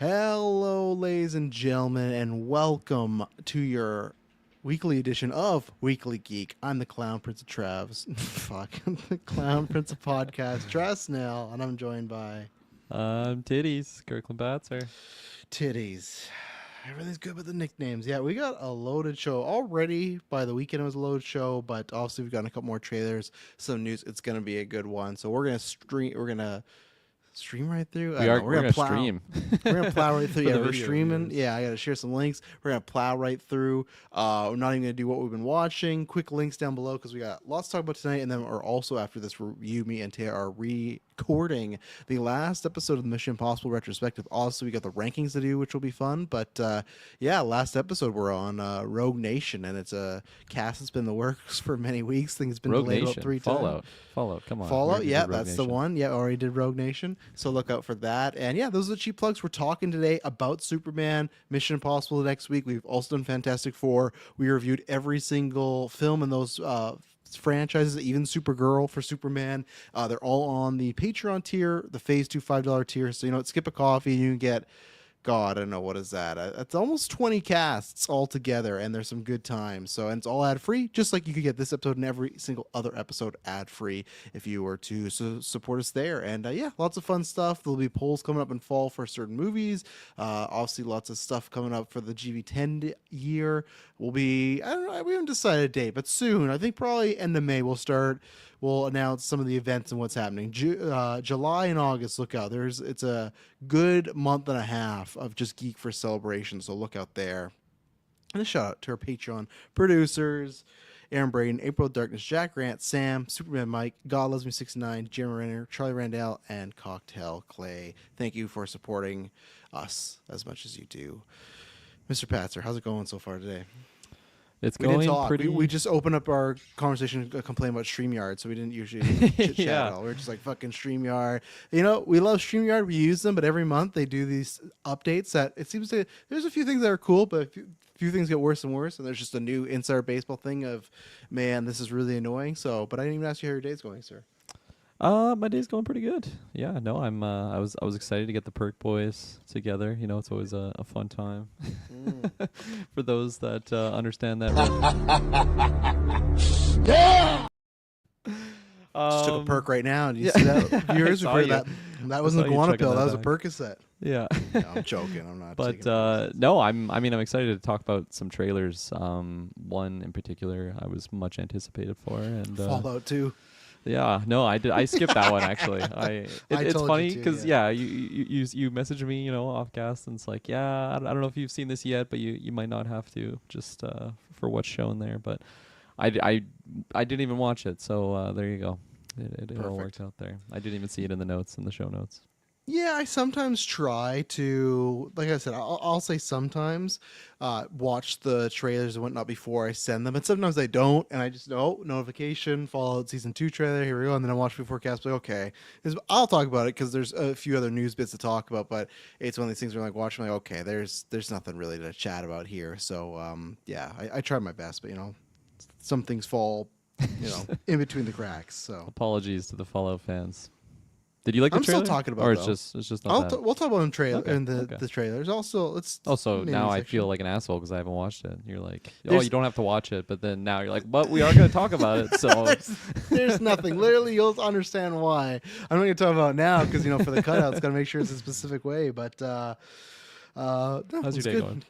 Hello, ladies and gentlemen, and welcome to your weekly edition of Weekly Geek. I'm the Clown Prince of Travs. Fuck, I'm the Clown Prince of Podcast, Trav Snell, and I'm joined by Titties, Kirkland Batzer. Titties. Everything's good with the nicknames. Yeah, we got a loaded show already. By the weekend, it was a loaded show, but also we've got a couple more trailers, some news. It's gonna be a good one. So we're gonna stream. We're gonna stream right through. We're gonna stream. We're gonna plow right through. For Yeah, the we're video streaming. viewers. Yeah, I gotta share some links. We're gonna plow right through. We're not even gonna do what we've been watching. Quick links down below because we got lots to talk about tonight. And then we're also after this review, me and Taylor are recording the last episode of the Mission Impossible retrospective. Also, we got the rankings to do, which will be fun. But yeah, last episode we're on Rogue Nation, and it's a cast that's been in the works for many weeks. Things been Rogue delayed Nation. about 3 Fallout. times. Fallout. Come on. Fallout, We yeah, did Rogue that's the Nation. one. Yeah, already did Rogue Nation. So look out for that. And yeah, those are the cheap plugs. We're talking today about Superman, Mission Impossible next week. We've also done Fantastic Four. We reviewed every single film in those franchises, even Supergirl for Superman. They're all on the Patreon tier, the Phase 2 $5 tier. So, skip a coffee and you can get, God, I don't know, what is that? It's almost 20 casts all together, and there's some good times. So, and it's all ad free, just like you could get this episode and every single other episode ad free if you were to support us there. And yeah, lots of fun stuff. There'll be polls coming up in fall for certain movies. Obviously, lots of stuff coming up for the GV10 year. We'll be, I don't know, we haven't decided a date, but soon, I think probably end of May, we'll announce some of the events and what's happening. July and August, look out. It's a good month and a half of just Geek for celebration, so look out there. And a shout out to our Patreon producers: Aaron Braden, April Darkness, Jack Grant, Sam, Superman Mike, God Loves Me 69, Jeremy Renner, Charlie Randall, and Cocktail Clay. Thank you for supporting us as much as you do. Mr. Patzer, how's it going so far today? It's We going didn't talk. pretty. We just opened up our conversation complaining about StreamYard, so we didn't usually chit chat Yeah. at all. We are just like, fucking StreamYard. We love StreamYard. We use them, but every month they do these updates that it seems to. There's a few things that are cool, but a few things get worse and worse. And there's just a new Insider Baseball thing of, man, this is really annoying. So, but I didn't even ask you how your day's going, sir. My day's going pretty good. Yeah, no, I was excited to get the Perk Boys together. It's always a fun time. For those that understand that. Just took a perk right now. Do you yeah. see that? Viewers, I we've saw heard you. that wasn't a saw you guana chugging pill. That was a back. Percocet. Yeah. No, I'm joking. I'm not. But taking it. no, I'm excited to talk about some trailers. One in particular I was much anticipated for, and Fallout 2. yeah, no, I did. I skipped that one actually. It's told you funny to, because you messaged me, off cast, and it's like, yeah, I don't know if you've seen this yet, but you might not have to just for what's shown there. But I didn't even watch it, so there you go. It all worked out there. I didn't even see it in the show notes. Yeah, I sometimes try to, like I said, I'll say sometimes watch the trailers and whatnot before I send them, and sometimes I don't, and I just know notification, Fallout Season 2 trailer, here we go, and then I watch before cast, like, okay, I'll talk about it because there's a few other news bits to talk about, but it's one of these things where I'm like watching, like, okay, there's nothing really to chat about here, so yeah, I try my best, but some things fall, in between the cracks, so. Apologies to the Fallout fans. Did you like the I'm trailer? still talking about or it, it's just not that. we'll talk about them Okay, in the okay. trailers. Also, let's Also, maybe now I section. feel like an asshole because I haven't watched it. You're like, There's- you don't have to watch it, but then now you're like, but we are going to talk about it. So there's nothing. Literally, you'll understand why. I'm not going to talk about it now because for the cutouts, got to make sure it's a specific way. But no, how's your it's day good. going?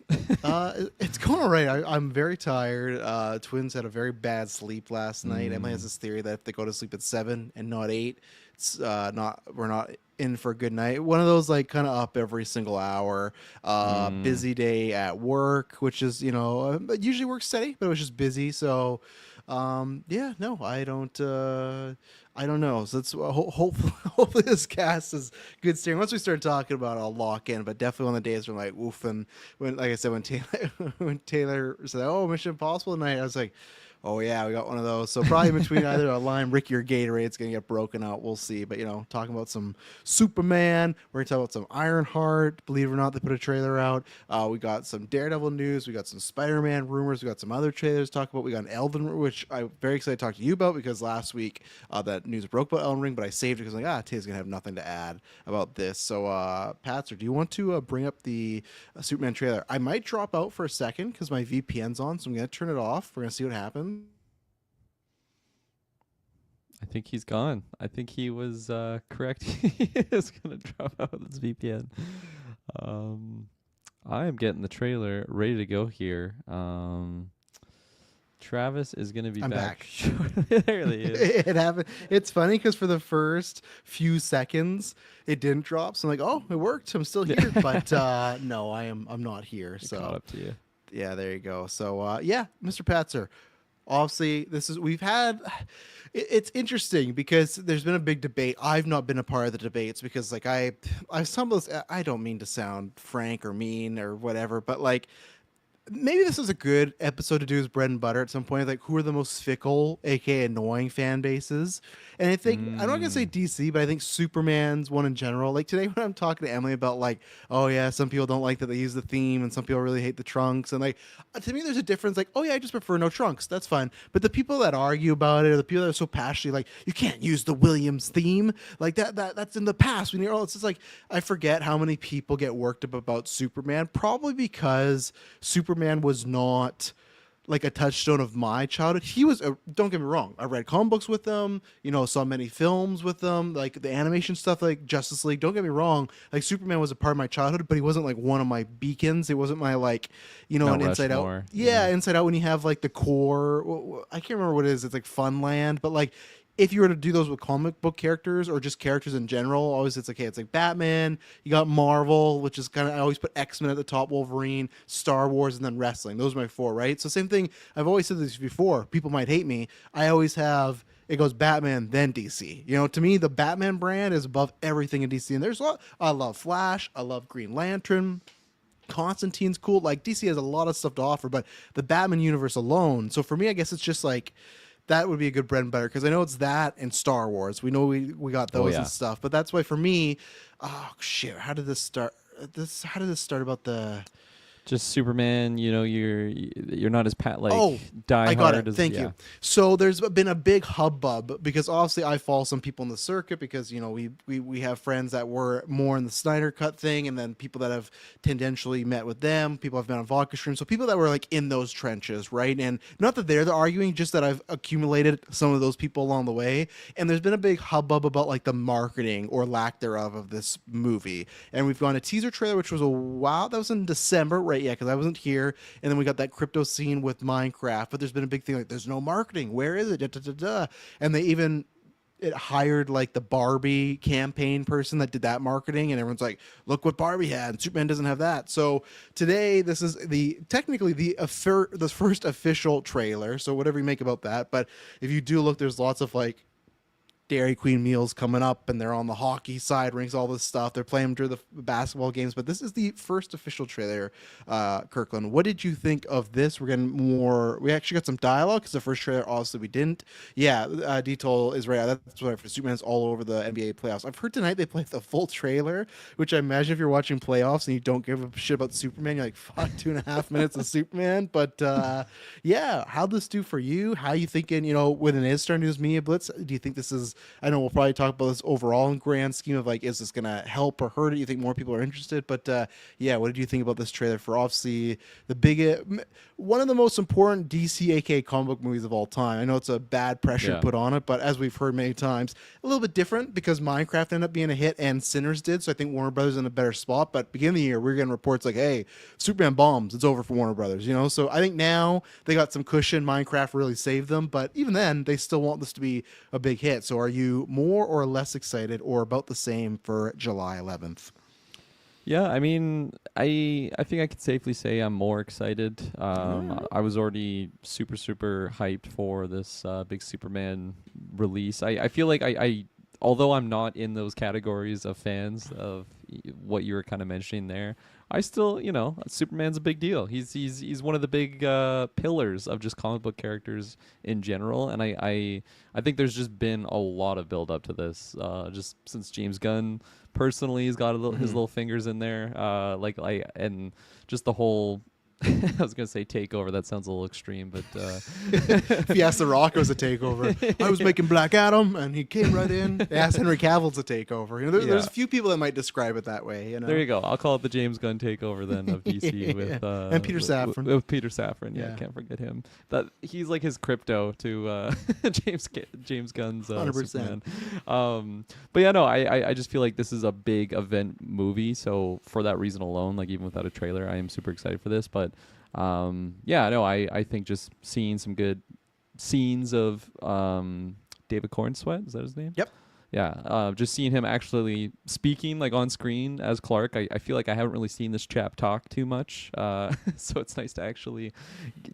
It's going all right. I'm very tired. Twins had a very bad sleep last night. Emily has this theory that if they go to sleep at 7 and not 8, it's we're not in for a good night. One of those like kind of up every single hour. Busy day at work, which is usually works steady, but it was just busy. So yeah, no, I don't know. So it's hopefully this cast is good steering. Once we start talking about it, I'll lock in. But definitely on the days where I'm like, oof, and when, like I said, when Taylor when Taylor said, "Oh, Mission Impossible tonight," I was like, Oh yeah, we got one of those. So probably between either a lime Ricky or Gatorade, it's gonna get broken out. We'll see. But talking about some Superman, we're gonna talk about some Ironheart. Believe it or not, they put a trailer out. We got some Daredevil news. We got some Spider-Man rumors. We got some other trailers to talk about. We got an Elden, which I'm very excited to talk to you about because last week that news broke about Elden Ring, but I saved it because Tay's gonna have nothing to add about this. So Patzer, do you want to bring up the Superman trailer? I might drop out for a second because my VPN's on, so I'm gonna turn it off. We're gonna see what happens. I think he's gone. I think he was correct. He is gonna drop out of this VPN. I am getting the trailer ready to go here. Travis is gonna be I'm back. back. Shortly. There he is. It happened. It's funny because for the first few seconds, it didn't drop. So I'm like, oh, it worked. I'm still here. But no, I'm not here. It So caught up to you. yeah, there you go. So yeah, Mr. Patzer. Obviously, we've had. It's interesting because there's been a big debate. I've not been a part of the debates because some of those. I don't mean to sound frank or mean or whatever, but like maybe this is a good episode to do as bread and butter at some point. Like, who are the most fickle, aka annoying fan bases? And I think I'm not gonna say DC, but I think Superman's one in general. Like today when I'm talking to Emily about like, oh yeah, some people don't like that they use the theme, and some people really hate the trunks. And like to me, there's a difference. Like, oh yeah, I just prefer no trunks. That's fine. But the people that argue about it, or the people that are so passionately like, you can't use the Williams theme, like that's in the past. When it's just like I forget how many people get worked up about Superman, probably because Superman was not like a touchstone of my childhood. He was don't get me wrong, I read comic books with them, saw many films with them, like the animation stuff, like Justice League. Don't get me wrong, like Superman was a part of my childhood, but he wasn't like one of my beacons. It wasn't my like Mount an Inside Rushmore, Out. Yeah, Inside Out when you have like the core, I can't remember what it is. It's like Funland, but like if you were to do those with comic book characters or just characters in general, always it's like, hey, it's like Batman, you got Marvel, which is kind of, I always put X-Men at the top, Wolverine, Star Wars, and then wrestling. Those are my four, right? So same thing, I've always said this before, people might hate me, I always have, it goes Batman, then DC. To me, the Batman brand is above everything in DC. And there's a lot, I love Flash, I love Green Lantern, Constantine's cool. Like DC has a lot of stuff to offer, but the Batman universe alone. So for me, I guess it's just like, that would be a good bread and butter because I know it's that and Star Wars. We know we got those and stuff, but that's why for me, oh shit, how did this start? How did this start about the? Just Superman, you're not as die I got hard it. Thank you. So there's been a big hubbub because obviously I follow some people in the circuit because we have friends that were more in the Snyder Cut thing, and then people that have tendentially met with them, people I've met on vodka streams, so people that were like in those trenches, right? And not that they're the arguing, just that I've accumulated some of those people along the way, and there's been a big hubbub about like the marketing or lack thereof of this movie, and we've gone a teaser trailer which was that was in December, right? Yeah, because I wasn't here, and then we got that crypto scene with Minecraft. But there's been a big thing like there's no marketing. Where is it? Da, da, da, da. And they even hired like the Barbie campaign person that did that marketing, and everyone's like, "Look what Barbie had, and Superman doesn't have that." So today, this is technically the first official trailer. So whatever you make about that, but if you do look, there's lots of like Dairy Queen meals coming up, and they're on the hockey side rinks, all this stuff. They're playing during the basketball games, but this is the first official trailer. Kirkland, what did you think of this? We're getting more. We actually got some dialogue because the first trailer, obviously, we didn't. Yeah, Detoll is right. That's what Superman's all over the NBA playoffs. I've heard tonight they play the full trailer, which I imagine if you're watching playoffs and you don't give a shit about Superman, you're like, fuck, 2.5 minutes of Superman. But yeah, how'd this do for you? How you thinking? When it is starting to use media blitz, do you think this is? I know we'll probably talk about this overall in grand scheme of like, is this going to help or hurt it? You think more people are interested? But yeah, what did you think about this trailer for obviously one of the most important DC aka comic book movies of all time? I know it's a bad pressure to put on it, but as we've heard many times, a little bit different because Minecraft ended up being a hit and Sinners did. So I think Warner Brothers is in a better spot. But beginning of the year, we're getting reports like, hey, Superman bombs, it's over for Warner Brothers. So I think now they got some cushion. Minecraft really saved them, but even then, they still want this to be a big hit. So are you more or less excited or about the same for July 11th? Yeah, I mean, I think I could safely say I'm more excited. I was already super hyped for this big Superman release. I feel like I although I'm not in those categories of fans of what you were kind of mentioning there, I still, Superman's a big deal. He's one of the big pillars of just comic book characters in general, and I think there's just been a lot of build up to this, just since James Gunn personally has got his little fingers in there, and just the whole. I was gonna say takeover. That sounds a little extreme, but If you ask The Rock, it was a takeover. I was making Black Adam, and he came right in. Ask Henry Cavill's a takeover. There's a few people that might describe it that way. There you go. I'll call it the James Gunn takeover then of DC with and Peter Safran. With Peter Safran, yeah, can't forget him. That he's like his crypto to James Gunn's 100%. Superman. But yeah, no, I just feel like this is a big event movie, so for that reason alone, like even without a trailer, I am super excited for this. But I think just seeing some good scenes of David Cornsweet, is that his name? Yep. Yeah, just seeing him actually speaking like on screen as Clark, I feel like I haven't really seen this chap talk too much, so it's nice to actually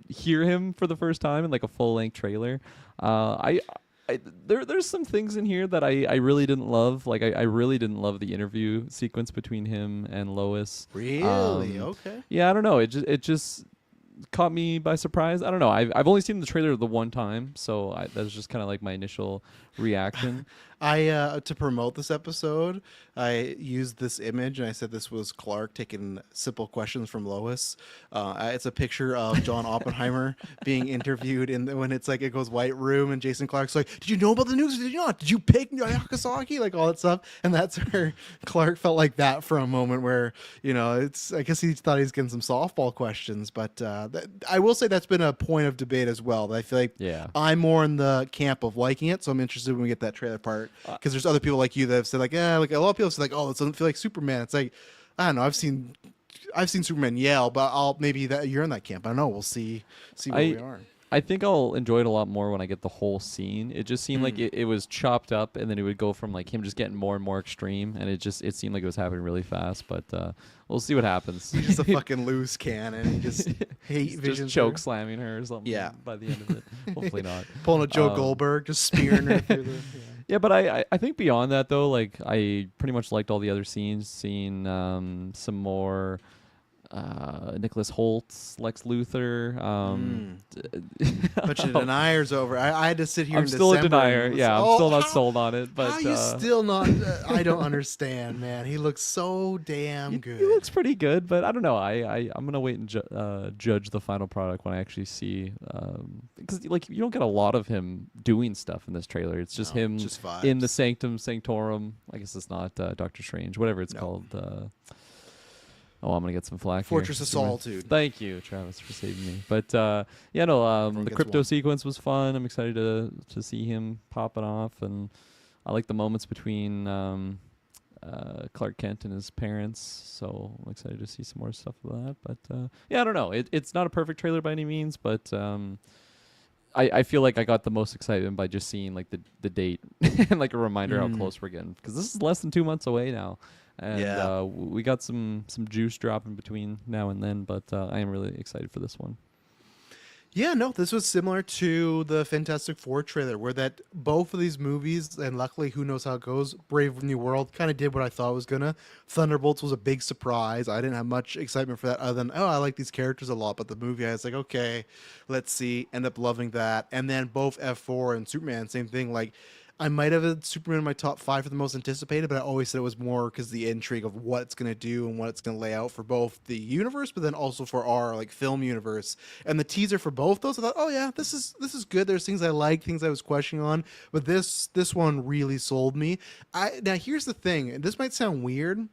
hear him for the first time in like a full-length trailer. There's some things in here that I really didn't love. Like I really didn't love the interview sequence between him and Lois. Really? Okay. Yeah, I don't know. It just caught me by surprise. I don't know. I've only seen the trailer the one time, so that was just kind of like my initial reaction. To promote this episode, I used this image and I said this was Clark taking simple questions from Lois. It's a picture of John Oppenheimer being interviewed when it's like it goes white room and Jason Clark's like, "Did you know about the news? Did you not? Did you pick Nagasaki?" Like all that stuff, and that's where Clark felt like that for a moment, where it's. I guess he thought he was getting some softball questions, but I will say that's been a point of debate as well. That I feel like I'm more in the camp of liking it, so I'm interested when we get that trailer part. Because there's other people like you that have said like a lot of people say like, "Oh, it doesn't feel like Superman." It's like, I don't know. I've seen Superman yell, but I'll maybe that you're in that camp. I don't know. We'll see where we are. I think I'll enjoy it a lot more when I get the whole scene. It just seemed like it was chopped up, and then it would go from like him just getting more and more extreme, and it seemed like it was happening really fast. But we'll see what happens. He's just a fucking loose cannon. He just just choke slamming her or something. Yeah. By the end of it, hopefully not. Pulling a Joe Goldberg, just spearing her through the. Yeah. Yeah, but I think beyond that though, like I pretty much liked all the other scenes. Seeing some more Nicholas Holt's Lex Luthor. But your denier's over. I had to sit here. I'm in still a December denier. Yeah, I'm still not sold on it. But how you still not? I don't understand, man. He looks so damn good. He looks pretty good, but I don't know. I'm gonna wait and judge the final product when I actually see, because like you don't get a lot of him doing stuff in this trailer. It's just him in the Sanctum Sanctorum. I guess it's not Doctor Strange, whatever it's called. I'm gonna get some flack. Fortress here. of Solitude. Thank you, Travis, for saving me. But the crypto sequence was fun. I'm excited to see him popping off, and I like the moments between Clark Kent and his parents. So I'm excited to see some more stuff of that. But I don't know. It's not a perfect trailer by any means, but I feel like I got the most excitement by just seeing like the date and like a reminder how close we're getting, because this is less than 2 months away now. And we got some juice dropping between now and then, but I am really excited for this one. Yeah, no, this was similar to the Fantastic Four trailer, where that both of these movies, and luckily, who knows how it goes, Brave New World kind of did what I thought it was gonna. Thunderbolts was a big surprise. I didn't have much excitement for that other than, I like these characters a lot, but the movie I was like, okay, let's see. End up loving that. And then both F4 and Superman, same thing. Like, I might have had Superman in my top 5 for the most anticipated, but I always said it was more because the intrigue of what it's going to do and what it's going to lay out for both the universe, but then also for our like film universe. And the teaser for both those, I thought, oh yeah, this is good. There's things I like, things I was questioning on, but this one really sold me. Now here's the thing, and this might sound weird.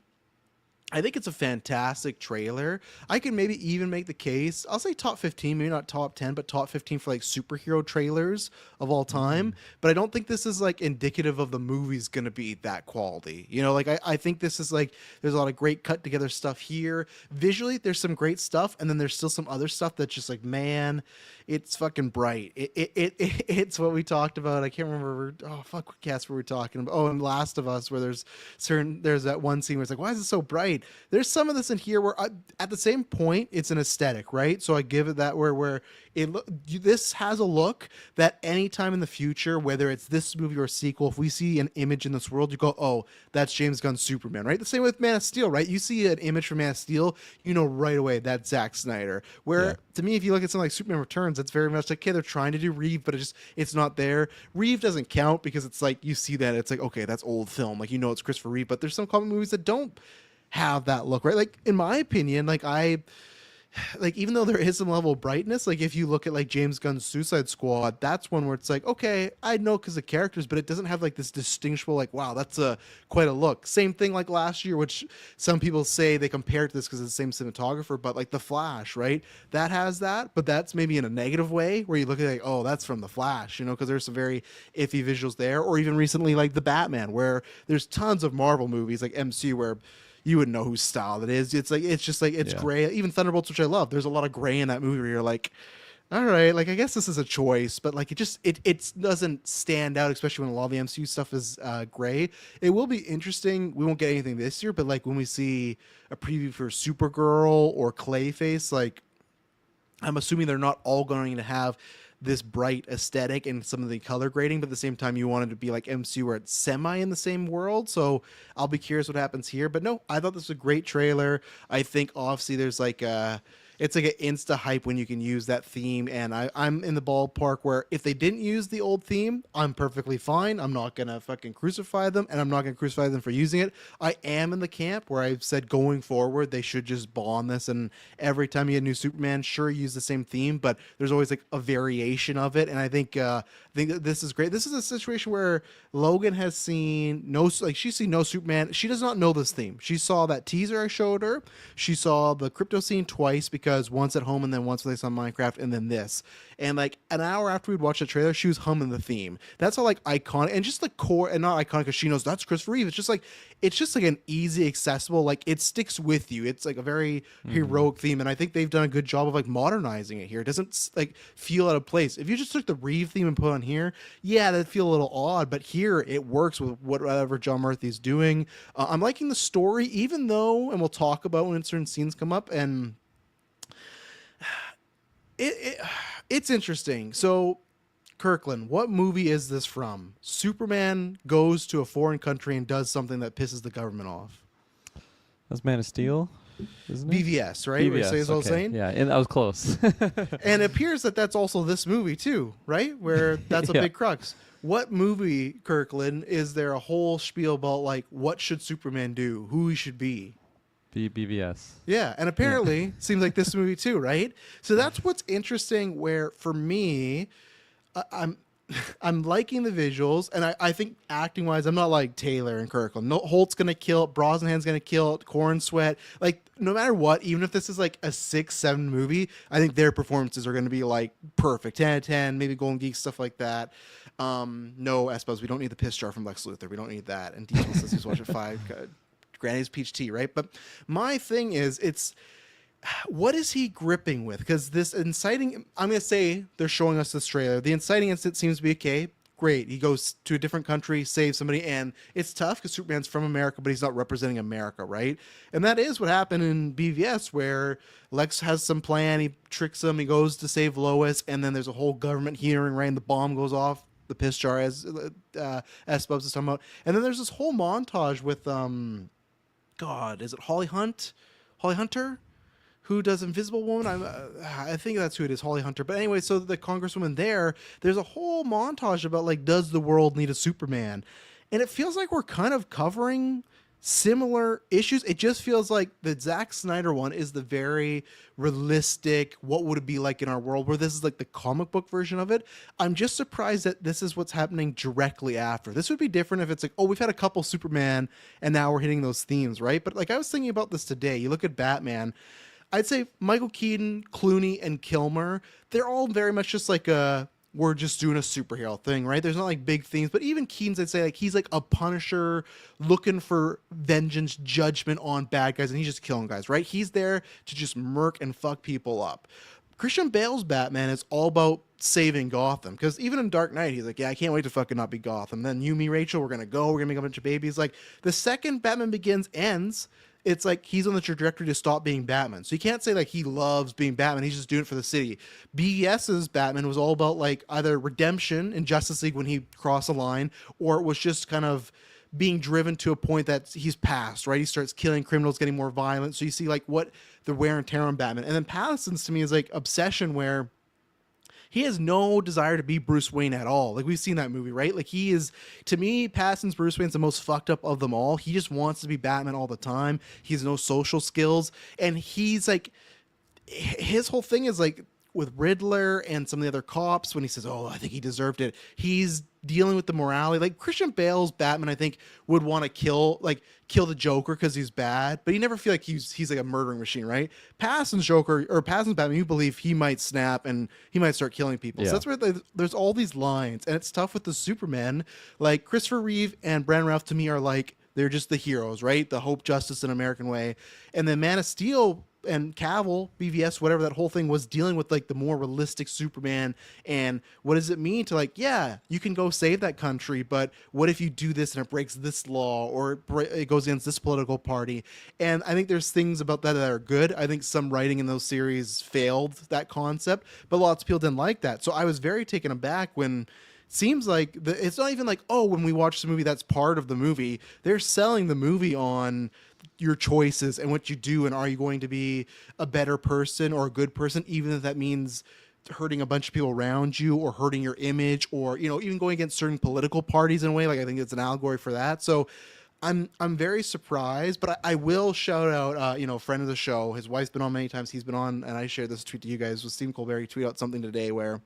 I think it's a fantastic trailer. I can maybe even make the case, I'll say top 15, maybe not top 10, but top 15 for like superhero trailers of all time. But I don't think this is like indicative of the movie's going to be that quality. Like I think this is like, there's a lot of great cut together stuff here. Visually, there's some great stuff. And then there's still some other stuff that's just like, man, it's fucking bright. It's what we talked about. I can't remember. What cast were we talking about? Oh, and Last of Us, where there's that one scene where it's like, why is it so bright? great. There's some of this in here where at the same point, it's an aesthetic, right? So I give it that where this has a look that anytime in the future, whether it's this movie or a sequel, if we see an image in this world, you go, oh, that's James Gunn's Superman, right? The same with Man of Steel, right? You see an image from Man of Steel, you know right away that's Zack Snyder. Where to me, if you look at something like Superman Returns, it's very much like, okay, they're trying to do Reeve, but it's not there. Reeve doesn't count because it's like you see that it's like, okay, that's old film, like you know it's Christopher Reeve, but there's some comic movies that don't have that look, right? Like in my opinion, like even though there is some level of brightness, like if you look at like James Gunn's Suicide Squad, that's one where it's like, okay, I know because of characters, but it doesn't have like this distinguishable, like, wow, that's quite a look. Same thing like last year, which some people say they compare it to this because it's the same cinematographer, but like The Flash, right? That has that, but that's maybe in a negative way where you look at it like, oh, that's from The Flash, you know, because there's some very iffy visuals there. Or even recently like The Batman, where there's tons of Marvel movies like MCU where you wouldn't know whose style it is. It's just like it's gray. Even Thunderbolts, which I love, there's a lot of gray in that movie where you're like, all right, like I guess this is a choice, but like it doesn't stand out, especially when a lot of the MCU stuff is gray. It will be interesting. We won't get anything this year, but like when we see a preview for Supergirl or Clayface, like I'm assuming they're not all going to have this bright aesthetic and some of the color grading, but at the same time you want it to be like MCU where it's semi in the same world. So I'll be curious what happens here. But no, I thought this was a great trailer. I think obviously there's like it's like an insta hype when you can use that theme, and I'm in the ballpark where if they didn't use the old theme, I'm perfectly fine. I'm not gonna fucking crucify them, and I'm not gonna crucify them for using it. I am in the camp where I've said going forward they should just bond this, and every time you get a new Superman, sure, use the same theme, but there's always like a variation of it, and I think that this is great. This is a situation where Logan has seen she's seen no Superman. She does not know this theme. She saw that teaser I showed her. She saw the crypto scene twice because once at home and then once they on Minecraft and then this. And like an hour after we'd watched the trailer, she was humming the theme. That's how like iconic and just the core, and not iconic because she knows that's Christopher Reeve. It's just like an easy, accessible, like it sticks with you. It's like a very heroic theme, and I think they've done a good job of like modernizing it here. It doesn't like feel out of place. If you just took the Reeve theme and put on here, yeah, that'd feel a little odd, but here it works with whatever John Murphy's doing. I'm liking the story, even though, and we'll talk about when certain scenes come up, and it's interesting. So, Kirkland, what movie is this from? Superman goes to a foreign country and does something that pisses the government off. That's Man of Steel, isn't it? BVS, right? BVS, What I'm saying? Yeah, and that was close. And it appears that that's also this movie too, right? Where that's a big crux. What movie, Kirkland, is there a whole spiel about like what should Superman do, who he should be? BVS. Yeah, and apparently seems like this movie too, right? So that's what's interesting. Where for me, I'm liking the visuals, and I think acting wise, I'm not like Taylor and Kirkland. No, Holt's gonna kill it, Brosnahan's gonna kill it, Corn Sweat. Like no matter what, even if this is like a 6-7 movie, I think their performances are gonna be like perfect, 10 out of 10, maybe Golden Geek stuff like that. No, I suppose we don't need the piss jar from Lex Luthor. We don't need that. And Diesel says he's watching 5. Granny's peach tea, right? But my thing is, it's what is he gripping with? Because this inciting, I'm going to say they're showing us this trailer. The inciting incident seems to be okay. Great. He goes to a different country, saves somebody, and it's tough because Superman's from America, but he's not representing America, right? And that is what happened in BVS, where Lex has some plan, he tricks him, he goes to save Lois, and then there's a whole government hearing, right? And the bomb goes off, the piss jar, as Bubs is talking about. And then there's this whole montage with God, is it Holly Hunter, who does Invisible Woman? I think that's who it is, Holly Hunter. But anyway, so the congresswoman there's a whole montage about like, does the world need a Superman? And it feels like we're kind of covering similar issues. It just feels like the Zack Snyder one is the very realistic, what would it be like in our world, where this is like the comic book version of it. I'm just surprised that this is what's happening directly after. This would be different if it's like, oh, we've had a couple Superman and now we're hitting those themes, right? But like I was thinking about this today. You look at Batman, I'd say Michael Keaton, Clooney, and Kilmer, they're all very much just like we're just doing a superhero thing, right? There's not like big themes, but even Keaton's, I'd say like he's like a Punisher looking for vengeance, judgment on bad guys, and he's just killing guys, right? He's there to just murk and fuck people up. Christian Bale's Batman is all about saving Gotham, because even in Dark Knight, he's like, yeah, I can't wait to fucking not be Gotham. Then you, me, Rachel, we're gonna make a bunch of babies. Like the second Batman Begins ends, it's like he's on the trajectory to stop being Batman. So you can't say like he loves being Batman. He's just doing it for the city. BVS's Batman was all about like either redemption in Justice League when he crossed a line, or it was just kind of being driven to a point that he's past, right? He starts killing criminals, getting more violent. So you see like what the wear and tear on Batman. And then Pattinson's to me is like obsession where he has no desire to be Bruce Wayne at all. Like we've seen that movie, right? Like he is, to me, Pattinson's Bruce Wayne's the most fucked up of them all. He just wants to be Batman all the time. He has no social skills, and he's like, his whole thing is like with Riddler and some of the other cops when he says, "Oh, I think he deserved it." He's dealing with the morality. Like Christian Bale's Batman, I think would want to kill the Joker because he's bad, but he never feel like he's like a murdering machine, right? Pattinson's Joker or Pattinson's Batman, you believe he might snap and he might start killing people. So Yeah. that's where there's all these lines, and it's tough with the Superman. Like Christopher Reeve and Brandon Routh to me are like they're just the heroes, right? The hope, justice, and American way. And then Man of Steel and Cavill, BVS, whatever that whole thing was dealing with like the more realistic Superman and what does it mean to like, yeah, you can go save that country, but what if you do this and it breaks this law or it goes against this political party? And I think there's things about that are good. I think some writing in those series failed that concept, but lots of people didn't like that. So I was very taken aback when seems like it's not even like, oh, when we watch the movie that's part of the movie. They're selling the movie on your choices and what you do, and are you going to be a better person or a good person, even if that means hurting a bunch of people around you or hurting your image, or even going against certain political parties in a way. Like I think it's an allegory for that. So I'm very surprised, but I will shout out friend of the show. His wife's been on many times. He's been on, and I shared this tweet to you guys. Was Steve Colbert tweet out something today where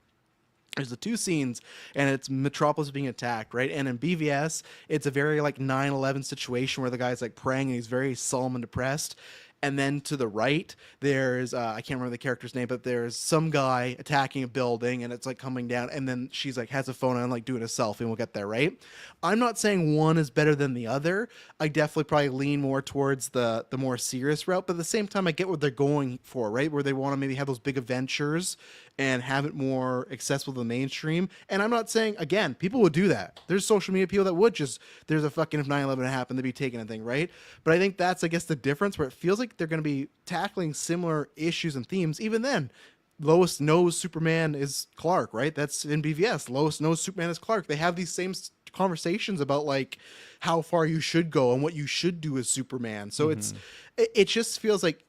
there's the two scenes and it's Metropolis being attacked, right? And in BVS it's a very like 9/11 situation where the guy's like praying and he's very solemn and depressed. And then to the right there's I can't remember the character's name, but there's some guy attacking a building and it's like coming down, and then she's like has a phone on like doing a selfie, and we'll get there, right? I'm not saying one is better than the other. I definitely probably lean more towards the more serious route, but at the same time I get what they're going for, right? Where they want to maybe have those big adventures and have it more accessible to the mainstream. And I'm not saying, again, people would do that. There's social media people that would just, there's a fucking, if 9/11 happened, they'd be taking a thing, right? But I think that's, I guess, the difference where it feels like they're going to be tackling similar issues and themes. Even then, Lois knows Superman is Clark, right? That's in BVS. Lois knows Superman is Clark. They have these same conversations about like how far you should go and what you should do as Superman. So it just feels like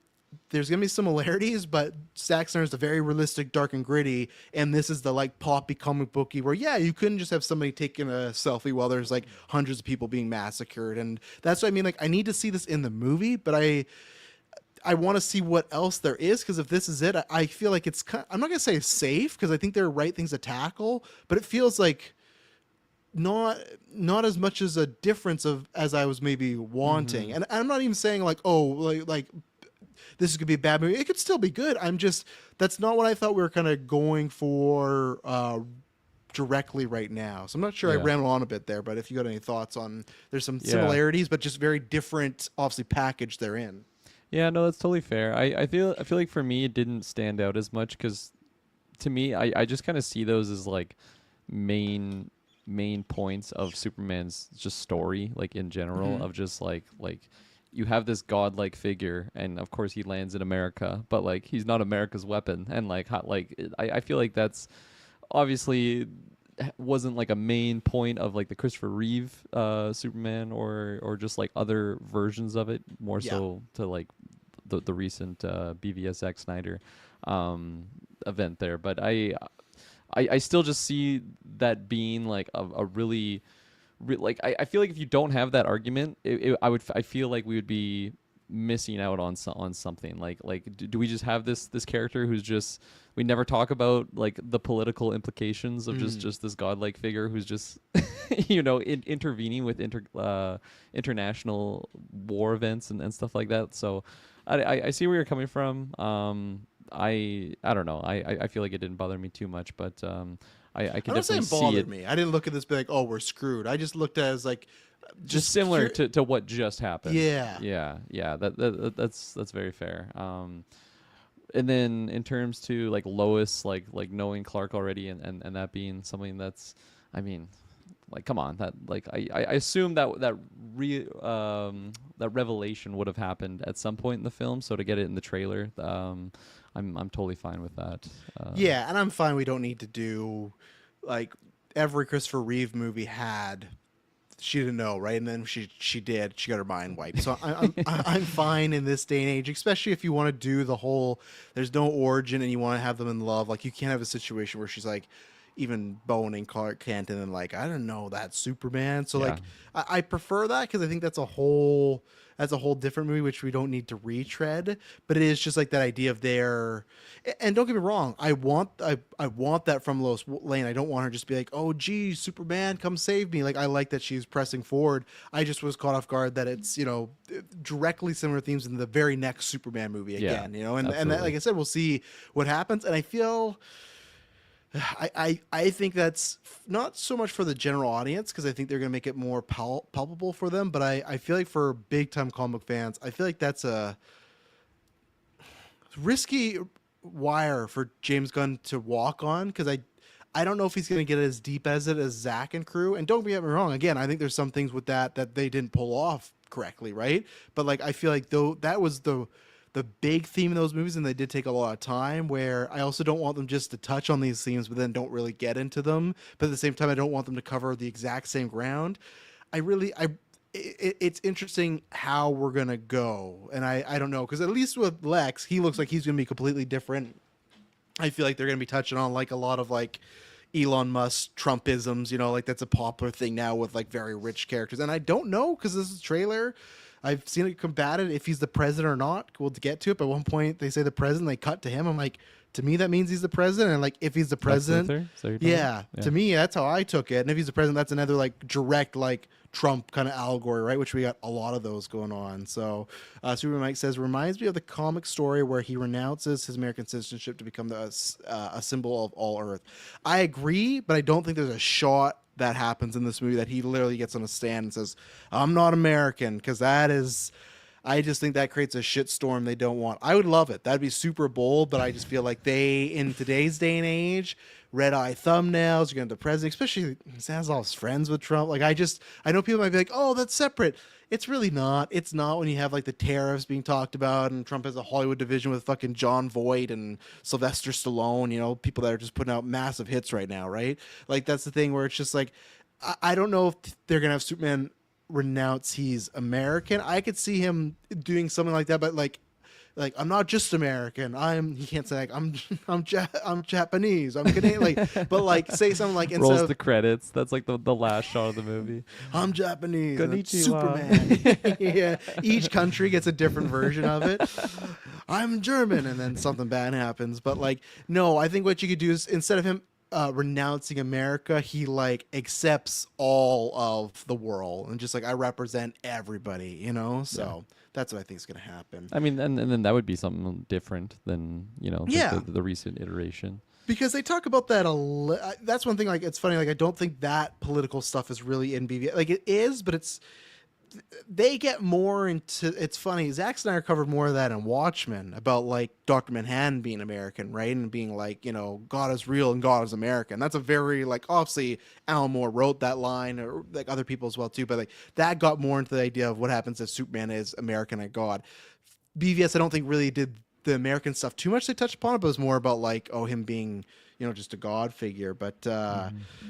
there's gonna be similarities, but Zack Snyder's the very realistic, dark and gritty, and this is the like poppy comic booky where you couldn't just have somebody taking a selfie while there's like hundreds of people being massacred, and that's what I mean. Like I need to see this in the movie, but I want to see what else there is, because if this is it, I feel like it's I'm not gonna say it's safe because I think there are right things to tackle, but it feels like not as much as a difference of as I was maybe wanting. And I'm not even saying like, oh, like this is gonna be a bad movie. It could still be good. I'm just, that's not what I thought we were kind of going for directly right now. So I'm not sure. I Yeah. rambled on a bit there, but if you got any thoughts on, there's some Yeah. similarities, but just very different, obviously packaged they're in. Yeah, no, that's totally fair. I feel like for me it didn't stand out as much because to me I just kind of see those as like main points of Superman's just story, like in general, of just like you have this godlike figure, and of course he lands in America, but like he's not America's weapon, and like how, like I feel like that's obviously wasn't like a main point of like the Christopher Reeve Superman or just like other versions of it, more so to like the recent BVS Zack Snyder event there. But I still just see that being like a really like I feel like if you don't have that argument, I feel like we would be missing out on something like do we just have this character who's just, we never talk about like the political implications of just this godlike figure who's just intervening with international war events and stuff like that. So I see where you're coming from. I don't know. I feel like it didn't bother me too much, but I can I'm not saying definitely see bothered it. me. I didn't look at this be like, oh, we're screwed. I just looked at it as like Just similar to what just happened. Yeah. Yeah. That's very fair. And then in terms to like Lois, like knowing Clark already, and that being something that's, I mean, Like, come on, that like I assume that revelation would have happened at some point in the film. So to get it in the trailer, I'm totally fine with that. Yeah, and I'm fine. We don't need to do like every Christopher Reeve movie had. She didn't know, right? And then she did. She got her mind wiped. So I'm fine in this day and age, especially if you want to do the whole. There's no origin, and you want to have them in love. Like you can't have a situation where she's like, even boning Clark Kent, and then like I don't know that's Superman. So Yeah, like I prefer that because I think that's a whole different movie which we don't need to retread. But it is just like that idea of their. And don't get me wrong, I want that from Lois Lane. I don't want her just be like, oh gee, Superman, come save me. Like I like that she's pressing forward. I just was caught off guard that it's directly similar themes in the very next Superman movie yeah, again. And that, absolutely. like I said, we'll see what happens. And I feel. I think that's not so much for the general audience because I think they're going to make it more palpable for them. But I feel like for big time comic fans, I feel like that's a risky wire for James Gunn to walk on because I don't know if he's going to get as deep as it as Zach and crew. And don't get me wrong, again, I think there's some things with that they didn't pull off correctly, right? But like I feel like though that was the big theme in those movies, and they did take a lot of time. Where I also don't want them just to touch on these themes, but then don't really get into them. But at the same time, I don't want them to cover the exact same ground. It's interesting how we're gonna go, and I don't know because at least with Lex, he looks like he's gonna be completely different. I feel like they're gonna be touching on like a lot of like Elon Musk Trumpisms, like that's a popular thing now with like very rich characters. And I don't know because this is a trailer. I've seen it combated if he's the president or not. We'll get to it. But at one point they say the president, they cut to him. I'm like, to me that means he's the president. And like if he's the Lex president, Luthor? Is that what you're talking yeah, about? to me that's how I took it. And if he's the president, that's another like direct like Trump kind of allegory, right? Which we got a lot of those going on. So Super Mike says reminds me of the comic story where he renounces his American citizenship to become a symbol of all Earth. I agree, but I don't think there's a shot that happens in this movie that he literally gets on a stand and says, "I'm not American," because that is. I just think that creates a shitstorm they don't want. I would love it. That'd be super bold, but I just feel like in today's day and age, red eye thumbnails, you're going to the president, especially he has all his friends with Trump. Like, I know people might be like, oh, that's separate. It's really not. It's not when you have like the tariffs being talked about and Trump has a Hollywood division with fucking John Voight and Sylvester Stallone, people that are just putting out massive hits right now, right? Like, that's the thing where it's just like, I don't know if they're going to have Superman renounce he's American. I could see him doing something like that, but like I'm not just American. He can't say like I'm Japanese. I'm Canadian. Like, but like say something like instead Rolls of the credits. That's like the last shot of the movie. I'm Japanese. And it's Konnichiwa. Superman. Yeah, each country gets a different version of it. I'm German, and then something bad happens. But like, no, I think what you could do is instead of him renouncing America, he like accepts all of the world and just like I represent everybody, So that's what I think is going to happen. I mean, and then that would be something different than Yeah. the recent iteration. Because they talk about that that's one thing. Like it's funny. Like I don't think that political stuff is really in BVS. Like it is, but they get more into. It's funny. Zack Snyder covered more of that in Watchmen about like Dr. Manhattan being American, right, and being like God is real and God is American. That's a very like obviously Alan Moore wrote that line or like other people as well too, but like that got more into the idea of what happens if Superman is American and God. BVS I don't think really did the American stuff too much. They touched upon it, but it was more about like him being just a god figure. But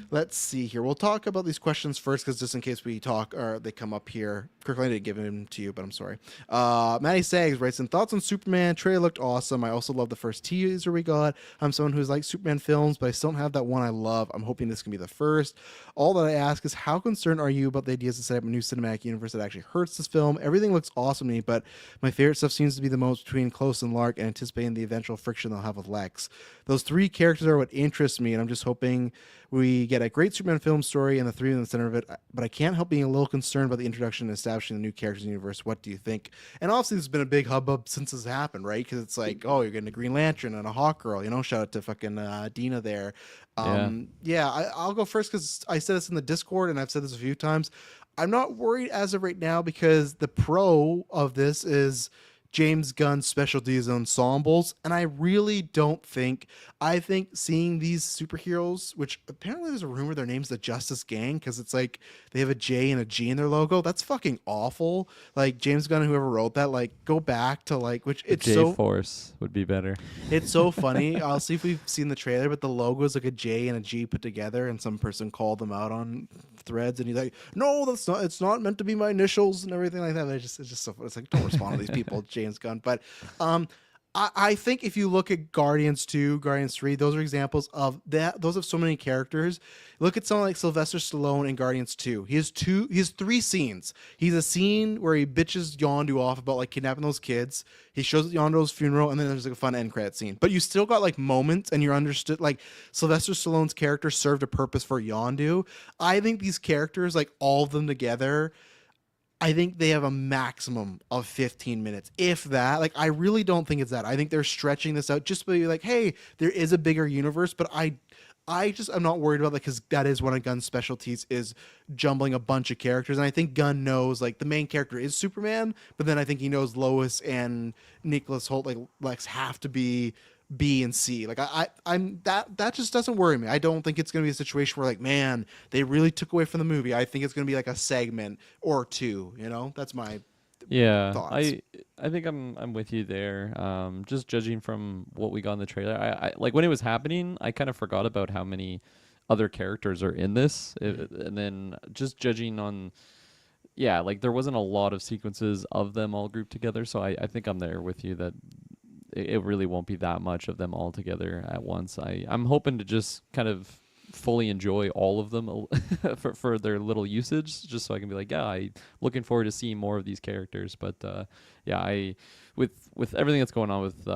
let's see here. We'll talk about these questions first because just in case we talk or they come up here. Kirkland didn't give them to you, but I'm sorry. Matty Sags writes in thoughts on Superman. Trailer looked awesome. I also love the first teaser we got. I'm someone who's liked Superman films, but I still don't have that one I love. I'm hoping this can be the first. All that I ask is how concerned are you about the ideas to set up a new cinematic universe that actually hurts this film? Everything looks awesome to me, but my favorite stuff seems to be the most between Close and Lark and anticipating the eventual friction they'll have with Lex. Those three characters are what interests me, and I'm just hoping we get a great Superman film story and the three in the center of it, but I can't help being a little concerned about the introduction and establishing the new characters in the universe. What do you think? And obviously, there's been a big hubbub since this happened, right? Because it's like, oh, you're getting a Green Lantern and a Hawk Girl. Shout out to fucking Dina there. I'll go first because I said this in the Discord and I've said this a few times. I'm not worried as of right now because the pro of this is James Gunn's specialty is ensembles, and I really don't think. I think seeing these superheroes, which apparently there's a rumor their name's the Justice Gang because it's like they have a J and a G in their logo. That's fucking awful. Like James Gunn, whoever wrote that, like go back to like which The it's J so Force would be better. it's so funny. I'll see if we've seen the trailer, but the logo is like a J and a G put together, and some person called them out on threads, and he's like, "No, that's not. It's not meant to be my initials and everything like that." And it's just so funny. It's like don't respond to these people, James Gunn. But I think if you look at Guardians 2, Guardians 3, those are examples of that. Those have so many characters. Look at someone like Sylvester Stallone in Guardians 2. He has 3 scenes. He's a scene where he bitches Yondu off about like kidnapping those kids. He shows at Yondu's funeral, and then there's like a fun end credit scene. But you still got like moments, and you're understood. Like Sylvester Stallone's character served a purpose for Yondu. I think these characters, like all of them together, I think they have a maximum of 15 minutes, if that. Like, I really don't think it's that. I think they're stretching this out just to be like, hey, there is a bigger universe, but I'm not worried about that because that is one of Gunn's specialties is jumbling a bunch of characters. And I think Gunn knows, like, the main character is Superman, but then I think he knows Lois and Nicholas Hoult, like, Lex have to be B and C. Like I'm that just doesn't worry me. I don't think it's gonna be a situation where like, man, they really took away from the movie. I think it's gonna be like a segment or two, you know? That's my thoughts. I think I'm with you there. Just judging from what we got in the trailer, I like when it was happening, I kind of forgot about how many other characters are in this, and then just judging on. Yeah, like there wasn't a lot of sequences of them all grouped together, so I think I'm there with you that it really won't be that much of them all together at once. I'm hoping to just kind of fully enjoy all of them for their little usage, just so I can be like, yeah, I looking forward to seeing more of these characters. But yeah, with everything that's going on with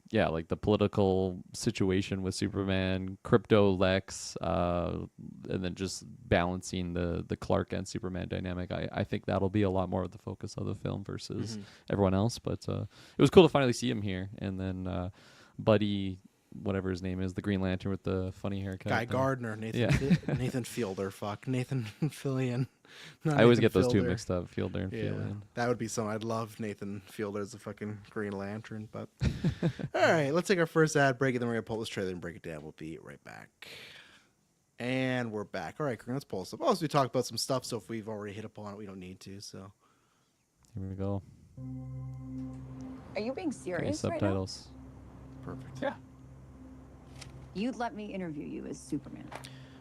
yeah, like the political situation with Superman, Crypto Lex, and then just balancing the Clark and Superman dynamic. I think that'll be a lot more of the focus of the film versus everyone else. But it was cool to finally see him here. And then Buddy, whatever his name is, the Green Lantern with the funny haircut. Guy Gardner, Nathan Fielder. Fuck, Nathan Fillion. I always get those two mixed up, Fielder and Fillion. That would be something. I'd love Nathan Fielder as a fucking Green Lantern. But all right, let's take our first ad break, and then we're gonna pull this trailer and break it down. We'll be right back. And we're back. All right, let's pull this up. Also, we talked about some stuff, so if we've already hit upon it, we don't need to. So here we go. Are you being serious right now? Subtitles. Perfect. Yeah. You'd let me interview you as Superman.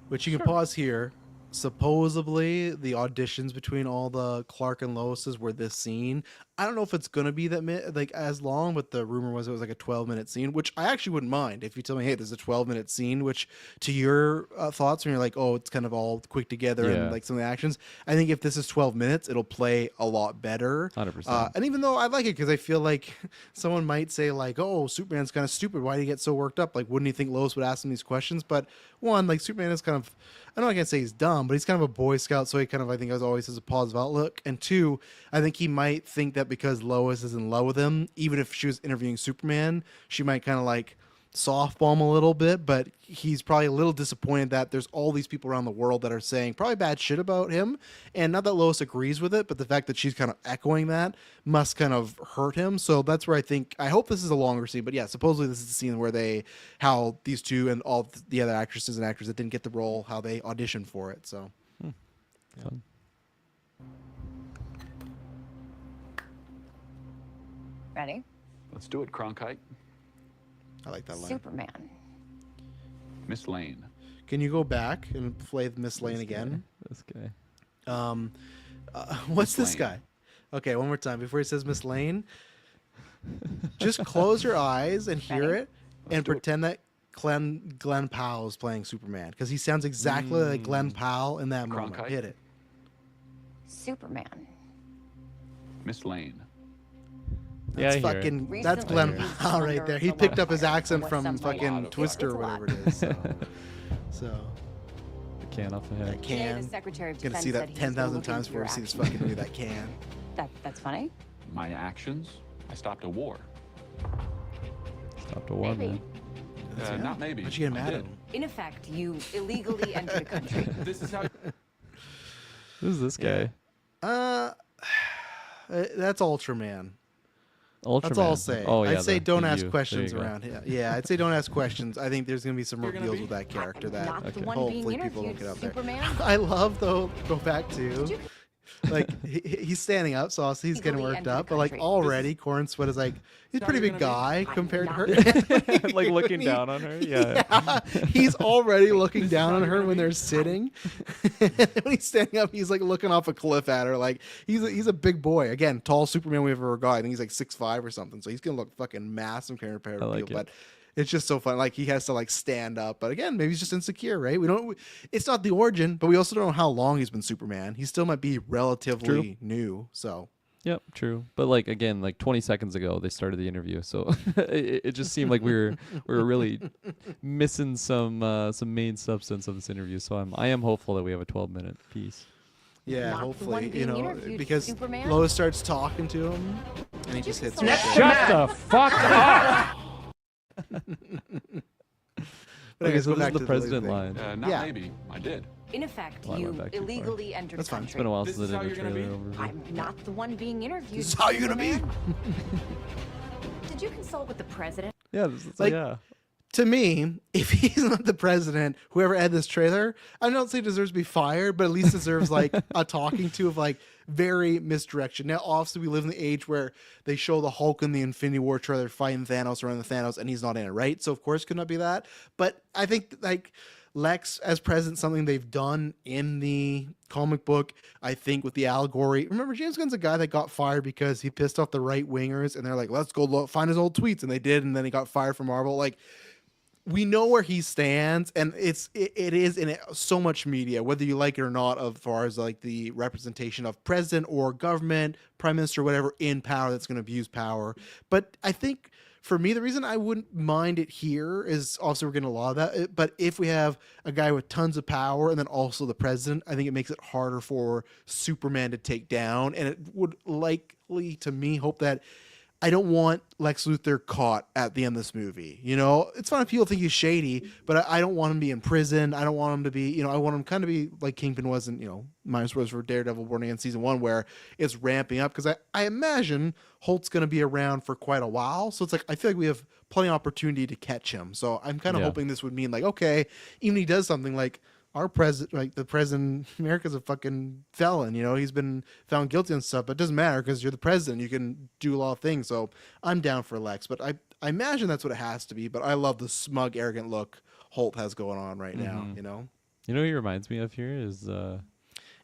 Which you can pause here. Supposedly, the auditions between all the Clark and Lois's were this scene. I don't know if it's gonna be that like as long, but the rumor was it was like a 12-minute scene, which I actually wouldn't mind if you tell me, hey, there's a 12-minute scene. Which to your thoughts, when you're like, oh, it's kind of all quick together and like some of the actions. I think if this is 12 minutes, it'll play a lot better. 100%. And even though I like it because I feel like someone might say like, oh, Superman's kind of stupid. Why do you get so worked up? Like, wouldn't you think Lois would ask him these questions? But one, like Superman is kind of, I know I can't say he's dumb, but he's kind of a Boy Scout, so he kind of, I think, always has a positive outlook. And two, I think he might think that because Lois is in love with him, even if she was interviewing Superman, she might kind of like softball him a little bit. But he's probably a little disappointed that there's all these people around the world that are saying probably bad shit about him. And not that Lois agrees with it, but the fact that she's kind of echoing that must kind of hurt him. So that's where I hope this is a longer scene. But yeah, supposedly this is the scene where how these two and all the other actresses and actors that didn't get the role, how they auditioned for it. So. Fun. Ready? Let's do it, Cronkite. I like that line. Superman. Miss Lane. Can you go back and play Miss Lane again? This guy. What's Miss this Lane. guy? Okay, one more time before he says Miss Lane. Just close your eyes and hear Ready? it, and pretend that Glenn Powell is playing Superman because he sounds exactly like Glenn Powell in that moment. Cronkite? Hit it. Superman. Miss Lane. Yeah, That's I hear it. fucking. That's Glenn Recently, Powell right there. He picked up his accent What from sounds like fucking it. Twister It's or a lot. whatever it is. So The can off the that head. Today, can. the Secretary of Gonna Defense see said that he's 10,000 looking times for before your we see this actions. fucking movie. That can. That's funny. My actions? I stopped a war. Stop to war, Maybe. man. Yeah. Not maybe. Why'd you get I mad at did. him? In effect, you illegally entered the country. This is how. Who's this guy? That's Ultraman. Ultraman. That's all I'll say. Oh yeah. I'd say don't the ask you. There questions you go. around him. Yeah, I'd say don't ask questions. I think there's gonna be some reveals with that character that Not the Okay. one hopefully being people don't interviewed, get out there. Superman. I love though. Go back Did to you like he's standing up, so obviously he's getting Legally worked enter the up. But like country. already, Corn Sweat is like he's a pretty big guy compared to her. Like looking When he- down on her. Yeah. Yeah, he's already looking down on her when they're sitting. When he's standing up, he's like looking off a cliff at her. Like he's a big boy. Again, tall Superman we've ever got. I think he's like 6'5" or something. So he's gonna look fucking massive compared to I like people. it. But it's just so fun. Like he has to like stand up. But again, maybe he's just insecure, right? We don't. It's not the origin, but we also don't know how long he's been Superman. He still might be relatively new. So Yep, true. But like again, like 20 seconds ago they started the interview, so it just seemed like we were really missing some main substance of this interview. So I am hopeful that we have a 12-minute piece. yeah, Not the hopefully, one you being know, interviewed, because Superman? Lois starts talking to him, and he you just hits. consult- her. Shut the fuck up! But Okay, anyways, so go this back is to the president thing. line. Not Yeah. maybe. I did. In effect, Well, I went you back too far. illegally entered That's the fine. It's country. been a while This since is I how did a you're gonna trailer be? overview. I'm not the one being interviewed. This is how you're gonna be. Superman. Did you consult with the president? Yeah, this is Like- yeah. To me, if he's not the president, whoever had this trailer, I don't say deserves to be fired, but at least deserves like a talking to of like very misdirection. Now, obviously, we live in the age where they show the Hulk in the Infinity War trailer fighting Thanos around the Thanos, and he's not in it, right? So of course, it could not be that. But I think like Lex as president, something they've done in the comic book. I think with the allegory. Remember, James Gunn's a guy that got fired because he pissed off the right wingers, and they're like, "Let's go find his old tweets," and they did, and then he got fired from Marvel. Like, we know where he stands, and it is in so much media, whether you like it or not, as far as like the representation of president or government, prime minister, whatever in power that's going to abuse power. But I think for me, the reason I wouldn't mind it here is also we're getting a lot of that. But if we have a guy with tons of power and then also the president, I think it makes it harder for Superman to take down, and it would likely, to me, hope that. I don't want Lex Luthor caught at the end of this movie. You know, it's fine if people think he's shady, but I don't want him to be in prison. I don't want him to be, you know, I want him kind of be like Kingpin was in, you know, Myers was for Daredevil Born Again season 1, where it's ramping up. Because I imagine Holt's going to be around for quite a while. So it's like, I feel like we have plenty of opportunity to catch him. So I'm kind of hoping this would mean like, okay, even if he does something like, our president, like the president, America's a fucking felon. You know, he's been found guilty and stuff, but it doesn't matter because you're the president. You can do a lot of things. So I'm down for Lex, but I imagine that's what it has to be. But I love the smug, arrogant look Holt has going on right now. You know, You know who he reminds me of here is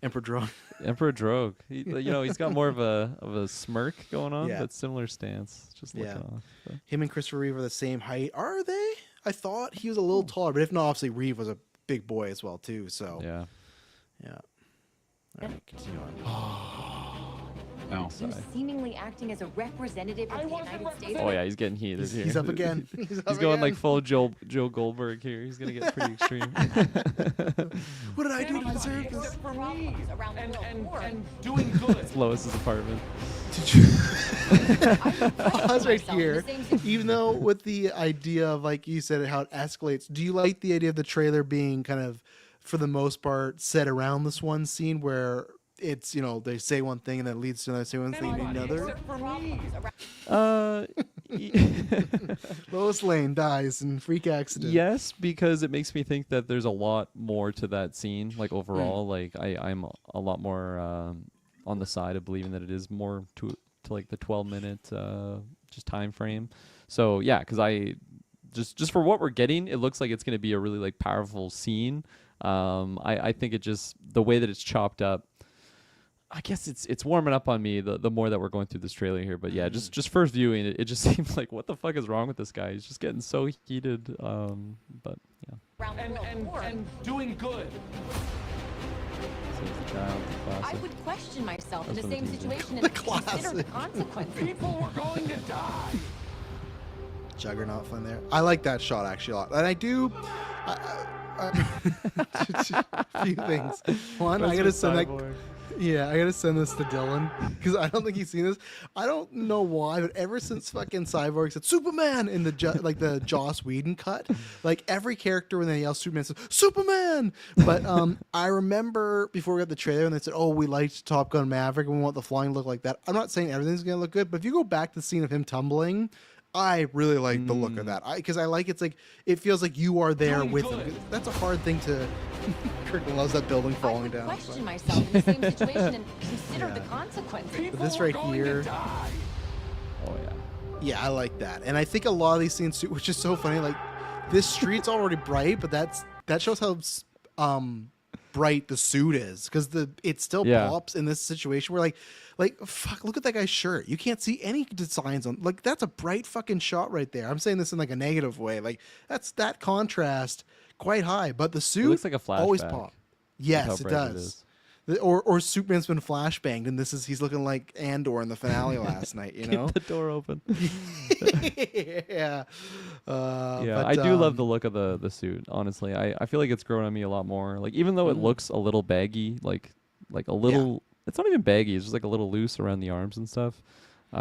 Emperor Drone. Emperor Drogue. He, you know, he's got more of a smirk going on, Yeah. but similar stance. Just looking Yeah. off. But Him and Christopher Reeve are the same height. Are they? I thought he was a little taller, but if not, obviously Reeve was a big boy as well too. So yeah. yeah. All right, continue on. No. You're seemingly acting as a representative of the United States. Oh yeah, he's getting heated here. He's up again. He's going like full Joe Goldberg here. He's gonna get pretty extreme. What did I do to deserve this? For me. Around the world. And doing good. It's Lois's apartment. Pause right here. Even though with the idea of, like you said, how it escalates, do you like the idea of the trailer being kind of, for the most part, set around this one scene where it's, you know, they say one thing and then it leads to another, say one thing to another? For me. Lois Lane dies in freak accident. Yes, because it makes me think that there's a lot more to that scene. Like overall, like I'm a lot more on the side of believing that it is more to like the 12-minute just time frame. So yeah, because I just for what we're getting, it looks like it's going to be a really like powerful scene. I think it just the way that it's chopped up. I guess it's warming up on me the more that we're going through this trailer here. But yeah, just first viewing it just seems like what the fuck is wrong with this guy? He's just getting so heated. But yeah. Around the world. And doing good. So it's the child, the I classic. would question myself in That's the what same it is, yeah. situation The and consider the classic. consequences. People were going to die. Juggernaut fun there. I like that shot actually a lot. And I do. A few things. One, I gotta send that. Yeah, I gotta send this to Dylan because I don't think he's seen this. I don't know why, but ever since fucking Cyborg said Superman in the like the Joss Whedon cut, like every character when they yell Superman says Superman. But I remember before we got the trailer and they said, "Oh, we liked Top Gun Maverick and we want the flying look like that." I'm not saying everything's gonna look good, but if you go back to the scene of him tumbling, I really like the look of that. Because I like it's like it feels like you are there Doing with good. him. That's a hard thing to. Kirkman loves that building falling down. I would so. question myself in the same situation and consider Yeah. the consequences. People this were right going here- to die. Oh yeah. Yeah, I like that, and I think a lot of these scenes, which is so funny, like this street's already bright, but that shows how bright the suit is because it still Yeah. pops in this situation where like fuck, look at that guy's shirt. You can't see any designs on like that's a bright fucking shot right there. I'm saying this in like a negative way, like that's that contrast quite high, but the suit looks like a always flashback pop. how Yes, it bright it does. is. Or Superman's been flashbanged, and he's looking like Andor in the finale last night. You know. Keep the door open. Yeah. Yeah, but, I do love the look of the suit. Honestly, I feel like it's grown on me a lot more. Like even though it looks a little baggy, like a little, it's not even baggy. It's just like a little loose around the arms and stuff. I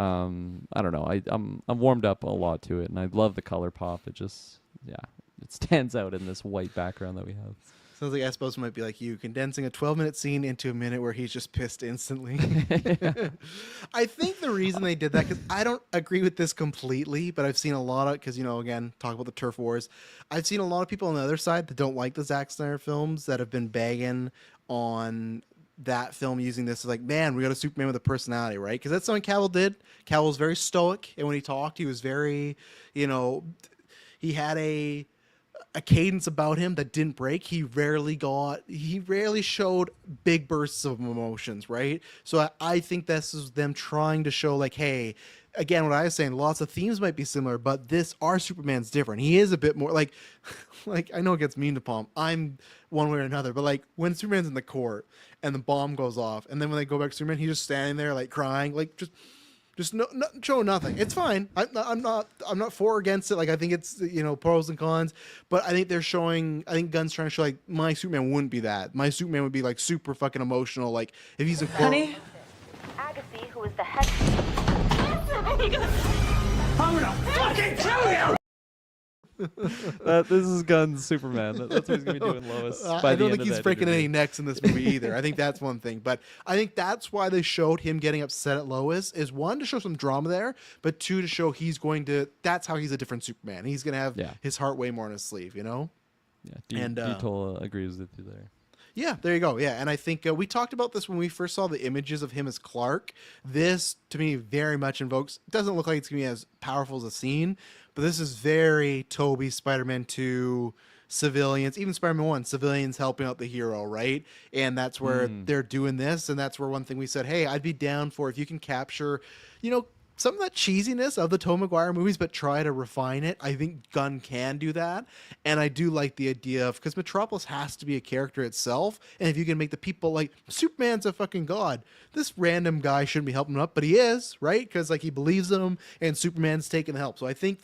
don't know. I'm warmed up a lot to it, and I love the color pop. It just it stands out in this white background that we have. Sounds like I suppose it might be like you condensing a 12-minute scene into a minute where he's just pissed instantly. I think the reason they did that, because I don't agree with this completely, but I've seen a lot of, because, again, talk about the turf wars. I've seen a lot of people on the other side that don't like the Zack Snyder films that have been bagging on that film using this as like, man, we got a Superman with a personality, right? Because that's something Cavill did. Cavill was very stoic, and when he talked, he was very, he had a cadence about him that didn't break. He rarely showed big bursts of emotions, right? So I think this is them trying to show like, hey, again, what I was saying, lots of themes might be similar, but our Superman's different. He is a bit more like I know it gets mean to Palm. I'm one way or another, but like when Superman's in the court and the bomb goes off, and then when they go back to Superman, he's just standing there like crying, like just show nothing. It's fine. I'm not for or against it. Like I think it's pros and cons, but I think they're showing. I think Gunn's trying to show like my Superman wouldn't be that. My Superman would be like super fucking emotional. Like if he's in court. Honey? Agassi, who is the head. I'm gonna fucking kill you! This is Gunn's Superman. That's what he's gonna be doing, Lois. I don't think he's breaking any necks in this movie either. I think that's one thing, but I think that's why they showed him getting upset at Lois is one to show some drama there, but two to show that's how he's a different Superman. He's gonna have his heart way more on his sleeve, Yeah, Detola agrees with you there. Yeah, there you go. Yeah, and I think we talked about this when we first saw the images of him as Clark. This, to me, very much invokes. Doesn't look like it's gonna be as powerful as a scene, but this is very Toby Spider-Man 2 civilians, even Spider-Man 1 civilians helping out the hero, right? And that's where they're doing this, and that's where one thing we said, hey, I'd be down for if you can capture, some of that cheesiness of the Tobey Maguire movies, but try to refine it. I think Gunn can do that. And I do like the idea of, because Metropolis has to be a character itself. And if you can make the people like, Superman's a fucking god. This random guy shouldn't be helping him up, but he is, right? Because like he believes in him and Superman's taking the help. So I think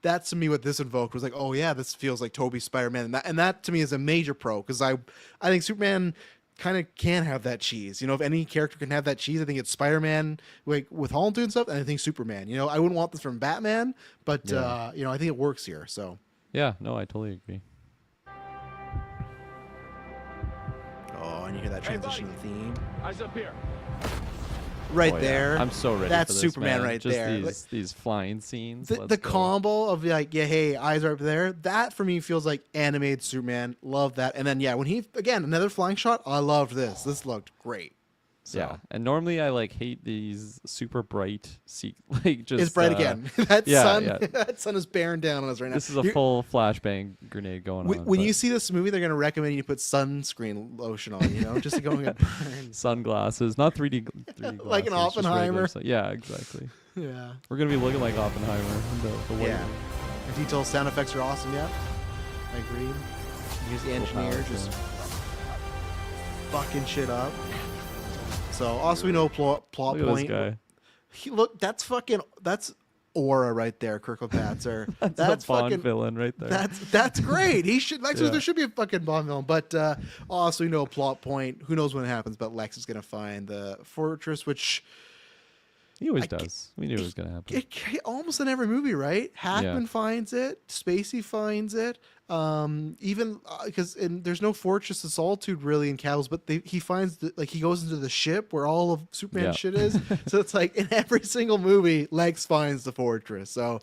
that's to me what this invoked was like, oh yeah, this feels like Toby Spider-Man. And that to me is a major pro, because I think Superman kind of can have that cheese. If any character can have that cheese, I think it's Spider-Man, like with Holland and stuff, and I think Superman. I wouldn't want this from Batman, but I think it works here. So yeah, no, I totally agree. oh, and you hear that transition theme Eyes up here. right Oh, yeah. there. I'm so ready. That's for this, Superman man. right Just there. These flying scenes. The Let's go. combo of like, yeah, hey, eyes are up there. That for me feels like animated Superman. Love that. And then when he again another flying shot, I loved this. This looked great. So. Yeah, and normally I hate these super bright, like just. It's bright again. That sun is bearing down on us right now. This is a full flashbang grenade going on. When you see this movie, they're going to recommend you put sunscreen lotion on, just to go and get burned. Sunglasses, not 3D glasses. Like an just regular Oppenheimer. yeah, exactly. Yeah. We're gonna be looking like Oppenheimer. The white Yeah. And detail sound effects are awesome. Yeah, I agree. Here's the engineer power, just fucking shit up. So also we know plot Look at point. this guy. That's aura right there, Kirkland Patzer. That's a Bond fucking villain right there. That's great. He should Lex Yeah. Luthor should be a fucking Bond villain. But also, you know, a plot point. Who knows when it happens? But Lex is gonna find the fortress, which He always does. We knew it was gonna happen. almost in every movie, right? Hackman Yeah. finds it. Spacey finds it. Even because there's no Fortress of Solitude really in Cavill's, but he finds he goes into the ship where all of Superman's Yeah. shit is. So it's like in every single movie, Lex finds the fortress. So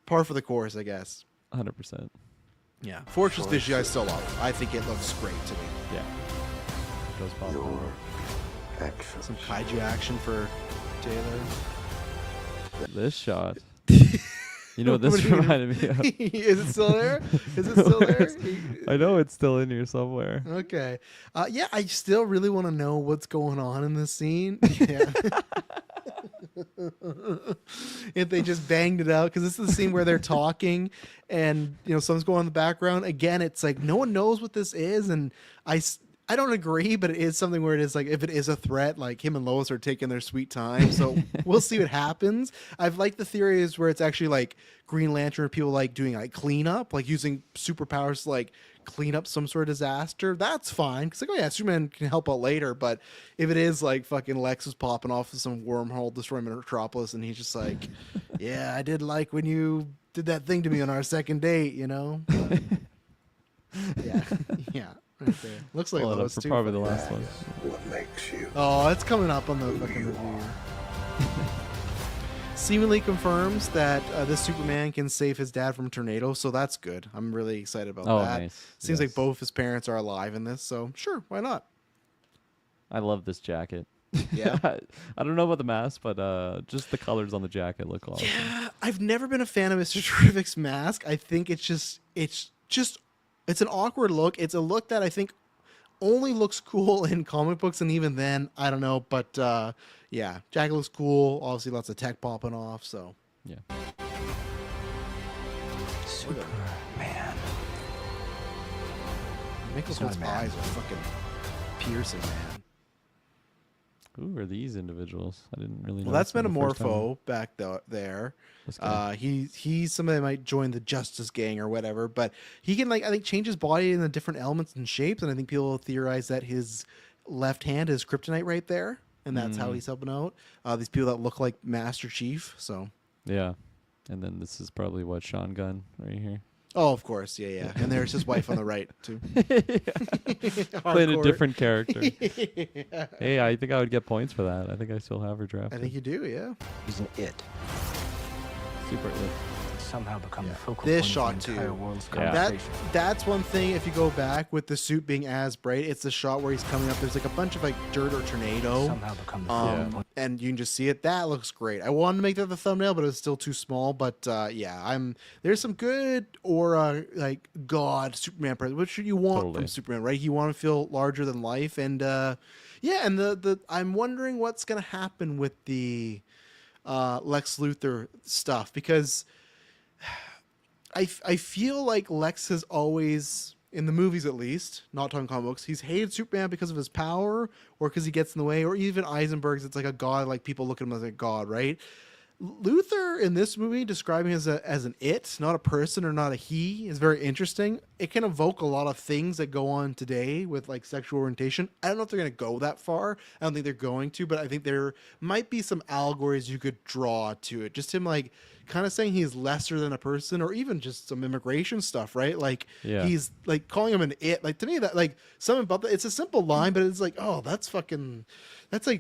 par for the course, I guess. 100%. Yeah, Fortress visually I still love. I think it looks great to me. Yeah. Goes Bob forward. Some kaiju action for Taylor. This shot. You know what this What do you- reminded me of? Is it still there? Is it still there? I know it's still in here somewhere. Okay. Yeah, I still really want to know what's going on in this scene. Yeah. If they just banged it out, because this is the scene where they're talking and, you know, something's going on in the background. Again, it's like no one knows what this is. And I don't agree, but it is something where it is like, if it is a threat, like him and Lois are taking their sweet time. So we'll see what happens. I've liked the theories where it's actually like Green Lantern, people like doing like cleanup, like using superpowers to like clean up some sort of disaster. That's fine. Cause like, oh yeah, Superman can help out later. But if it is like fucking Lex is popping off of some wormhole destroying Metropolis and he's just like, yeah, I did like when you did that thing to me on our second date, you know? Yeah. Yeah. Right there. Looks like Pull it up Lois for too. probably the last one. Oh, it's coming up on the fucking review. Seemingly confirms that this Superman can save his dad from a tornado, so that's good. I'm really excited about Oh, that. nice. Seems Yes. like both his parents are alive in this, so sure, why not? I love this jacket. Yeah. I don't know about the mask, but just the colors on the jacket look awesome. Yeah, I've never been a fan of Mr. Terrific's mask. I think it's an awkward look. It's a look that I think only looks cool in comic books, and even then, I don't know. But yeah, jacket looks cool. Obviously, lots of tech popping off. So Yeah. Superman. Nicholas Holt's eyes are fucking piercing, man. Who are these individuals? I didn't really know. Well, that's Metamorpho back there. This guy. He's somebody that might join the Justice Gang or whatever, but he can I think change his body in the different elements and shapes, and I think people theorize that his left hand is kryptonite right there, and that's how he's helping out these people that look like Master Chief. So Yeah. And then this is probably what Sean Gunn right here. oh, of course, yeah, and there's his wife on the right too. Playing a Hardcore. different character. Hey, I think I would get points for that. I think I still have her I drafted. think you do, yeah. He's an it. Super lit. Somehow become the focal This point shot, of the entire too. world's Yeah. conversation. That's one thing. If you go back with the suit being as bright, it's the shot where he's coming up. There's like a bunch of like dirt or tornado, Somehow become the focal point. and you can just see it. That looks great. I wanted to make that the thumbnail, but it was still too small. But yeah, there's some good aura, like God Superman presence, which you want Totally. from Superman, right? You want to feel larger than life, and yeah, and the I'm wondering what's gonna happen with the Lex Luthor stuff, because I feel like Lex has always, in the movies at least, not talking comic books, he's hated Superman because of his power or because he gets in the way, or even Eisenberg's, it's like a god, like people look at him as a god, right? Luthor in this movie describing as an it, not a person or not a he, is very interesting. It can evoke a lot of things that go on today with like sexual orientation. I don't know if they're going to go that far. I don't think they're going to, but I think there might be some allegories you could draw to it. Just him like kind of saying he's lesser than a person, or even just some immigration stuff, right? Like Yeah. he's like calling him an it. Like to me, that like something about that. It's a simple line, but it's like, oh, that's like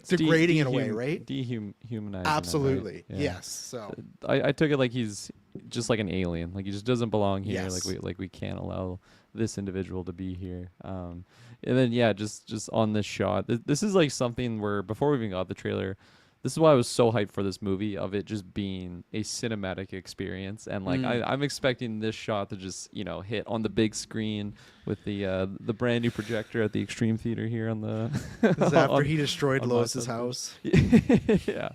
degrading in a way, right? Dehumanizing. him, Absolutely. right? Yeah. Yes. So I took it like he's just like an alien. Like he just doesn't belong here. Yes. Like we can't allow this individual to be here. And then yeah, just on this shot, this is like something where before we even got the trailer, this is why I was so hyped for this movie, of it just being a cinematic experience. And like I'm expecting this shot to just hit on the big screen with the brand new projector at the Extreme Theater here on the. this is after on- he destroyed on my Lois's side. house. yeah,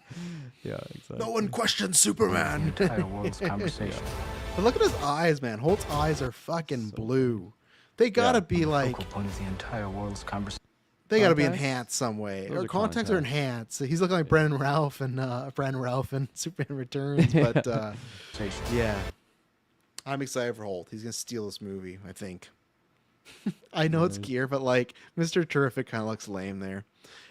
exactly. No one questions Superman. The entire world's conversation. But look at his eyes, man. Holt's eyes are fucking blue. They gotta be like, Focal point of the entire world's conversation. They got to be Contacts? enhanced some way. Those Or are contacts are contacts. enhanced. He's looking like Brandon Ralph and Superman Returns. But yeah, I'm excited for Holt. He's gonna steal this movie, I think. I know it's gear, but like Mr. Terrific kind of looks lame there,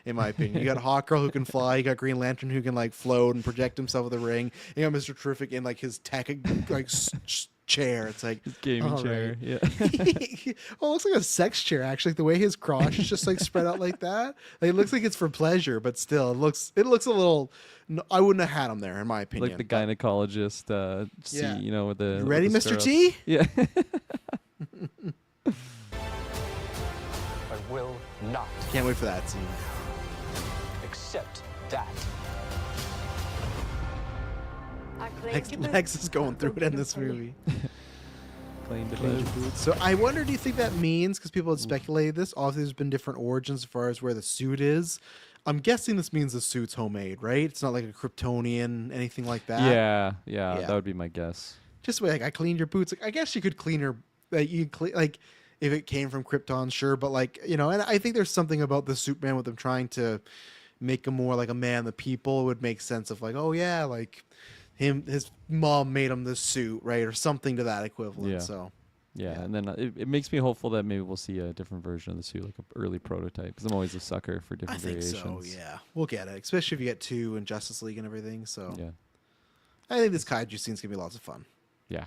in my opinion. You got Hawkgirl who can fly. You got Green Lantern who can like float and project himself with a ring. You got Mr. Terrific in like his tech like chair. It's like Gaming all chair. right. Yeah. Oh, it looks like a sex chair actually. The way his crotch is just like spread out like that. Like, it looks like it's for pleasure, but still, it looks a little. No, I wouldn't have had him there, in my opinion. Like the gynecologist Yeah. you know, with the You ready, with the Mr. stirrups. T? Yeah. I will not Can't wait for that scene. accept that. Lex is going through it in this movie. Claimed it Change was. your boots. So I wonder, do you think that means, because people had speculated this, obviously there's been different origins as far as where the suit is. I'm guessing this means the suit's homemade, right? It's not like a Kryptonian, anything like that. Yeah, Yeah. that would be my guess. Just like, I cleaned your boots. Like, I guess you could clean her, like if it came from Krypton, sure. But like, you know, and I think there's something about the Superman with them trying to make him more like a man of the people. It would make sense of like, oh yeah, like his mom made him this suit, right? Or something to that equivalent. Yeah. So Yeah, and then it makes me hopeful that maybe we'll see a different version of the suit, like an early prototype, because I'm always a sucker for I different think variations. so, yeah. We'll get it, especially if you get 2 in Justice League and everything. So Yeah. I think this kaiju scene's gonna be lots of fun. Yeah.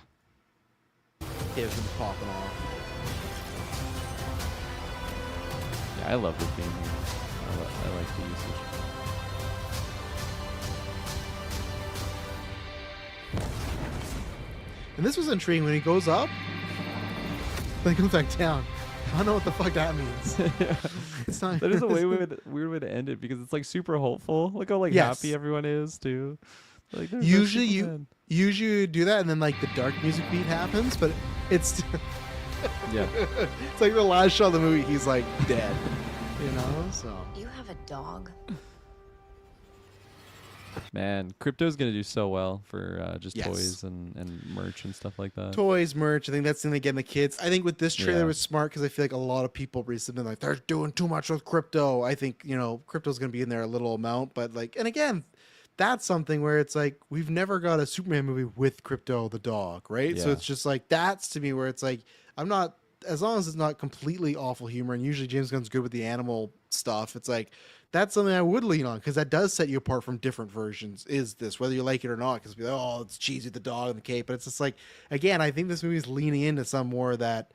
Yeah, it's gonna be popping off. Yeah, I love the theme. I like the usage. And this was intriguing when he goes up, then he comes back down. I don't know what the fuck that means. It's not. That is a weird way to end it, because it's like super hopeful. Look how like Yes. happy everyone is too. Like there's Usually Superman. you do that, and then like the dark music beat happens, but it's Yeah. it's like the last shot of the movie, he's like dead. You know, so You have a dog? Man, crypto's gonna do so well for just Yes. toys and merch and stuff like that. toys, merch. I think that's the thing they get in the kids. I think with this trailer Yeah. was smart because I feel like a lot of people recently like they're doing too much with crypto. I think crypto's gonna be in there a little amount, but like, and again, that's something where it's like we've never got a Superman movie with Crypto the dog, right? So Yeah. it's just like that's to me where it's like I'm not, as long as it's not completely awful humor, and usually James Gunn's good with the animal stuff. It's like that's something I would lean on because that does set you apart from different versions. Is this whether you like it or not? Because like, oh, it's cheesy with the dog and the cape, but it's just like again, I think this movie is leaning into some more of that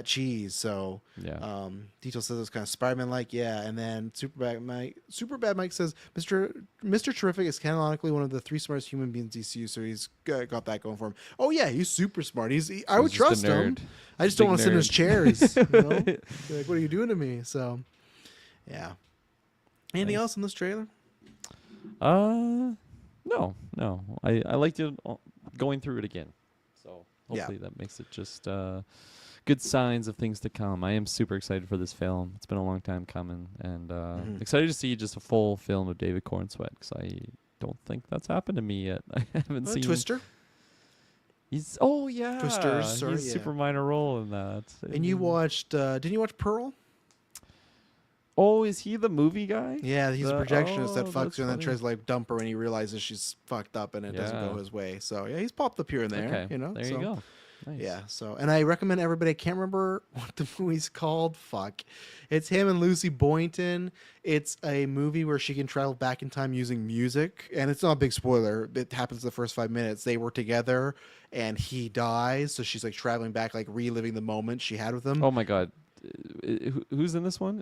cheese. So Yeah. Detail says it's kind of Spider-Man like, yeah. And then Superbad Mike says Mr. Terrific is canonically one of the 3 smartest human beings in DCU, so he's got that going for him. Oh yeah, he's super smart. I would He's just trust a him. nerd. I just Big don't want to sit in his nerd. chairs. You know? Be like, what are you doing to me? So yeah. Anything Nice. else in this trailer? No. I liked it going through it again. So Yeah. hopefully that makes it just good signs of things to come. I am super excited for this film. It's been a long time coming, and excited to see just a full film of David Cornsweet, because I don't think that's happened to me yet. I haven't seen Twister. He's Twisters, sorry, he's yeah. super minor role in that. And you watched? Didn't you watch Pearl? Oh, is he the movie guy? Yeah, he's a projectionist that oh, fucks that's her and then funny. tries to like dump her when he realizes she's fucked up and it doesn't go Yeah. his way. So yeah, he's popped up here and there. Okay, You know, there so, you go. Nice. Yeah. So, and I recommend everybody. I can't remember what the movie's called. Fuck. It's him and Lucy Boynton. It's a movie where she can travel back in time using music, and it's not a big spoiler. It happens the first 5 minutes. They were together, and he dies, so she's like traveling back, like reliving the moment she had with him. Oh my God, who's in this one?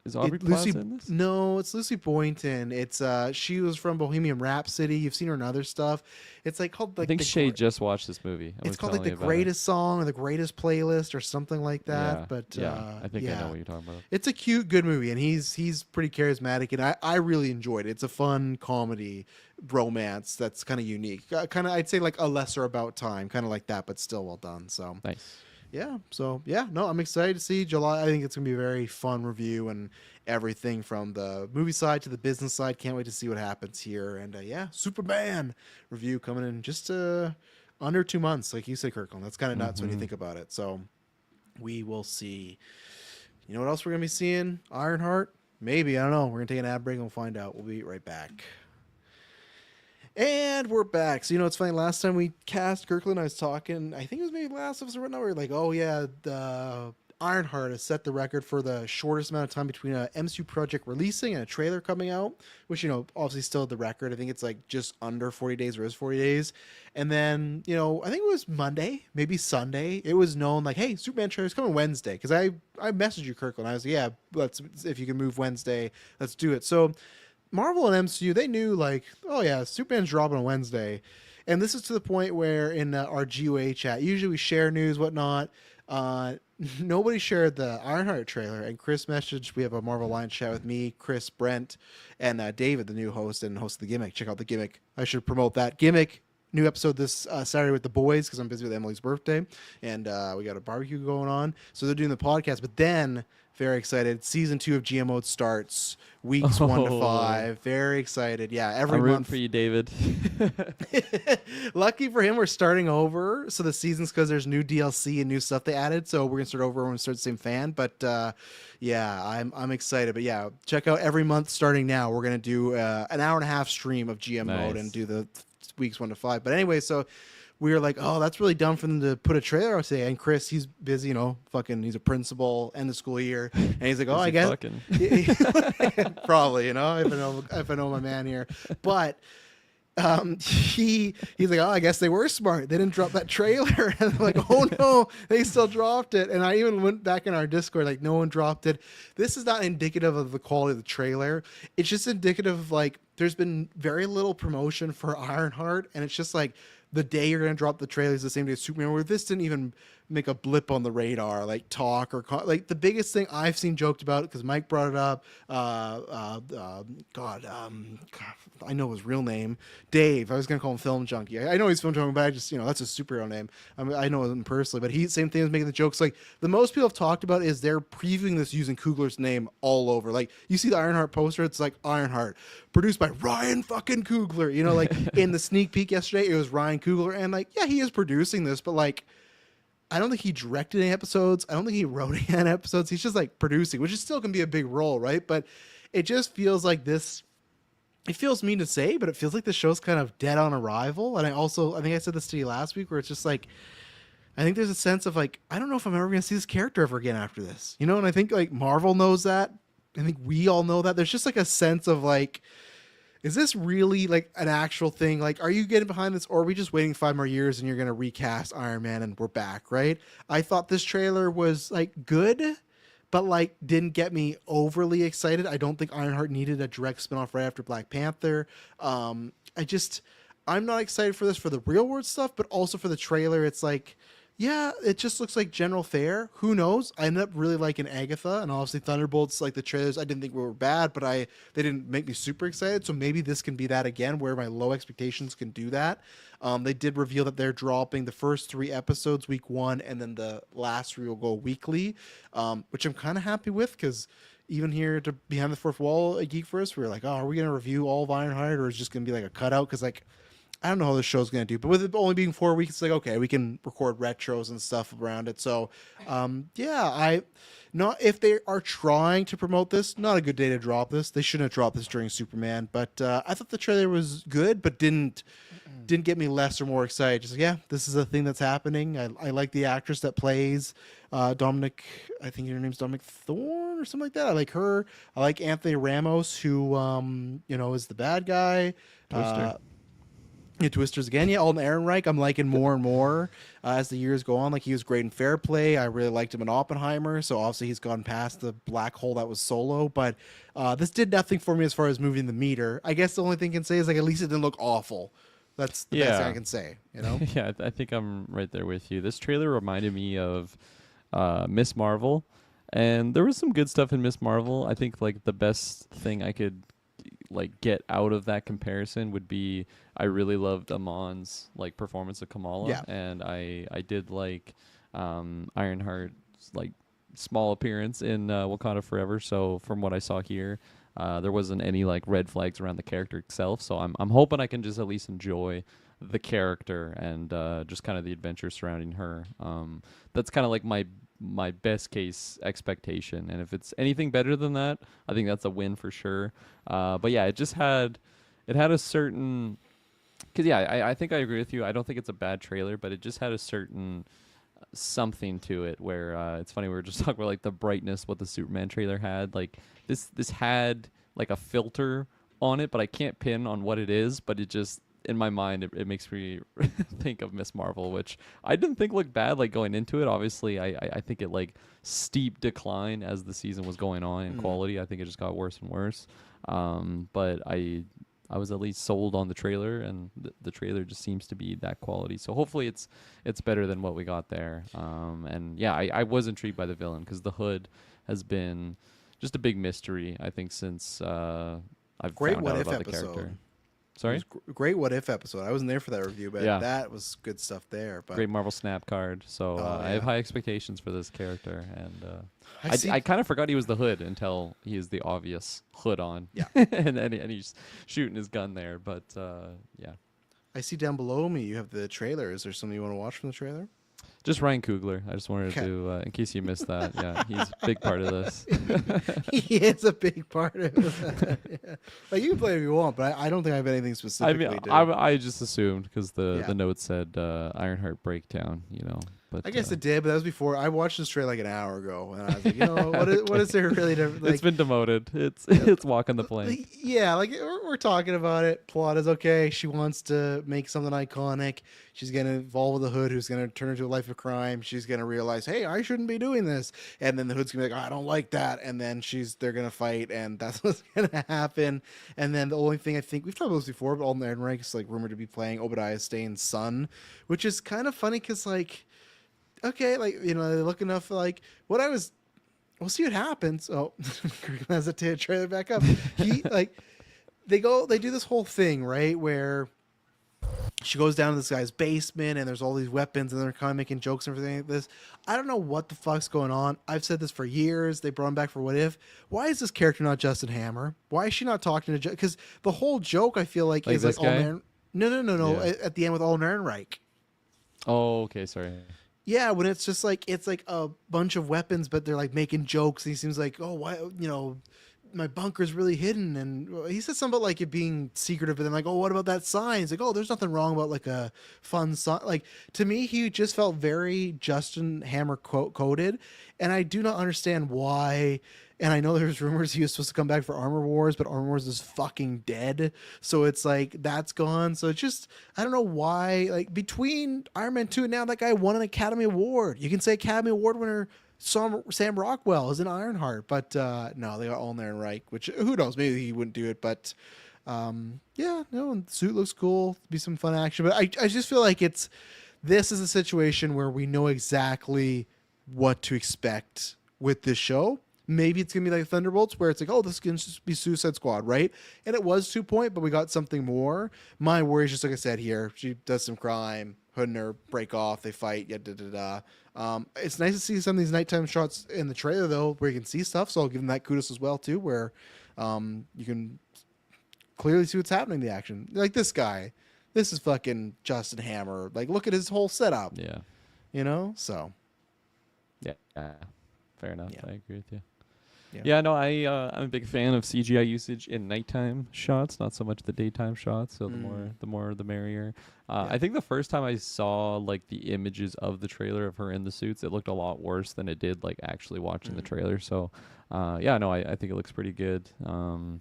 Is Aubrey Plaza in this? No, it's Lucy Boynton. It's she was from Bohemian Rhapsody. You've seen her in other stuff. It's like called like I think the Shay gr- just watched this movie. and It's was called like telling the me about it. greatest song or the greatest playlist or something like that. Yeah, But yeah, I think I yeah. know what you're talking about. It's a cute, good movie, and he's pretty charismatic, and I really enjoyed it. It's a fun comedy romance that's kind of unique. Kind of, I'd say like a lesser About Time, kind of like that, but still well done. So Nice. yeah, so yeah, no, I'm excited to see July. I think it's gonna be a very fun review and everything from the movie side to the business side. Can't wait to see what happens here. And yeah, Superman review coming in just under 2 months, like you said, Kirkland. That's kind of nuts when you think about it. So we will see. You know what else we're gonna be seeing? Ironheart? Maybe, I don't know. We're gonna take an ad break and we'll find out. We'll be right back. And we're back. So, it's funny. Last time we cast Kirkland, I was talking, I think it was maybe Last of Us or whatnot. We were like, oh, yeah, the Ironheart has set the record for the shortest amount of time between a MCU project releasing and a trailer coming out, which, obviously still the record. I think it's like just under 40 days or is 40 days. And then, I think it was Monday, maybe Sunday. It was known like, hey, Superman trailer's coming Wednesday. Because I messaged you, Kirkland. I was like, yeah, if you can move Wednesday, let's do it. So, Marvel and MCU, they knew like, oh yeah, Superman's dropping on Wednesday. And this is to the point where in our GOA chat, usually we share news, whatnot. Nobody shared the Ironheart trailer, and Chris messaged, we have a Marvel Alliance chat with me, Chris, Brent, and David, the new host and host of The Gimmick. Check out The Gimmick. I should promote that. Gimmick, new episode this Saturday with the boys because I'm busy with Emily's birthday, and we got a barbecue going on. So they're doing the podcast, but then... Very excited. Season 2 of GMO starts weeks 1 to 5. Very excited. Yeah, every I'm rooting month. for you, David. Lucky for him, we're starting over. So the season's because there's new DLC and new stuff they added. So we're gonna start over when we start the same fan. But yeah, I'm excited. But yeah, check out every month starting now. We're gonna do an hour and a half stream of GM mode and do the weeks 1 to 5. But anyway, so. We were like, oh, that's really dumb for them to put a trailer out today. And Chris, he's busy, he's a principal, end of school year. And he's like, oh, I guess. Probably, if I know my man here. But he's like, oh, I guess they were smart. They didn't drop that trailer. And I'm like, oh, no, they still dropped it. And I even went back in our Discord, like, no one dropped it. This is not indicative of the quality of the trailer. It's just indicative of, like, there's been very little promotion for Ironheart. And it's just like, the day you're going to drop the trailer is the same day as Superman, where this didn't even make a blip on the radar, like talk or like the biggest thing I've seen joked about, because Mike brought it up. I know his real name, Dave. I was going to call him Film Junkie. I know he's Film Junkie, but I just, that's his superhero name. I know him personally, but same thing as making the jokes. Like the most people have talked about is they're previewing this using Coogler's name all over. Like you see the Ironheart poster, it's like Ironheart, produced by Ryan fucking Coogler. Like in the sneak peek yesterday, it was Ryan Coogler, and like, yeah, he is producing this, but like, I don't think he directed any episodes. I don't think he wrote any episodes. He's just like producing, which is still going to be a big role, right? But it just feels like this. It feels mean to say, but it feels like the show's kind of dead on arrival. And I think I said this to you last week, where it's just like, I think there's a sense of like, I don't know if I'm ever going to see this character ever again after this, And I think like Marvel knows that. I think we all know that. There's just like a sense of like, is this really like an actual thing? Like, are you getting behind this, or are we just waiting 5 more years and you're going to recast Iron Man and we're back, right? I thought this trailer was like good, but like didn't get me overly excited. I don't think Ironheart needed a direct spinoff right after Black Panther. I'm not excited for this for the real world stuff, but also for the trailer. It's like, yeah, it just looks like general fare. Who knows? I ended up really liking Agatha, and obviously Thunderbolts, like the trailers, I didn't think were bad, but they didn't make me super excited. So maybe this can be that again, where my low expectations can do that. They did reveal that they're dropping the first 3 episodes week 1, and then the last 3 will go weekly, which I'm kind of happy with, because even here to Behind the Fourth Wall at GeekVerse, we were like, oh, are we going to review all of Ironheart, or is it just going to be like a cutout? Because like, I don't know how this show's going to do, but with it only being 4 weeks, it's like, okay, we can record retros and stuff around it. So, if they are trying to promote this, not a good day to drop this. They shouldn't have dropped this during Superman, but I thought the trailer was good, but didn't get me less or more excited. Just like, yeah, this is a thing that's happening. I like the actress that plays Dominic. I think her name's Dominic Thorne or something like that. I like her. I like Anthony Ramos, who is the bad guy. Twister. Twisters again. Yeah, Alden Ehrenreich, I'm liking more and more as the years go on. Like, he was great in Fair Play. I really liked him in Oppenheimer. So obviously he's gone past the black hole that was Solo. But this did nothing for me as far as moving the meter. I guess the only thing I can say is like at least it didn't look awful. That's the best thing I can say. Yeah, I think I'm right there with you. This trailer reminded me of Miss Marvel, and there was some good stuff in Miss Marvel. I think like the best thing I could like get out of that comparison would be I really loved Amon's like performance of Kamala, and I did like Ironheart's like small appearance in Wakanda Forever. So from what I saw here, there wasn't any like red flags around the character itself. So I'm hoping I can just at least enjoy the character and just kind of the adventure surrounding her. That's kind of like my my best case expectation, and if it's anything better than that, I think that's a win for sure. But yeah, it had a certain, because yeah, I think I agree with you. I don't think it's a bad trailer, but it just had a certain something to it where it's funny, we were just talking about like the brightness what the Superman trailer had. Like this had like a filter on it, but I can't pin on what it is, but it just, in my mind, it makes me think of Miss Marvel, which I didn't think looked bad like going into it. Obviously I think it like steep decline as the season was going on in quality. I think it just got worse and worse. But I was at least sold on the trailer, and the trailer just seems to be that quality. So hopefully it's better than what we got there. And yeah, I was intrigued by the villain, because the Hood has been just a big mystery, I think, since I've Great found What out If about episode. the character. It Sorry? was great What If episode. I wasn't there for that review, but Yeah. that was good stuff there. But Great Marvel Snap card. So I have yeah. high expectations for this character, and I see- I kind of forgot he was the Hood until he is the obvious hood on. Yeah. and he's shooting his gun there. But yeah, I see down below me you have the trailer. Is there something you want to watch from the trailer? just Ryan Coogler. I just wanted Okay. to, in case you missed that, yeah, he's a big part of this. He is a big part of it. Yeah. Like, you can play it if you want, but I don't think I have anything I specifically mean, to... I just assumed because Yeah. the note said Ironheart breakdown, you know. But I guess it did, but that was before. I watched this trailer like an hour ago, and I was like, you know, what is there really to... Like, it's been demoted. It's walking the plank. yeah, like we're talking about it. Plot is okay. She wants to make something iconic. She's gonna involve with the Hood, who's gonna turn into a life of crime. She's gonna realize, hey, I shouldn't be doing this. And then the Hood's gonna be like, oh, I don't like that. And then they're gonna fight, and that's what's gonna happen. And then the only thing I think we've talked about this before, but Alden Ehrenreich is like rumored to be playing Obadiah Stane's son, which is kind of funny because like, okay, like, you know, they look enough like what I was. We'll see what happens. Oh, has the trailer back up. He like. They do this whole thing, right, where she goes down to this guy's basement and there's all these weapons and they're kind of making jokes and everything like this. I don't know what the fuck's going on. I've said this for years. They brought him back for What If. Why is this character not Justin Hammer? Why is she not talking to because the whole joke I feel like is this like guy? No. Yeah. At the end with Alden Ehrenreich. Oh, okay, sorry. Yeah, when it's just like it's like a bunch of weapons, but they're like making jokes. And he seems like, oh, why, you know, my bunker's really hidden, and he said something about like it being secretive, but then like, oh, what about that sign? It's like, oh, there's nothing wrong about like a fun sign. Like, to me, he just felt very Justin Hammer coded, and I do not understand why. And I know there's rumors he was supposed to come back for Armor Wars, but Armor Wars is fucking dead, so it's like that's gone. So it's just, I don't know why. Like, between Iron Man 2 and now, that guy won an Academy Award. You can say Academy Award winner Sam Rockwell is in Ironheart, but no, they got Alden Ehrenreich, which who knows, maybe he wouldn't do it, but yeah, no, and the suit looks cool. Be some fun action, but I just feel like this is a situation where we know exactly what to expect with this show. Maybe it's gonna be like Thunderbolts, where it's like, oh, this can just be Suicide Squad, right? And it was 2 Point, but we got something more. My worry is just like I said here, she does some crime, Hood and her break off, they fight, it's nice to see some of these nighttime shots in the trailer though, where you can see stuff. So I'll give them that kudos as well too, where you can clearly see what's happening in the action. Like this guy, this is fucking Justin Hammer. Like, look at his whole setup. Yeah. You know, so Yeah. Fair enough. Yeah. I agree with you. Yeah. Yeah, no, I'm a big fan of CGI usage in nighttime shots, not so much the daytime shots. So the more the merrier. I think the first time I saw like the images of the trailer of her in the suits, it looked a lot worse than it did like actually watching the trailer. So yeah, no, I think it looks pretty good. And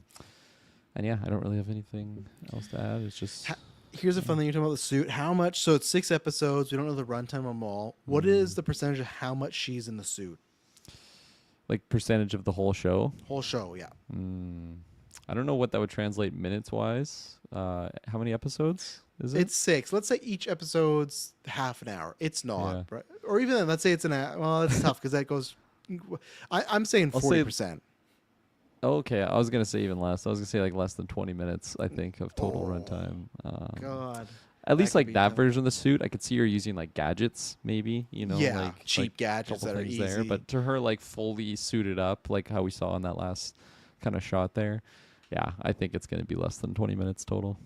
yeah, I don't really have anything else to add. It's just here's a fun thing you're talking about the suit. How much? So it's 6 episodes. We don't know the runtime on them all. What is the percentage of how much she's in the suit? like percentage of the whole show. Whole show, yeah. I don't know what that would translate minutes wise. How many episodes is it? It's 6. Let's say each episode's half an hour. It's not, Yeah. right? Or even then, let's say it's an hour. Well, it's tough because that goes. I'm saying I'll say 40%. Okay, I was gonna say even less. I was gonna say like less than 20 minutes. I think of total Oh, runtime. God. At least could like be that tough. version of the suit, I could see her using like gadgets, maybe, you know, Yeah, like cheap like gadgets couple that are things there. easy. But to her, like fully suited up, like how we saw in that last kind of shot there, yeah, I think it's gonna be less than 20 minutes total.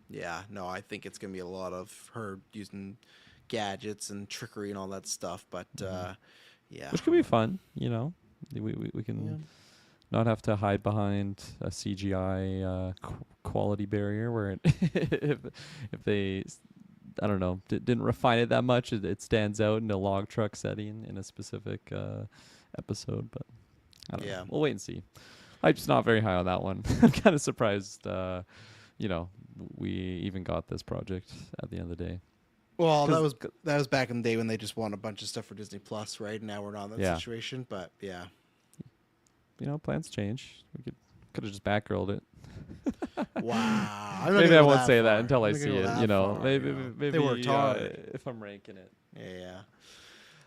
Yeah, no, I think it's going to be a lot of her using gadgets and trickery and all that stuff. But Yeah. which could be fun. We can not have to hide behind a CGI quality barrier where if they I don't know didn't refine it that much, it stands out in a log truck setting in a specific episode. But I don't know. We'll wait and see. I'm just not very high on that one. I'm kind of surprised. We even got this project at the end of the day. Well, that was back in the day when they just won a bunch of stuff for Disney Plus, right? Now we're not in that situation, but yeah. Plans change. We could have just backgirled it. Wow. Maybe I won't say that until I see it. Maybe they worked hard. If I'm ranking it. Yeah.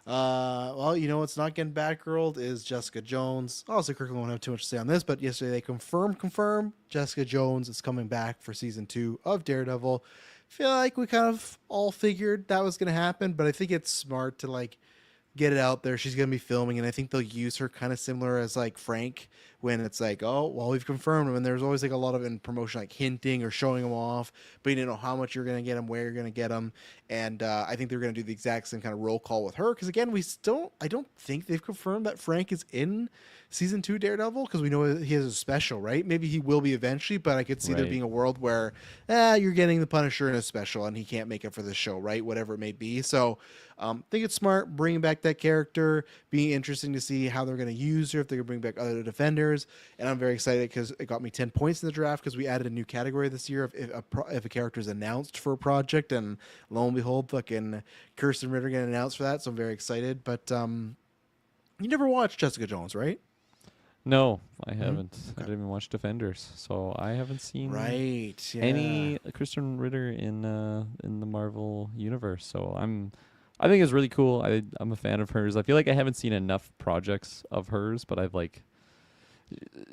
Well, what's not getting Batgirled is Jessica Jones. Obviously, Kirkland won't have too much to say on this, but yesterday they confirmed Jessica Jones is coming back for season 2 of Daredevil. Feel like we kind of all figured that was going to happen, but I think it's smart to get it out there. She's going to be filming, and I think they'll use her kind of similar as Frank, when it's oh, well, we've confirmed him, and there's always a lot of in promotion hinting or showing him off, but you didn't know how much you're going to get him, where you're going to get him, and I think they're going to do the exact same kind of roll call with her, because again, I don't think they've confirmed that Frank is in season 2 Daredevil, because we know he has a special, right? Maybe he will be eventually, but I could see there being a world where you're getting the Punisher in a special and he can't make it for the show, right? Whatever it may be. So I think it's smart bringing back that character, being interesting to see how they're going to use her, if they're going to bring back other defenders, and I'm very excited because it got me 10 points in the draft, because we added a new category this year if a character is announced for a project, and lo and behold, fucking Kirsten Ritter getting announced for that, so I'm very excited. But you never watched Jessica Jones, right? No, I haven't. Okay. I didn't even watch Defenders, so I haven't seen any Kristen Ritter in the Marvel universe. So I think it's really cool. I'm a fan of hers. I feel like I haven't seen enough projects of hers, but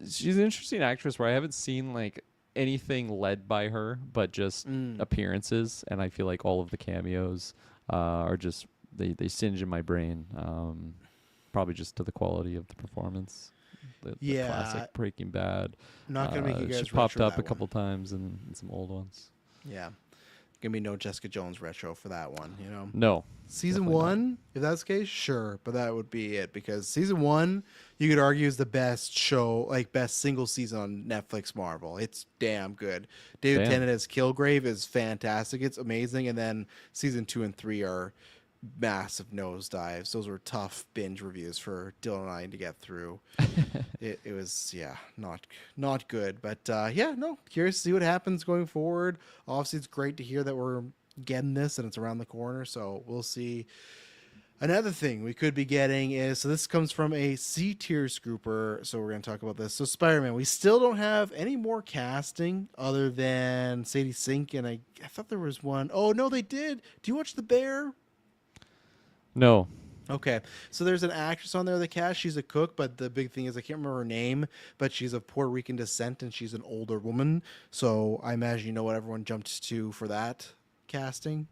she's an interesting actress where I haven't seen anything led by her, but just appearances, and I feel like all of the cameos are just they singe in my brain. Probably just to the quality of the performance. The classic Breaking Bad. Not gonna make you guys. She popped up a couple times in some old ones. Yeah, gonna be no Jessica Jones retro for that one. No. Season 1, if that's the case, sure, but that would be it, because season 1 you could argue is the best show, best single season on Netflix Marvel. It's damn good. David Tennant as Kilgrave is fantastic. It's amazing, and then season 2 and 3 are massive nosedives. Those were tough binge reviews for Dylan and I to get through. it was not good, but curious to see what happens going forward. Obviously, it's great to hear that we're getting this and it's around the corner, so we'll see. Another thing we could be getting is, so this comes from a C-tier scooper, so we're going to talk about this. So Spider-Man, we still don't have any more casting other than Sadie Sink, and I thought there was one. Oh, no, they did. Do you watch The Bear? No. Okay, so there's an actress on there that cast. She's a cook, but the big thing is I can't remember her name, but she's of Puerto Rican descent, and she's an older woman. So I imagine you know what everyone jumped to for that casting.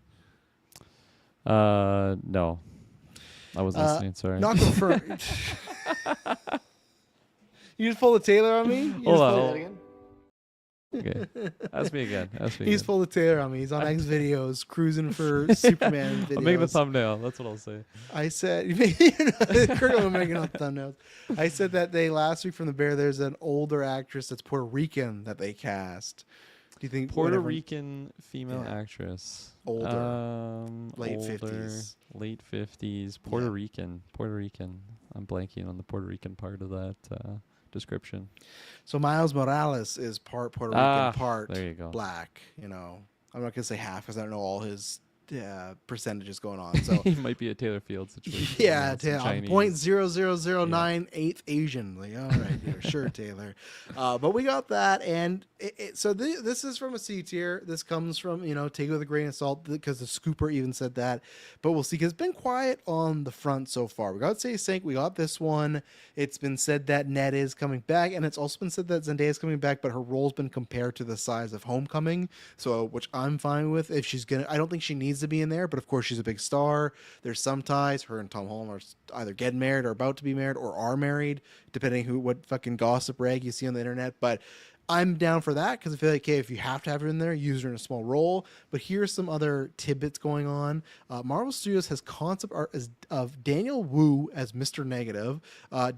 No. I wasn't listening, sorry. Not confirmed. You just pulled a Taylor on me? Hold on. Okay. Ask me again. He's pulled a Taylor on me. He's on X videos, cruising for Superman videos. I'll make the thumbnail. That's what I'll say. I said, Kurt will make it on thumbnails. I said that last week from The Bear, there's an older actress that's Puerto Rican that they cast. Do you think Puerto Rican female actress? Older. Late older, 50s. Late 50s. Puerto Rican. I'm blanking on the Puerto Rican part of that description. So Miles Morales is part Puerto Rican, part there you go. black. I'm not going to say half because I don't know all his percentages going on. So He might be a Taylor Field situation. Yeah, Some Chinese. 0.00098 Asian. All right, here, sure, Taylor. But we got that, and this is from a C tier. This comes from take it with a grain of salt because the scooper even said that. But we'll see, because it's been quiet on the front so far. We got Say Sync, we got this one. It's been said that Ned is coming back, and it's also been said that Zendaya is coming back, but her role's been compared to the size of Homecoming, so which I'm fine with. If she's gonna, I don't think she needs to be in there, but of course she's a big star. There's some ties. Her and Tom Holland are either getting married or about to be married or are married, depending what fucking gossip rag you see on the internet. But I'm down for that because I feel like, okay, if you have to have her in there, use her in a small role. But here's some other tidbits going on. Marvel Studios has concept art of Daniel Wu as Mr. Negative.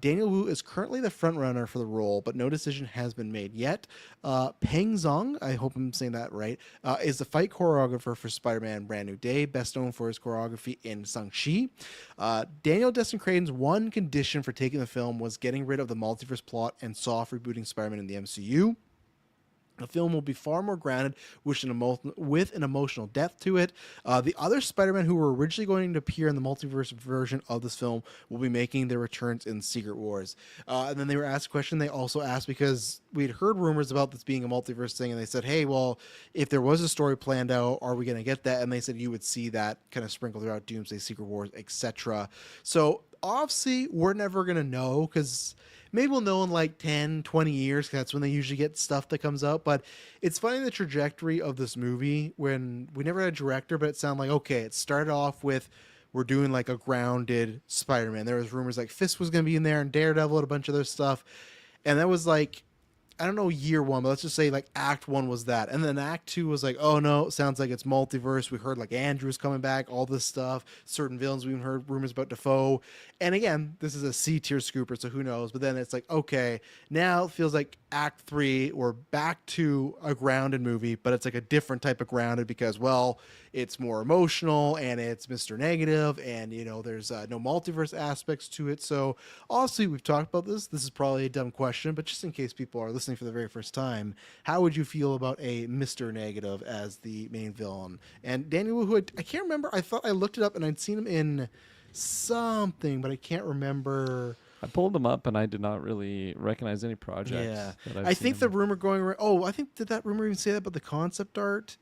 Daniel Wu is currently the frontrunner for the role, but no decision has been made yet. Peng Zong, I hope I'm saying that right, is the fight choreographer for Spider-Man Brand New Day, best known for his choreography in Shang-Chi. Daniel Destin Creighton's one condition for taking the film was getting rid of the multiverse plot and soft rebooting Spider-Man in the MCU. The film will be far more grounded with an emotional depth to it. The other Spider-Man who were originally going to appear in the multiverse version of this film will be making their returns in Secret Wars. And then they were asked a question. They also asked, because we'd heard rumors about this being a multiverse thing, and they said, hey, well, if there was a story planned out, are we going to get that? And they said you would see that kind of sprinkled throughout Doomsday, Secret Wars, etc. So obviously, we're never going to know, because maybe we'll know in like 10, 20 years. That's when they usually get stuff that comes out. But it's funny the trajectory of this movie when we never had a director, but it sounded like, okay, it started off with we're doing like a grounded Spider-Man. There was rumors like Fist was going to be in there and Daredevil and a bunch of other stuff. And that was like, I don't know, year one, but let's just say like act one was that. And then act two was like, oh no, it sounds like it's multiverse. We heard like Andrew's coming back, all this stuff, certain villains. We even heard rumors about Defoe. And again, this is a C tier scooper, so who knows? But then it's like, okay, now it feels like act three, we're back to a grounded movie, but it's like a different type of grounded because, well, it's more emotional and it's Mr. Negative and, you know, there's no multiverse aspects to it. So obviously we've talked about this. This is probably a dumb question, but just in case people are listening for the very first time, how would you feel about a Mr. Negative as the main villain? And Daniel Wu, who I can't remember, I thought I looked it up and I'd seen him in something, but I can't remember. I pulled them up and I did not really recognize any projects. Yeah, that I've I seen think the him. rumor going around. Oh, I think did that rumor even say that about the concept art?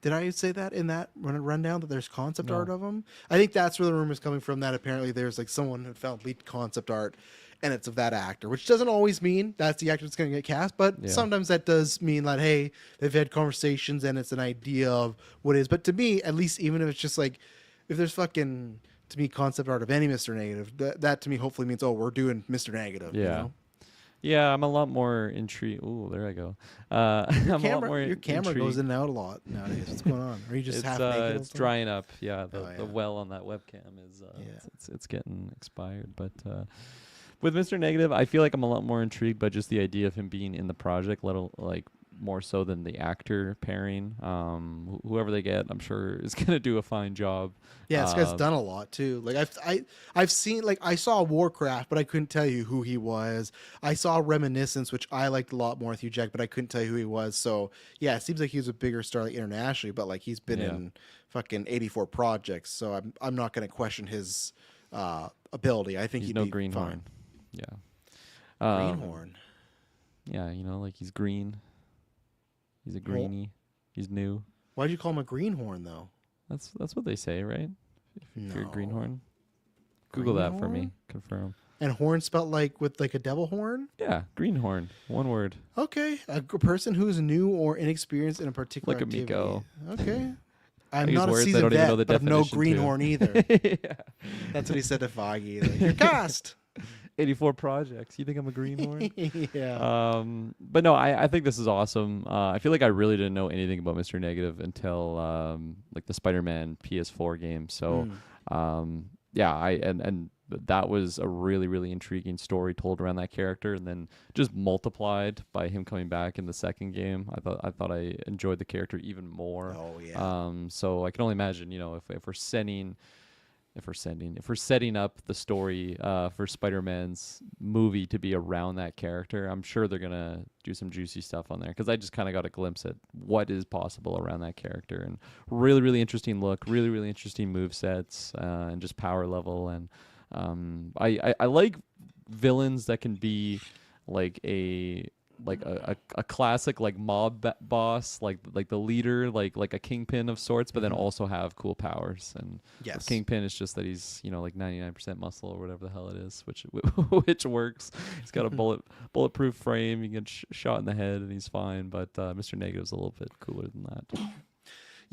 Did I say that in that rundown that there's concept art of him? I think that's where the rumor is coming from. That apparently there's like someone who found leaked concept art, and it's of that actor, which doesn't always mean that's the actor that's going to get cast, but sometimes that does mean that, hey, they've had conversations and it's an idea of what is. But to me, at least, even if it's just like, if there's fucking, to me, concept art of any Mr. Negative, that to me hopefully means, oh, we're doing Mr. Negative. Yeah. You know? Yeah, I'm a lot more intrigued. Ooh, there I go. I'm a lot more Your camera intrigued. goes in and out a lot nowadays. What's going on? Are you just half naked? It's drying up. Yeah, the Oh, yeah. well on that webcam is it's getting expired. But with Mr. Negative, I feel like I'm a lot more intrigued by just the idea of him being in the project, like more so than the actor pairing. Whoever they get, I'm sure is gonna do a fine job. Yeah, this guy's done a lot too. Like I've seen, like I saw Warcraft, but I couldn't tell you who he was. I saw Reminiscence, which I liked a lot more with Hugh Jack, but I couldn't tell you who he was. So yeah, it seems like he was a bigger star like, internationally, but like he's been in fucking 84 projects. So I'm not gonna question his ability. I think He's he'd no be greenhorn. fine. Yeah. Greenhorn. Yeah, you know, like he's green. He's a greenie. He's new. Why'd you call him a greenhorn though? That's what they say, right? If you're a No. greenhorn. Google that for me. Greenhorn? Confirm. And horn spelled like with like a devil horn? Yeah, greenhorn. One word. Okay, person who is new or inexperienced in a particular Look at activity. Miko. Okay. I'm use not a words I seasoned don't even vet, know the but I'm no definition to. greenhorn either. Yeah. That's what he said to Foggy. Like, you're cast. 84 projects. You think I'm a greenhorn? Yeah. But no, I think this is awesome. I feel like I really didn't know anything about Mr. Negative until like the Spider-Man PS4 game. So yeah, and that was a really, really intriguing story told around that character, and then just multiplied by him coming back in the second game. I thought I enjoyed the character even more. Oh yeah. So I can only imagine, you know, if we're setting up the story for Spider-Man's movie to be around that character, I'm sure they're gonna do some juicy stuff on there, because I just kind of got a glimpse at what is possible around that character, and really, really interesting look, really, really interesting move sets, and just power level. And I like villains that can be like a classic like mob boss, like the leader, like a kingpin of sorts, but then also have cool powers. And Yes. Kingpin is just that he's, you know, like 99% muscle or whatever the hell it is, which which works. He's got a bulletproof frame. You get shot in the head and he's fine. But Mr. Negative's a little bit cooler than that.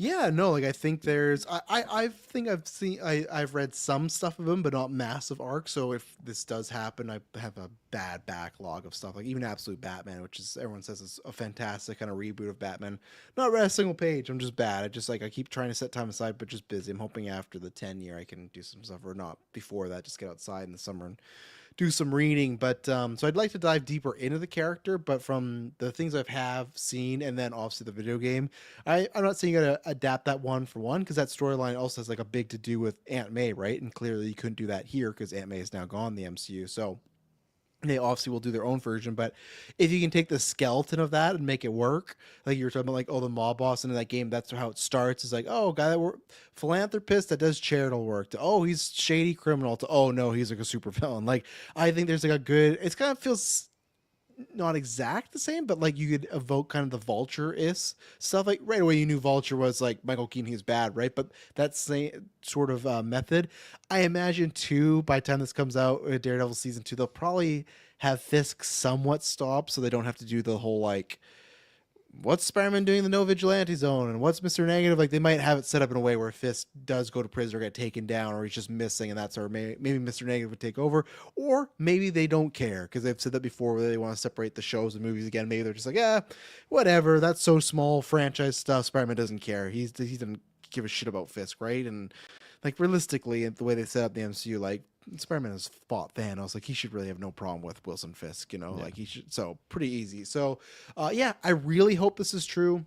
Yeah, no, like I think there's I think I've seen I've read some stuff of him, but not massive arcs. So if this does happen, I have a bad backlog of stuff. Like even Absolute Batman, which is everyone says is a fantastic kind of reboot of Batman. Not read a single page. I'm just bad. I just like I keep trying to set time aside, but just busy. I'm hoping after the 10 year I can do some stuff, or not before that. Just get outside in the summer and do some reading. But so I'd like to dive deeper into the character, but from the things have seen, and then obviously the video game, I'm not saying you gotta adapt that one for one, because that storyline also has like a big to do with Aunt May, right? And clearly you couldn't do that here because Aunt May is now gone in the MCU. So they obviously will do their own version, but if you can take the skeleton of that and make it work, like you were talking about, like, oh, the mob boss in that game, that's how it starts. It's like, oh, guy that philanthropist that does charitable work, to, oh, he's shady criminal, to, oh no, he's like a super villain. Like, I think there's like a good, it's kind of feels not exact the same, but like you could evoke kind of the Vulture is stuff. Like right away you knew Vulture was like Michael Keaton, he's bad, right? But that same sort of method, I imagine too, by the time this comes out, Daredevil season 2, they'll probably have Fisk somewhat stopped, so they don't have to do the whole like, what's Spider-Man doing in the no vigilante zone and what's Mr. Negative. Like they might have it set up in a way where Fisk does go to prison or get taken down, or he's just missing, and that's where maybe Mr. Negative would take over, or maybe they don't care because they've said that before, where they want to separate the shows and movies again. Maybe they're just like, yeah, whatever, that's so small franchise stuff, Spider-Man doesn't care, he doesn't give a shit about Fisk, right? And like realistically, the way they set up the MCU, like Spider-Man has fought Thanos, like he should really have no problem with Wilson Fisk, like he should. So pretty easy. So yeah, I really hope this is true.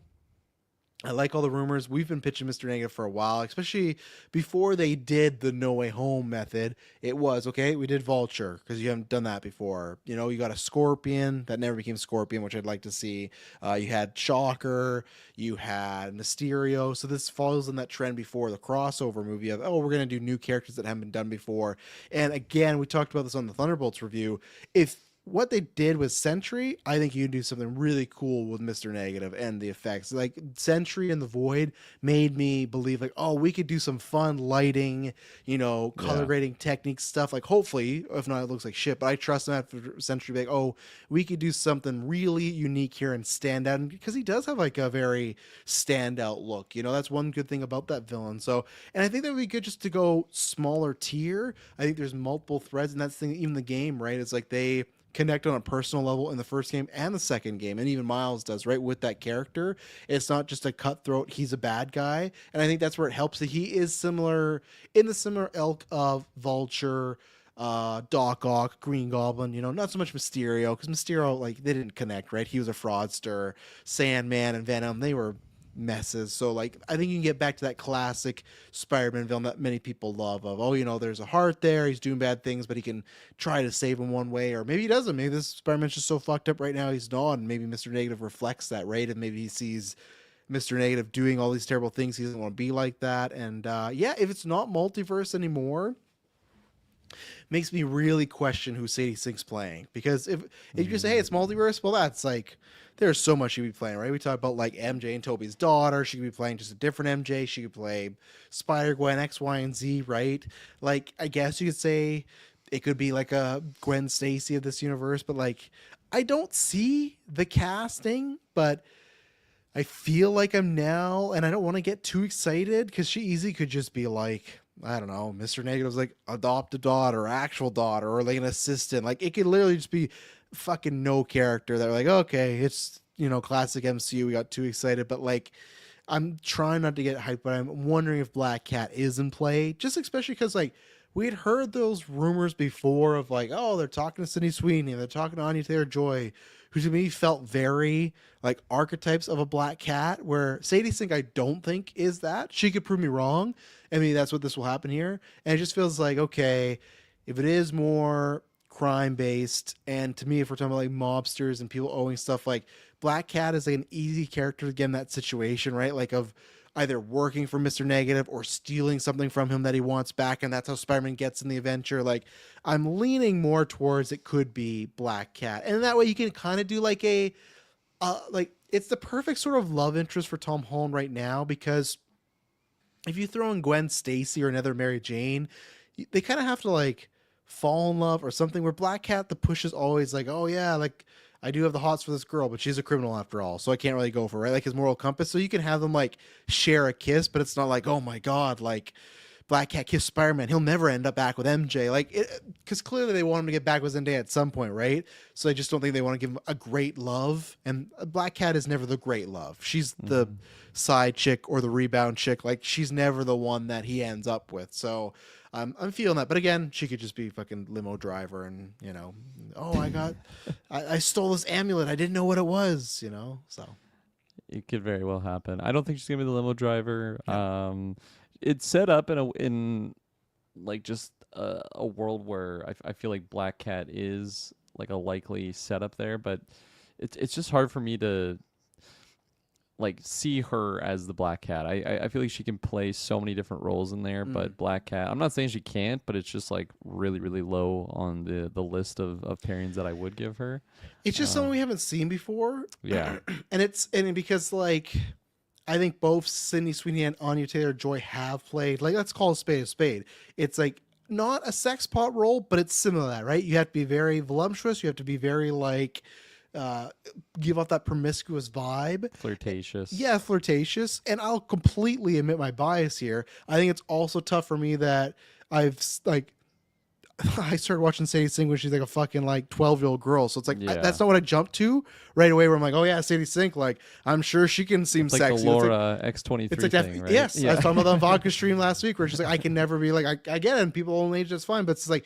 I like all the rumors. We've been pitching Mr. Negative for a while, especially before they did the No Way Home method. It was, okay, we did Vulture because you haven't done that before. You got a Scorpion that never became Scorpion, which I'd like to see. You had Shocker, you had Mysterio. So this falls in that trend before the crossover movie of, oh, we're going to do new characters that haven't been done before. And again, we talked about this on the Thunderbolts review. If what they did with Sentry, I think you can do something really cool with Mr. Negative and the effects. Like Sentry and the Void made me believe like, oh, we could do some fun lighting, color grading techniques stuff. Like hopefully, if not, it looks like shit, but I trust them after Sentry, like, oh, we could do something really unique here and stand out, because he does have like a very standout look. That's one good thing about that villain. So, and I think that would be good just to go smaller tier. I think there's multiple threads, and that's the thing, even the game, right? It's like they connect on a personal level in the first game and the second game, and even Miles does, right, with that character. It's not just a cutthroat, he's a bad guy, and I think that's where it helps that he is similar, in the similar ilk of Vulture, Doc Ock, Green Goblin, not so much Mysterio, because Mysterio, like, they didn't connect, right? He was a fraudster. Sandman and Venom, they were messes. So like I think you can get back to that classic Spider-Man villain that many people love of, oh, there's a heart there, he's doing bad things, but he can try to save him one way, or maybe he doesn't. Maybe this Spider-Man's just so fucked up right now he's not, and maybe Mr. Negative reflects that, right? And maybe he sees Mr. Negative doing all these terrible things, he doesn't want to be like that. And yeah, if it's not multiverse anymore, makes me really question who Sadie Sink's playing, because if you just say, hey, it's multiverse, well, that's like, there's so much she could be playing, right? We talk about like MJ and Toby's daughter. She could be playing just a different MJ. She could play Spider-Gwen, X, Y, and Z, right? Like, I guess you could say it could be like a Gwen Stacy of this universe, but like, I don't see the casting, but I feel like I'm now, and I don't want to get too excited, because she easily could just be like, I don't know, Mr. Negative's like adopt a daughter, actual daughter, or like an assistant. Like it could literally just be fucking no character that we're like, okay, it's, classic MCU. We got too excited, but like, I'm trying not to get hyped, but I'm wondering if Black Cat is in play, just especially because like we had heard those rumors before of like, oh, they're talking to Sydney Sweeney, they're talking to Anya Taylor-Joy, who to me felt very like archetypes of a Black Cat, where Sadie Sink I don't think is that. She could prove me wrong. I mean, that's what this will happen here. And it just feels like, okay, if it is more crime based, and to me, if we're talking about like mobsters and people owing stuff, like Black Cat is like an easy character to get in that situation, right? Like of either working for Mr. Negative or stealing something from him that he wants back, and that's how Spider-Man gets in the adventure. Like, I'm leaning more towards it could be Black Cat, and that way you can kind of do like a like, it's the perfect sort of love interest for Tom Holland right now, because if you throw in Gwen Stacy or another Mary Jane, they kind of have to like fall in love or something, where Black Cat, the push is always like, oh yeah, like I do have the hots for this girl, but she's a criminal after all, so I can't really go for it, right? Like his moral compass. So you can have them like share a kiss, but it's not like, oh my god, like Black Cat kiss Spider-Man, he'll never end up back with MJ, like, because clearly they want him to get back with Zendaya at some point, right? So I just don't think they want to give him a great love, and Black Cat is never the great love. She's the side chick or the rebound chick, like she's never the one that he ends up with. So I'm feeling that, but again, she could just be fucking limo driver, and oh, I stole this amulet, I didn't know what it was, so It could very well happen. I don't think she's gonna be the limo driver. Yeah. It's set up in like just a world where I feel like Black Cat is like a likely setup there, but it's just hard for me to like see her as the Black Cat. I feel like she can play so many different roles in there, but Black Cat, I'm not saying she can't, but it's just like really, really low on the list of pairings that I would give her. It's just something we haven't seen before. Yeah. and because like I think both Sydney Sweeney and Anya Taylor-Joy have played, like, let's call a spade a spade. It's like not a sex pot role, but it's similar to that, right? You have to be very voluptuous. You have to be very like, give off that promiscuous vibe. Flirtatious. Yeah, flirtatious. And I'll completely admit my bias here. I think it's also tough for me that I started watching Sadie Sink when she's like a fucking like 12-year-old girl. So it's like, that's not what I jumped to right away where I'm like, oh yeah, Sadie Sink. Like, I'm sure she can seem it's like sexy. The Laura X23 it's like thing, right? Yes. Yeah. I was talking about that on Vodka Stream last week where she's like, I can never be like, I get it. And people own age, that's fine. But it's like,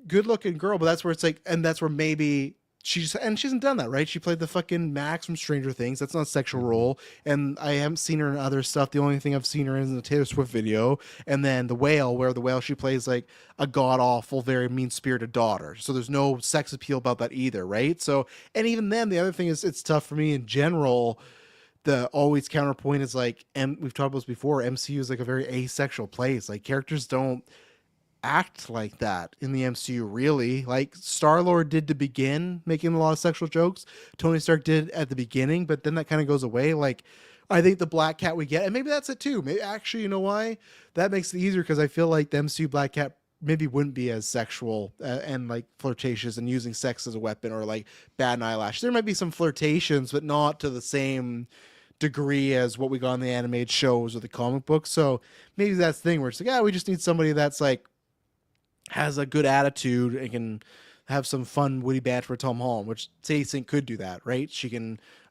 good looking girl. But that's where it's like, and that's where maybe she hasn't done that, right? She played the fucking Max from Stranger Things. That's not a sexual role. And I haven't seen her in other stuff. The only thing I've seen her in is the Taylor Swift video. And then The Whale, where The Whale, she plays like a god-awful, very mean-spirited daughter. So there's no sex appeal about that either, right? So, and even then, the other thing is it's tough for me in general. The always counterpoint is like, and we've talked about this before, MCU is like a very asexual place. Like, characters don't act like that in the MCU, really. Like, Star-Lord did to begin, making a lot of sexual jokes. Tony Stark did at the beginning, but then that kind of goes away. Like, I think the Black Cat we get, and maybe that's it too. Maybe actually, you know why? That makes it easier because I feel like the MCU Black Cat maybe wouldn't be as sexual and like flirtatious and using sex as a weapon or like bad eyelash. There might be some flirtations, but not to the same degree as what we got in the animated shows or the comic books. So maybe that's the thing where it's like, we just need somebody that's like has a good attitude and can have some fun witty banter with Tom Holland, which Sadie Sink could do that, right?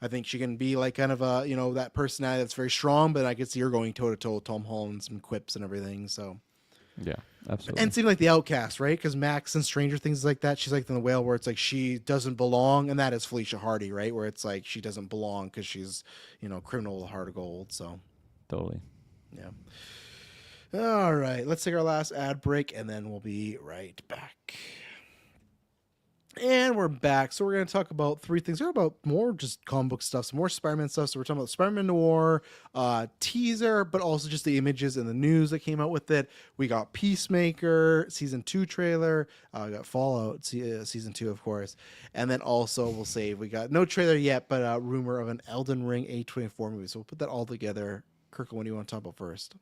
I think she can be like kind of a, that personality that's very strong, but I could see her going toe to toe with Tom Holland and some quips and everything. So yeah, absolutely. And seem like the outcast, right? Because Max and Stranger Things is like that. She's like in The Whale where it's like she doesn't belong, and that is Felicia Hardy, right? Where it's like she doesn't belong because she's, criminal with a heart of gold. So totally. Yeah. All right, let's take our last ad break, and then we'll be right back. And we're back. So we're going to talk about three things. We're about more just comic book stuff, some more Spider-Man stuff. So we're talking about Spider-Man Noir teaser, but also just the images and the news that came out with it. We got Peacemaker season 2 trailer. We got Fallout season 2, of course. And then also we'll say we got no trailer yet, but a rumor of an Elden Ring A24 movie. So we'll put that all together. Kirkland, what do you want to talk about first?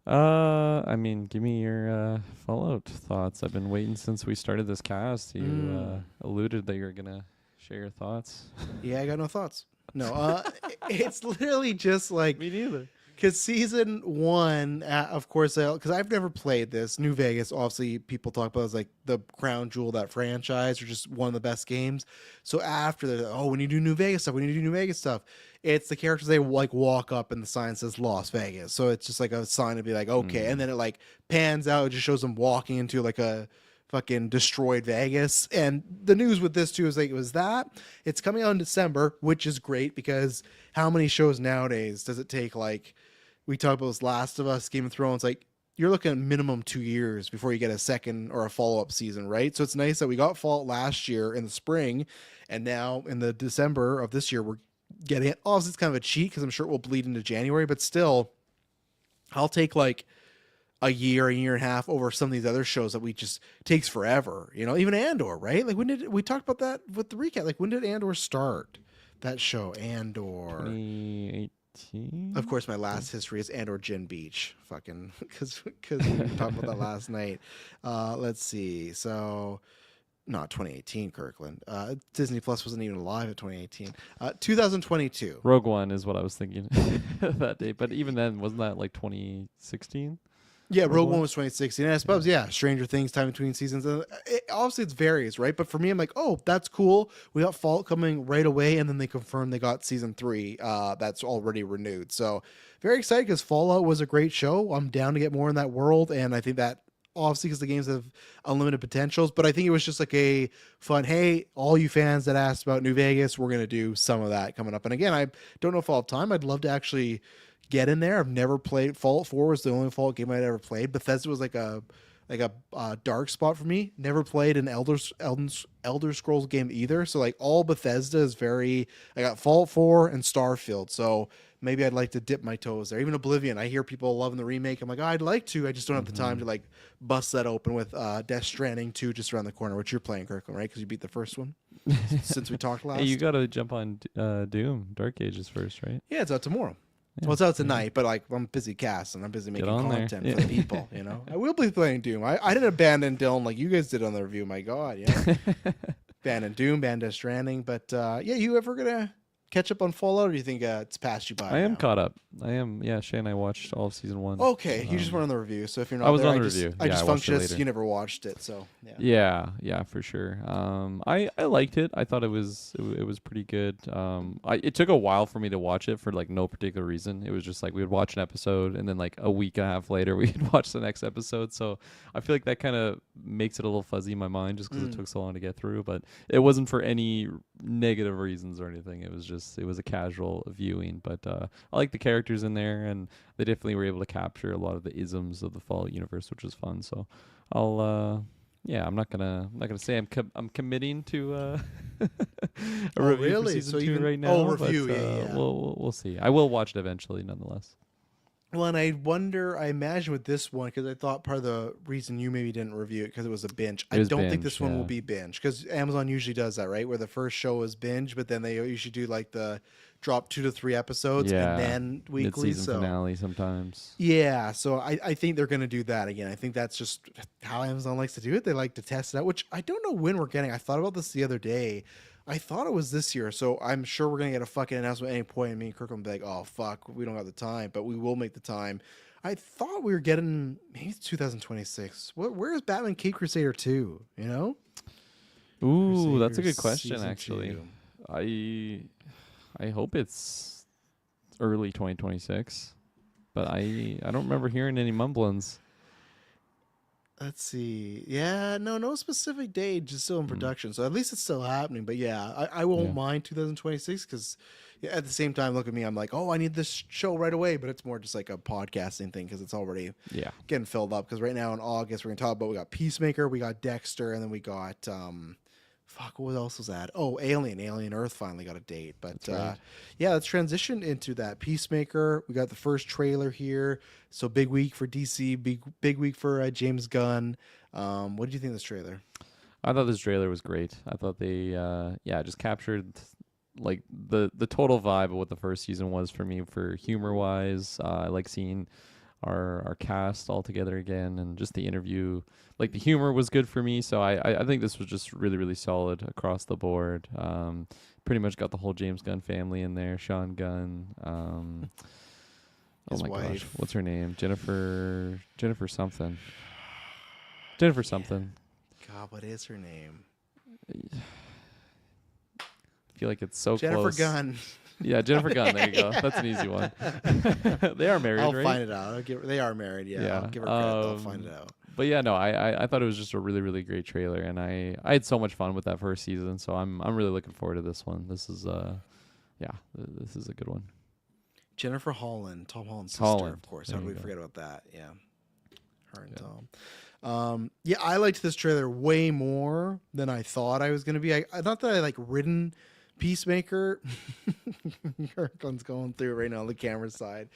I mean, give me your Fallout thoughts. I've been waiting since we started this cast. You alluded that you're gonna share your thoughts. Yeah, I got no thoughts. No, it's literally just like me neither. Because season 1, of course, because I've never played this. New Vegas, obviously, people talk about it as like the crown jewel of that franchise, or just one of the best games. So after when you do New Vegas stuff, it's the characters they like walk up and the sign says Las Vegas. So it's just like a sign to be like, okay. And then it like pans out, it just shows them walking into like a fucking destroyed Vegas. And the news with this too is like, it's coming out in December, which is great because how many shows nowadays does it take? Like, we talk about this Last of Us, Game of Thrones, like you're looking at minimum 2 years before you get a second or a follow-up season, right? So it's nice that we got Fallout last year in the spring, and now in the December of this year we're getting it. Obviously it's kind of a cheat because I'm sure it will bleed into January, but still I'll take like a year and a half over some of these other shows that we just takes forever, even Andor, right? Like when did we talk about that with the recap? Like when did Andor start? That show, Andor. 2018. Of course, my last history is and or Gin Beach. Fucking because we were talking about that last night. Let's see. So. Not 2018, Kirkland. Disney Plus wasn't even alive at 2018. 2022. Rogue One is what I was thinking that day. But even then, wasn't that like 2016? Yeah, Rogue One One? was 2016. And I suppose, yeah, Stranger Things, time between seasons. Obviously, it varies, right? But for me, I'm like, oh, that's cool. We got Fall coming right away. And then they confirmed they got season 3 that's already renewed. So very excited because Fallout was a great show. I'm down to get more in that world. And I think that obviously because the games have unlimited potentials, but I think it was just like a fun, hey, all you fans that asked about New Vegas, we're going to do some of that coming up. And again, I don't know if I'll have time. I'd love to actually get in there. I've never played. Fallout 4 was the only Fallout game I'd ever played. Bethesda was like a dark spot for me. Never played an Elder Scrolls game either. So like all Bethesda is very, I got Fallout 4 and Starfield. So maybe I'd like to dip my toes there. Even Oblivion, I hear people loving the remake. I'm like, oh, I'd like to. I just don't have the time to like bust that open with Death Stranding 2 just around the corner, which you're playing, Kirkland, right? Because you beat the first one since we talked last. Hey, you got to jump on Doom Dark Ages first, right? Yeah, it's out tomorrow. Yeah. Well, it's out tonight, but like I'm busy casting. I'm busy making on there. content for the people, you know. I will be playing Doom. I didn't abandon Dylan like you guys did on the review. My God, yeah. Abandon Doom, Death Stranding, but yeah, you ever gonna catch up on Fallout, or do you think it's passed you by? I am now? caught up. I am. Yeah, Shay and I watched all of season 1. Okay, you just weren't on the review, so if you're not, I was there, on the just, review. I Yeah, just I watched it functioned. later. You never watched it, so yeah. Yeah, for sure. I liked it. I thought it was pretty good. It took a while for me to watch it for like no particular reason. It was just like we would watch an episode and then like a week and a half later we'd watch the next episode. So I feel like that kind of makes it a little fuzzy in my mind just because it took so long to get through. But it wasn't for any negative reasons or anything. It was a casual viewing. But I like the characters in there, and they definitely were able to capture a lot of the isms of the Fallout universe, which was fun. So I'll I'm not gonna say I'm committing to a review for really? season So 2 even- right now. oh, review, but, yeah. We'll see. I will watch it eventually, nonetheless. Well, and I imagine with this one, because I thought part of the reason you maybe didn't review it because it was a binge. I was don't think binge, this one will yeah. be binge because Amazon usually does that, right? Where the first show is binge, but then they usually do like the drop 2 to 3 episodes and then weekly. Mid-season So finale sometimes. yeah, so I think they're going to do that again. I think that's just how Amazon likes to do it. They like to test it out, which I don't know when we're getting. I thought about this the other day. I thought it was this year, so I'm sure we're going to get a fucking announcement at any point, and me and Kirk will be like, oh, fuck, we don't have the time, but we will make the time. I thought we were getting maybe it's 2026. Where is Batman Cape Crusader 2, you know? Ooh, that's a Crusaders good question, Season actually. 2. I hope it's early 2026, but I don't remember hearing any mumblings. Let's see. Yeah, no specific date, just still in production. So at least it's still happening. But yeah, I won't mind 2026 because at the same time, look at me. I'm like, oh, I need this show right away. But it's more just like a podcasting thing because it's already getting filled up. Because right now in August, we're going to talk about, we got Peacemaker, we got Dexter, and then we got, what else was that? Oh, Alien Earth finally got a date. But yeah, let's transition into that. Peacemaker, we got the first trailer here. So big week for DC, big week for James Gunn. What did you think of this trailer? I thought this trailer was great. I thought they just captured like the total vibe of what the first season was for me for humor wise. I like seeing our cast all together again, and just the interview, like the humor was good for me. So I think this was just really, really solid across the board. Pretty much got the whole James Gunn family in there. Sean Gunn, His oh my gosh, wife. what's her name? Jennifer something. God, what is her name? I feel like it's so Jennifer close. Gunn. Yeah, Jennifer Gunn. There you go. That's an easy one. They are married, I'll right? find it out. They are married. Yeah, Yeah, I'll give her credit. I'll find it out. But yeah, no, I thought it was just a really, really great trailer, and I had so much fun with that first season. So I'm really looking forward to this one. This is this is a good one. Jennifer Holland, Tom Holland's sister, Holland. of course. There How do you we go. forget about that? Yeah, her and Tom. Yeah, I liked this trailer way more than I thought I was going to be. I not that I like ridden Peacemaker. Kirkland's going through it right now on the camera side.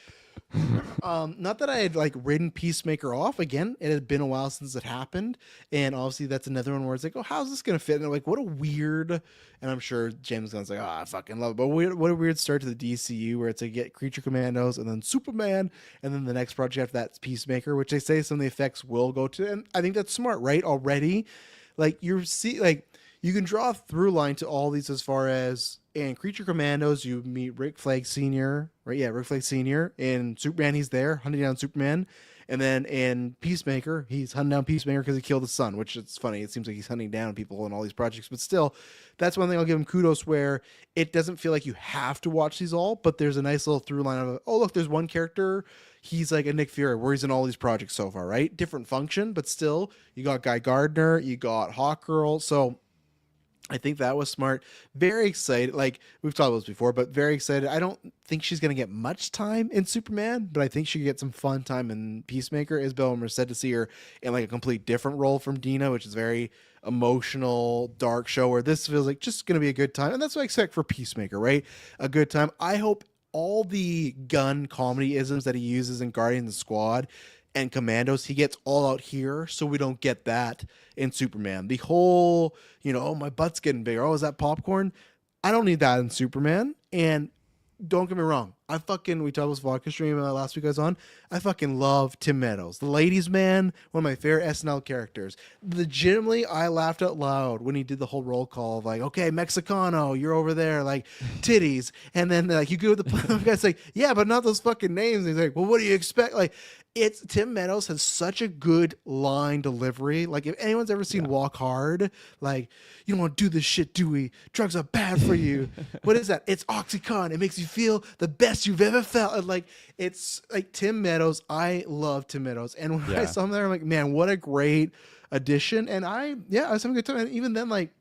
Not that I had like ridden Peacemaker off. Again, it had been a while since it happened, and obviously that's another one where it's like, oh, how's this gonna fit? And I'm like, what a weird. And I'm sure James Gunn's like, oh, I fucking love it, but what a weird start to the DCU where it's like get Creature Commandos and then Superman, and then the next project after that's Peacemaker, which they say some of the effects will go to, and I think that's smart, right? Already, like you can draw a through line to all these as far as in Creature Commandos, you meet Rick Flag Sr., right? Yeah, Rick Flag Sr. In Superman, he's there hunting down Superman. And then in Peacemaker, he's hunting down Peacemaker because he killed his son, which is funny. It seems like he's hunting down people in all these projects. But still, that's one thing I'll give him kudos where it doesn't feel like you have to watch these all, but there's a nice little through line of, oh, look, there's one character. He's like a Nick Fury where he's in all these projects so far, right? Different function, but still, you got Guy Gardner, you got Hawkgirl. So I think that was smart. Very excited. Like we've talked about this before, but very excited. I don't think she's going to get much time in Superman, but I think she could get some fun time in Peacemaker. Isabel Merced to see her in like a complete different role from Dina, which is very emotional, dark show where this feels like just going to be a good time. And that's what I expect for Peacemaker, right? A good time. I hope all the gun comedy isms that he uses in Guardian of the Squad and Commandos, he gets all out here, so we don't get that in Superman. The whole, oh, my butt's getting bigger. Oh, is that popcorn? I don't need that in Superman. And don't get me wrong, we talked about this vodka stream last week I was on. I fucking love Tim Meadows, the ladies' man, one of my favorite SNL characters. Legitimately, I laughed out loud when he did the whole roll call of like, okay, Mexicano, you're over there, like titties, and then like you go to the guy's like, yeah, but not those fucking names. And he's like, well, what do you expect? Like, it's Tim Meadows has such a good line delivery. Like if anyone's ever seen Walk Hard, like you don't want to do this shit, do we? Drugs are bad for you. What is that? It's Oxycontin. It makes you feel the best you've ever felt. And like it's like Tim Meadows. I love Tim Meadows, and when I saw him there, I'm like, man, what a great addition. And I was having a good time. And even then, like.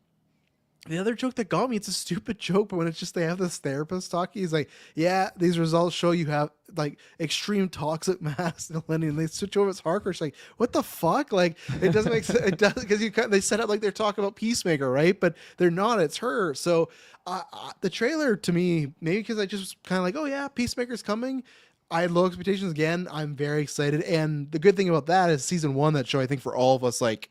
The other joke that got me, it's a stupid joke, but when it's just they have this therapist talking, he's like, yeah, these results show you have like extreme toxic masculinity, and they switch over as Harker. It's like, what the fuck? Like, it doesn't make sense. It does because they set up like they're talking about Peacemaker, right? But they're not. It's her. So the trailer to me, maybe because I just kind of like, oh yeah, Peacemaker's coming. I had low expectations again. I'm very excited, and the good thing about that is season one, that show, I think for all of us, like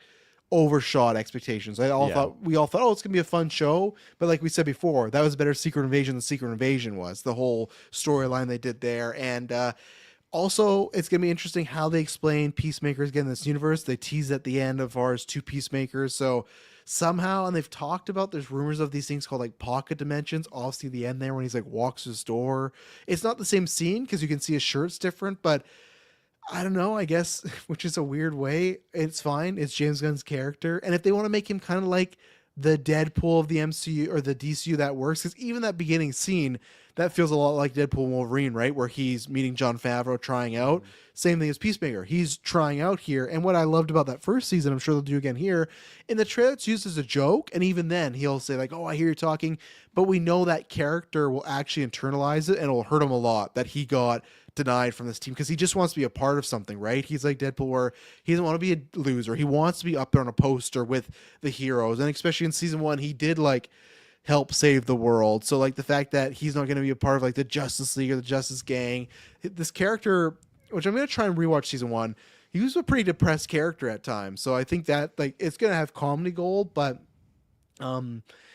overshot expectations. We all thought, oh, it's gonna be a fun show, but like we said before, that was a better Secret Invasion than Secret Invasion was. The whole storyline they did there, and also it's gonna be interesting how they explain Peacemakers again in this universe. They tease at the end of ours two Peacemakers, so somehow, and they've talked about, there's rumors of these things called like pocket dimensions. Obviously, the end there when he's like walks his door, it's not the same scene because you can see his shirt's different, but I don't know, I guess, which is a weird way. It's fine. It's James Gunn's character. And if they want to make him kind of like the Deadpool of the MCU or the DCU, that works. Because even that beginning scene, that feels a lot like Deadpool and Wolverine, right? Where he's meeting Jon Favreau, trying out. Same thing as Peacemaker. He's trying out here. And what I loved about that first season, I'm sure they'll do again here, in the trailer it's used as a joke. And even then, he'll say like, oh, I hear you talking. But we know that character will actually internalize it, and it'll hurt him a lot that he got denied from this team because he just wants to be a part of something, right? He's like Deadpool where he doesn't want to be a loser. He wants to be up there on a poster with the heroes. And especially in season one, he did like help save the world. So like the fact that he's not going to be a part of like the Justice League or the Justice Gang, this character, which I'm going to try and rewatch season one, he was a pretty depressed character at times. So I think that like it's going to have comedy gold, but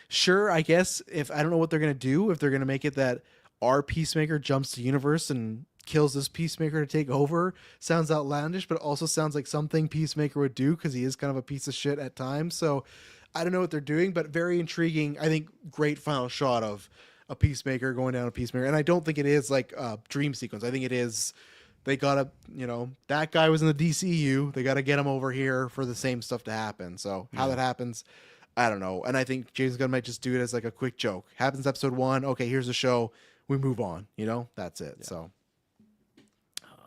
sure, I guess if I don't know what they're going to do, if they're going to make it that our Peacemaker jumps to universe and kills this Peacemaker to take over, sounds outlandish, but also sounds like something Peacemaker would do because he is kind of a piece of shit at times. So I don't know what they're doing, but very intriguing. I think great final shot of a Peacemaker going down a Peacemaker. And I don't think it is like a dream sequence. I think it is, they gotta, that guy was in the DCU. They gotta get him over here for the same stuff to happen. So how that happens, I don't know. And I think James Gunn might just do it as like a quick joke. Happens episode 1. Okay, here's the show. We move on, that's it. Yeah. So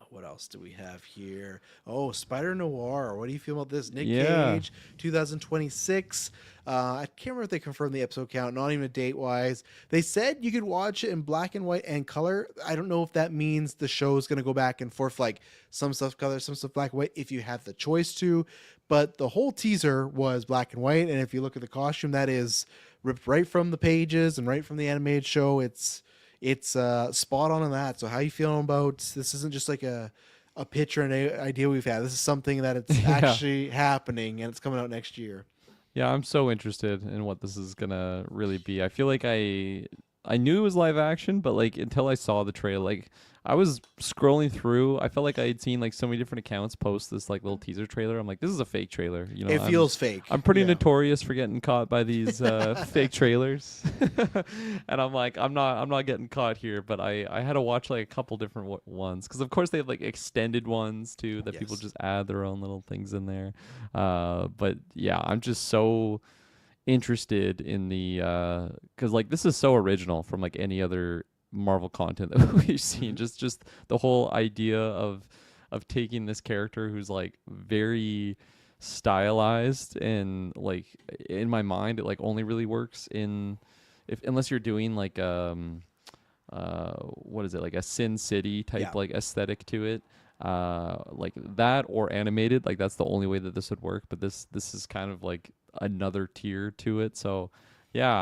what else do we have here? Oh, Spider-Noir. What do you feel about this? Nick Cage, 2026. I can't remember if they confirmed the episode count, not even date-wise. They said you could watch it in black and white and color. I don't know if that means the show is going to go back and forth, like some stuff color, some stuff black and white, if you have the choice to. But the whole teaser was black and white, and if you look at the costume, that is ripped right from the pages and right from the animated show. It's spot on that. So how you feeling about this? Isn't just like a pitch or an idea we've had. This is something that it's Yeah. actually happening, and it's coming out next year. Yeah, I'm so interested in what this is gonna really be. I feel like I knew it was live action, but like until I saw the trailer, like I was scrolling through, I felt like I had seen like so many different accounts post this like little teaser trailer. I'm like, this is a fake trailer. You know, It feels fake. I'm pretty Yeah. notorious for getting caught by these fake trailers, and I'm like, I'm not getting caught here. But I had to watch like a couple different ones because of course they have like extended ones too that people Yes. just add their own little things in there. But yeah, I'm just so interested in the because like this is so original from like any other Marvel content that we've seen. Just the whole idea of taking this character who's like very stylized and like in my mind it like only really works in if unless you're doing like what is it, like a Sin City type Yeah. like aesthetic to it, like that or animated, like that's the only way that this would work. But this is kind of like another tier to it. So yeah,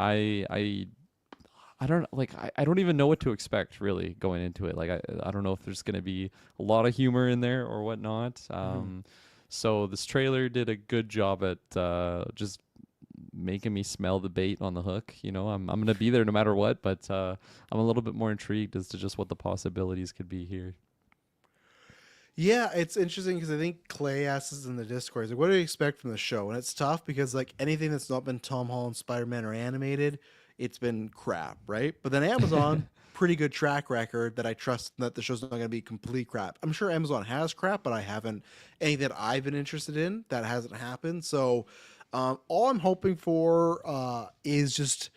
I don't like I don't even know what to expect really going into it. Like I don't know if there's gonna be a lot of humor in there or whatnot. So this trailer did a good job at just making me smell the bait on the hook. You know, I'm gonna be there no matter what, but I'm a little bit more intrigued as to just what the possibilities could be here. Yeah, it's interesting because I think Clay asks us in the Discord, like, what do you expect from the show? And it's tough because like anything that's not been Tom Holland, Spider-Man, or animated, it's been crap, right? But then Amazon, pretty good track record that I trust that the show's not going to be complete crap. I'm sure Amazon has crap, but I haven't anything that I've been interested in that hasn't happened. So all I'm hoping for is just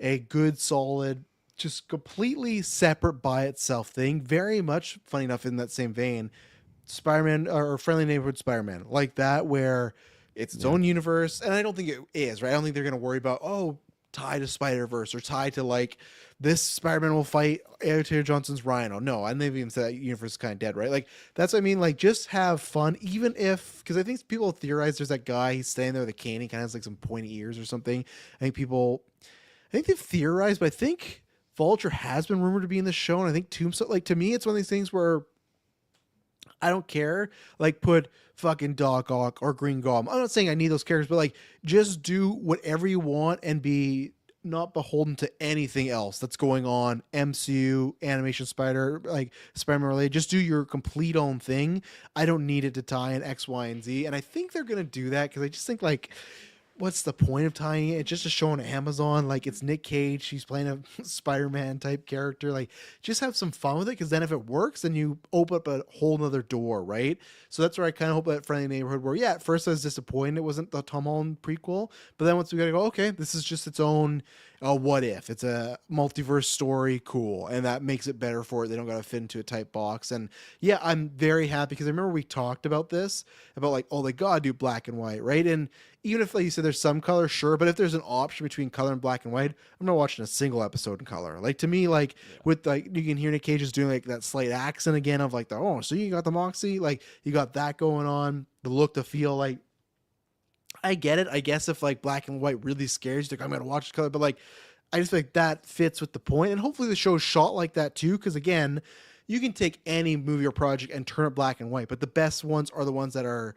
a good, solid, just completely separate by itself thing. Very much, funny enough, in that same vein, Spider-Man or Friendly Neighborhood Spider-Man, like that, where it's its own universe. And I don't think it is, right? I don't think they're going to worry about, tied to Spider-Verse or tied to like this Spider-Man will fight Taylor Johnson's Rhino. No, I never even said that universe is kind of dead, right? Like that's what I mean. Like just have fun, even if, because I think people theorize there's that guy, he's standing there with a cane, he kind of has like some pointy ears or something. I think they've theorized, but I think Vulture has been rumored to be in the show, and I think Tombstone, like to me, it's one of these things where I don't care. Like put fucking Doc Ock or Green Goblin. I'm not saying I need those characters, but like just do whatever you want and be not beholden to anything else that's going on. MCU, animation, like Spider-Man related. Just do your complete own thing. I don't need it to tie in X, Y, and Z. And I think they're gonna do that because I just think like, what's the point of tying it? Just to show on Amazon, like it's Nick Cage, he's playing a Spider-Man type character. Like, just have some fun with it, because then if it works, then you open up a whole nother door, right? So that's where I kind of hope that Friendly Neighborhood, where at first I was disappointed it wasn't the Tom Holland prequel, but then once we got to go, okay, this is just its own what if. It's a multiverse story, cool, and that makes it better for it. They don't got to fit into a tight box, and yeah, I'm very happy because I remember we talked about this, about like, oh, they gotta do black and white, right? And even if like you said there's some color, sure, but if there's an option between color and black and white, I'm not watching a single episode in color. Like to me, like with like you can hear Nick Cage is doing like that slight accent again of like so you got the moxie, like you got that going on, the look, the feel, like I get it. I guess if like black and white really scares you, like I'm gonna watch the color, but like I just feel like that fits with the point, and hopefully the show's shot like that too, because again, you can take any movie or project and turn it black and white, but the best ones are the ones that are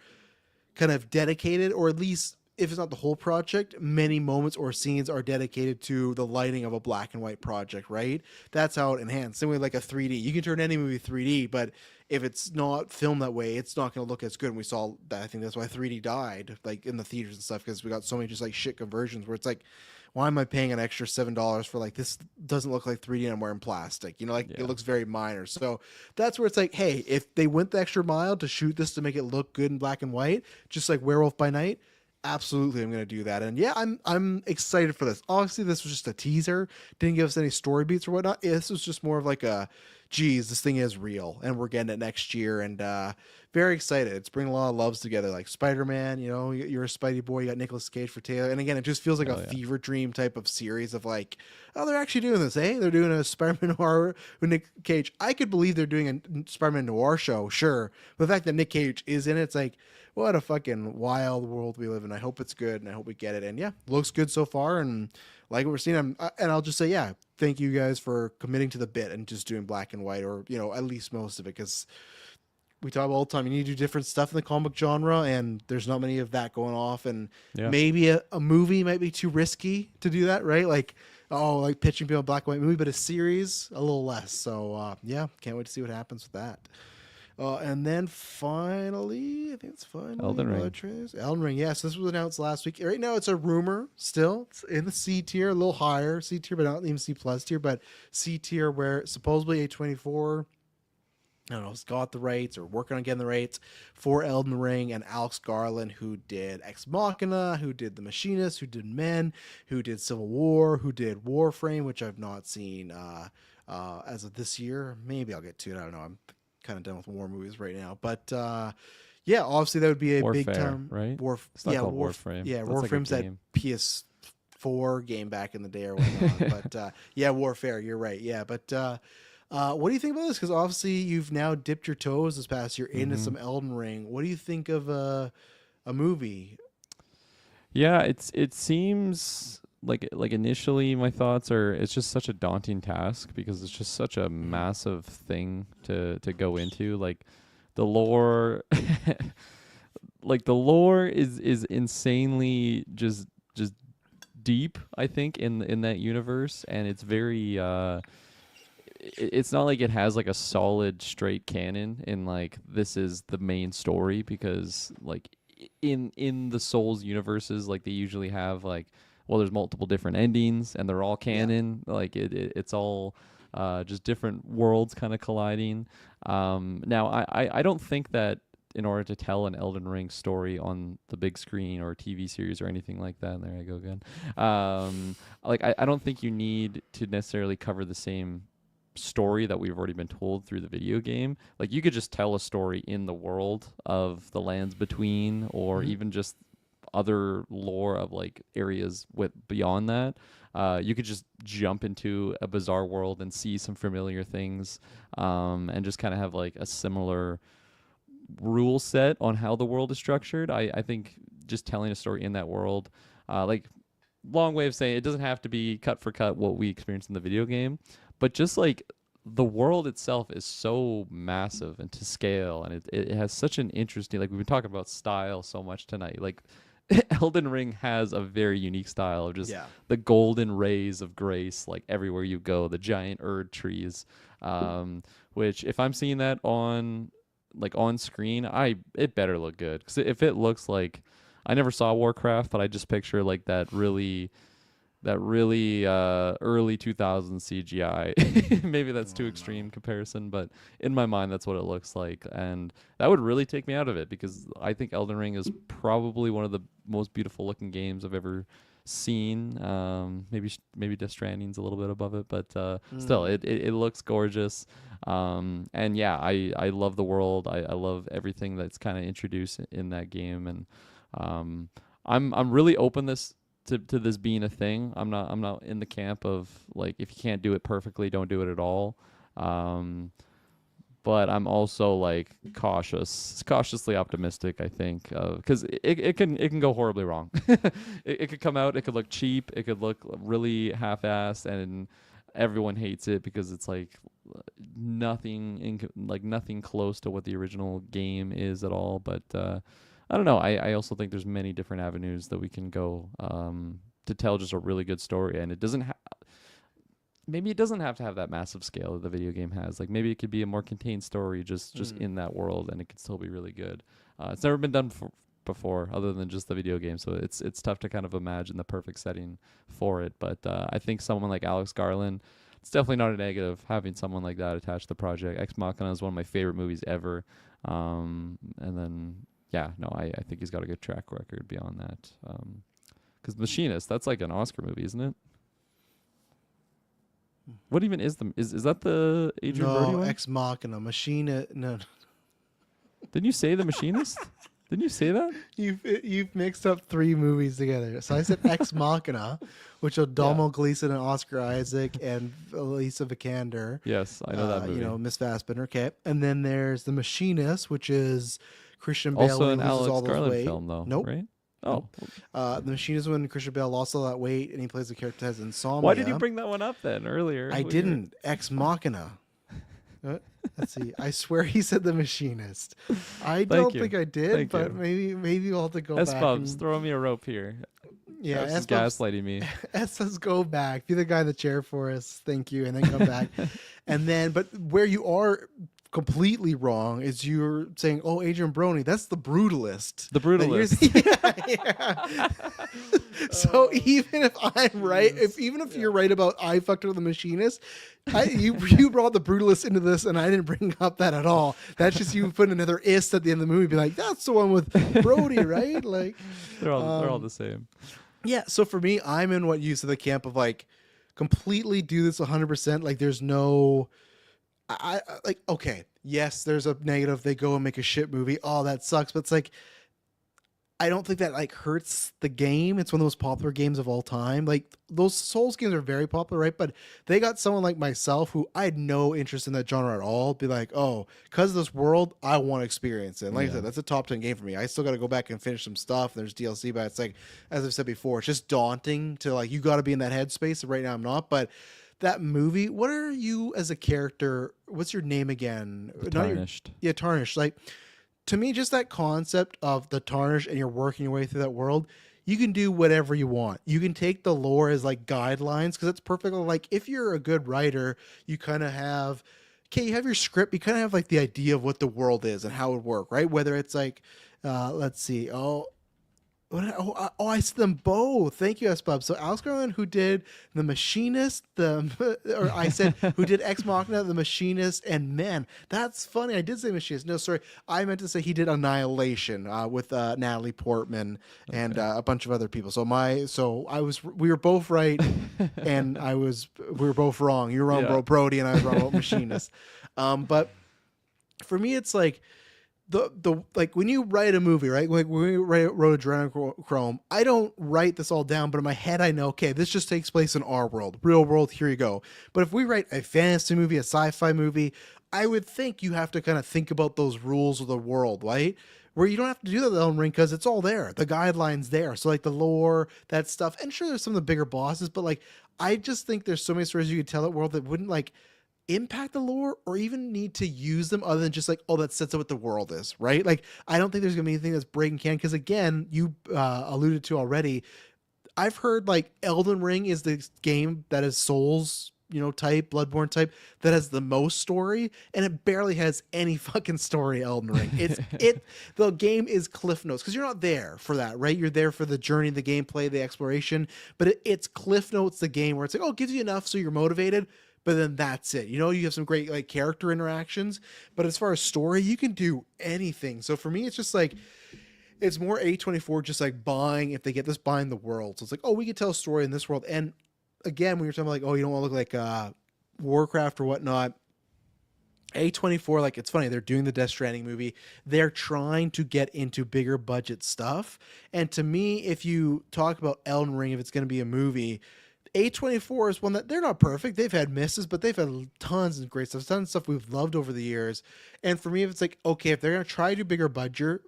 kind of dedicated, or at least if it's not the whole project, many moments or scenes are dedicated to the lighting of a black and white project, right? That's how it enhances. Same way like a 3D. You can turn any movie 3D, but if it's not filmed that way, it's not going to look as good. And we saw that. I think that's why 3D died, like in the theaters and stuff, because we got so many just like shit conversions where it's like, why am I paying an extra $7 for like this doesn't look like 3D and I'm wearing plastic? You know, like it looks very minor. So that's where it's like, hey, if they went the extra mile to shoot this to make it look good in black and white, just like Werewolf by Night, absolutely I'm going to do that. And yeah, I'm excited for this. Obviously, this was just a teaser. Didn't give us any story beats or whatnot. This was just more of like a, geez, this thing is real and we're getting it next year. And very excited. It's bringing a lot of loves together. Like Spider-Man, you know, you're a Spidey boy. You got Nicolas Cage for Taylor. And again, it just feels like a fever dream type of series of like, oh, they're actually doing this, eh? They're doing a Spider-Man Noir with Nick Cage. I could believe they're doing a Spider-Man Noir show, sure. But the fact that Nick Cage is in it, it's like, what a fucking wild world we live in. I hope it's good and I hope we get it. And yeah, looks good so far. And like what we're seeing. And I'll just say, yeah, thank you guys for committing to the bit and just doing black and white, or at least most of it, because we talk all the time. You need to do different stuff in the comic book genre, and there's not many of that going off. And Yeah. maybe a movie might be too risky to do that, right? Like pitching people a black and white movie, but a series a little less. So yeah, can't wait to see what happens with that. And then finally, I think it's finally Elden Ring. Elden Ring, yes, this was announced last week. Right now, it's a rumor still. It's in the C tier, a little higher C tier, but not even C plus tier, but C tier, where supposedly A24, I don't know, has got the rights or working on getting the rights for Elden Ring, and Alex Garland, who did Ex Machina, who did The Machinist, who did Men, who did Civil War, who did Warframe, which I've not seen as of this year. Maybe I'll get to it. I don't know. I'm kind of done with war movies right now, but yeah, obviously that would be a Warfare, big time, right? It's not yeah, called Warframe. Yeah, That's like a Warframe's that game. PS4 game back in the day or whatnot. But yeah, Warfare, you're right. Yeah, but what do you think about this? Because obviously you've now dipped your toes this past year into some Elden Ring. What do you think of a movie? Yeah, it seems like initially my thoughts are it's just such a daunting task because it's just such a massive thing to go into. Like the lore like the lore is insanely just deep, I think, in that universe, and it's very it's not like it has like a solid straight canon in like this is the main story, because like in the Souls universes, like they usually have like, well, there's multiple different endings and they're all canon. Like it's all just different worlds kind of colliding. Now I don't think that in order to tell an Elden Ring story on the big screen or TV series or anything like that, and there I go again, like I don't think you need to necessarily cover the same story that we've already been told through the video game. Like you could just tell a story in the world of the Lands Between, or even just other lore of like areas with beyond that. You could just jump into a bizarre world and see some familiar things, and just kind of have like a similar rule set on how the world is structured. I think just telling a story in that world, like long way of saying it doesn't have to be cut for cut what we experienced in the video game, but just like the world itself is so massive and to scale, and it has such an interesting, like we've been talking about style so much tonight. Like Elden Ring has a very unique style of just the golden rays of grace, like everywhere you go, the giant Erd trees, which if I'm seeing that on screen, it better look good. Because if it looks like, I never saw Warcraft, but I just picture like that really early 2000s CGI. Maybe that's too extreme comparison, but in my mind that's what it looks like, and that would really take me out of it, because I think Elden Ring is probably one of the most beautiful looking games I've ever seen. Maybe Death Stranding's a little bit above it, but still it looks gorgeous. And yeah, I love the world. I love everything that's kind of introduced in that game, and I'm really open to this being a thing. I'm not in the camp of like, if you can't do it perfectly, don't do it at all. But I'm also like cautiously optimistic, I think, because it can go horribly wrong. it could come out, it could look cheap, it could look really half-assed, and everyone hates it because it's like nothing close to what the original game is at all. But I don't know. I also think there's many different avenues that we can go to tell just a really good story, and it doesn't maybe it doesn't have to have that massive scale that the video game has. Like maybe it could be a more contained story just in that world, and it could still be really good. It's never been done before other than just the video game, so it's tough to kind of imagine the perfect setting for it. But I think someone like Alex Garland, it's definitely not a negative having someone like that attached to the project. Ex Machina is one of my favorite movies ever. And then yeah, no, I think he's got a good track record beyond that. Because Machinist, that's like an Oscar movie, isn't it? What even is is that the Adrian Brody one? Ex Machina, Machina. No. Didn't you say The Machinist? Didn't you say that? You've mixed up three movies together. So I said Ex Machina, which are Domhnall Gleeson and Oscar Isaac and Alicia Vikander. Yes, I know that movie. Miss Fassbender. Okay, and then there's The Machinist, which is Christian Bale. Also an Alex Garland film, though. Nope. Right? Oh, The Machinist, when Christian Bale lost all that weight and he plays the character that has insomnia. why did you bring that one up then earlier? I didn't. Ex Machina. Let's see. I swear he said The Machinist. I don't you. think I did, Thank but you. maybe we'll have to go S back. Bubs, and- throw me a rope here. yeah, This is S Bubs, gaslighting me. says go back. Be the guy in the chair for us. Thank you, and then come back. And then, but where you are completely wrong is you're saying, "Oh, Adrian Brony, that's the brutalist." The brutalist. So even if I'm right, even if you're right about I fucked with the Machinist, you brought the brutalist into this, and I didn't bring up that at all. That's just you putting another ist at the end of the movie, be like, "That's the one with Brody, right?" Like, They're all the same. yeah. So for me, I'm in what you said, the camp of like completely do this 100%. Like, there's no. I like, okay, yes, there's a negative. They go and make a shit movie. Oh, that sucks. But it's like, I don't think that like hurts the game. It's one of the most popular games of all time. Like, those Souls games are very popular, right? But they got someone like myself who I had no interest in that genre at all. Be like, oh, because of this world, I want to experience it. And like I said, that's a top 10 game for me. I still got to go back and finish some stuff. There's DLC, but it's like, as I've said before, it's just daunting to like, you got to be in that headspace. And right now I'm not, but that movie, what are you as a character? What's your name again? Tarnished. Yeah, Tarnished. Like, to me, just that concept of the Tarnished and you're working your way through that world, you can do whatever you want. You can take the lore as like guidelines because it's perfect. Like, if you're a good writer, you kind of have, okay, you have your script, you kind of have like the idea of what the world is and how it would work, right? Whether it's like, let's see, I said them both. Thank you, S-Bub. So Alex Garland, who did The Machinist, or I said who did Ex Machina, The Machinist, and man, that's funny. I did say Machinist. No, sorry. I meant to say he did Annihilation with Natalie Portman and a bunch of other people. We were both right, and we were both wrong. You were wrong, Brody, and I was wrong about Machinist. But for me, it's like, the like when you write a movie, right? Like when we wrote Adrenochrome, I don't write this all down, but in my head I know, okay, this just takes place in our world, real world, here you go. But if we write a fantasy movie, a sci-fi movie, I would think you have to kind of think about those rules of the world, right? Where you don't have to do that with Elden Ring because it's all there. The guidelines there. So like the lore, that stuff. And sure, there's some of the bigger bosses, but like I just think there's so many stories you could tell that world that wouldn't like impact the lore or even need to use them other than just like, oh, that sets up what the world is, right? Like, I don't think there's gonna be anything that's breaking canon because again, you alluded to already, I've heard like Elden Ring is the game that is Souls, type, Bloodborne type, that has the most story, and it barely has any fucking story. Elden Ring, the game is cliff notes because you're not there for that, right? You're there for the journey, the gameplay, the exploration, but it's cliff notes, the game where it's like, oh, it gives you enough so you're motivated. But then that's it. You have some great like character interactions. But as far as story, you can do anything. So for me, it's just like, it's more A24 just like buying, if they get this, buying the world. So it's like, oh, we could tell a story in this world. And again, when you're talking about like, oh, you don't want to look like Warcraft or whatnot, A24, like, it's funny, they're doing the Death Stranding movie. They're trying to get into bigger budget stuff. And to me, if you talk about Elden Ring, if it's going to be a movie, A24 is one that they're not perfect. They've had misses, but they've had tons of great stuff, tons of stuff we've loved over the years. And for me, if it's like, okay, if they're going to try to do bigger budget,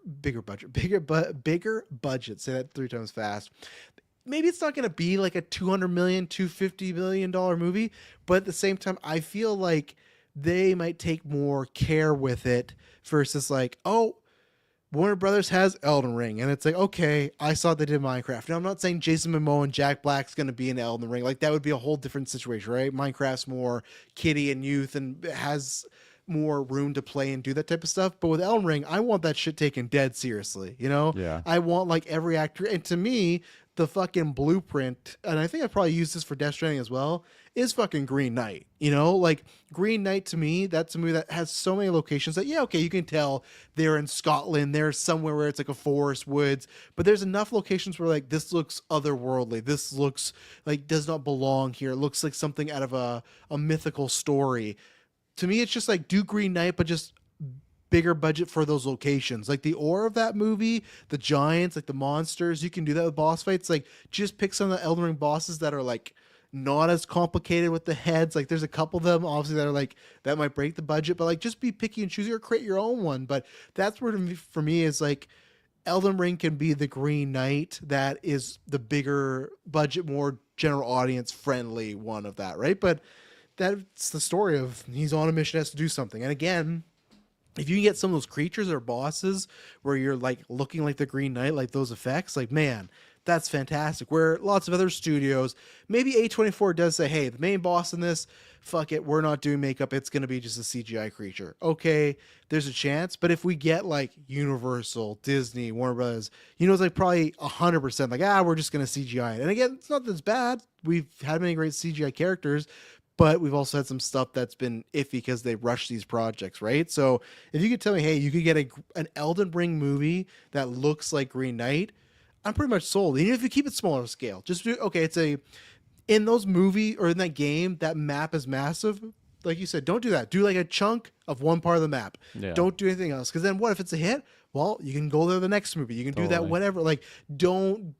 say that 3 times fast. Maybe it's not going to be like a $200 million, $250 million movie, but at the same time, I feel like they might take more care with it versus like, oh, Warner Brothers has Elden Ring, and it's like, okay, I saw they did Minecraft. Now, I'm not saying Jason Momoa and Jack Black's going to be in Elden Ring. Like, that would be a whole different situation, right? Minecraft's more kiddie and youth and has more room to play and do that type of stuff. But with Elden Ring, I want that shit taken dead seriously, Yeah. I want, like, every actor. And to me, the fucking blueprint, and I think I probably used this for Death Stranding as well, is fucking Green Knight. Like, Green Knight, to me, that's a movie that has so many locations that, yeah, okay, you can tell they're in Scotland, they're somewhere where it's like a forest, woods, but there's enough locations where like, this looks otherworldly, this looks like does not belong here, it looks like something out of a mythical story. To me, it's just like, do Green Knight, but just bigger budget for those locations. Like the ore of that movie, the giants, like the monsters, you can do that with boss fights. Like, just pick some of the Elden Ring bosses that are like not as complicated with the heads. Like, there's a couple of them obviously that are like, that might break the budget, but like, just be picky and choosy or create your own one. But that's where for me is like, Elden Ring can be the Green Knight that is the bigger budget, more general audience friendly one of that, right? But that's the story of he's on a mission, has to do something. And again, if you can get some of those creatures or bosses where you're like looking like the Green Knight, like those effects, like man, that's fantastic. Where lots of other studios, maybe A24 does say, hey, the main boss in this, fuck it, we're not doing makeup. It's going to be just a CGI creature. Okay, there's a chance. But if we get like Universal, Disney, Warner Brothers, it's like probably 100% like, we're just going to CGI it. And again, it's not that's bad. We've had many great CGI characters, but we've also had some stuff that's been iffy because they rush these projects, right? So if you could tell me, hey, you could get an Elden Ring movie that looks like Green Knight, I'm pretty much sold. Even if you keep it smaller scale, just do, okay, in those movie or in that game, that map is massive. Like you said, don't do that. Do like a chunk of one part of the map. Yeah. Don't do anything else. Because then what if it's a hit? Well, you can go there the next movie. You can do that, Totally. whatever. Like, don't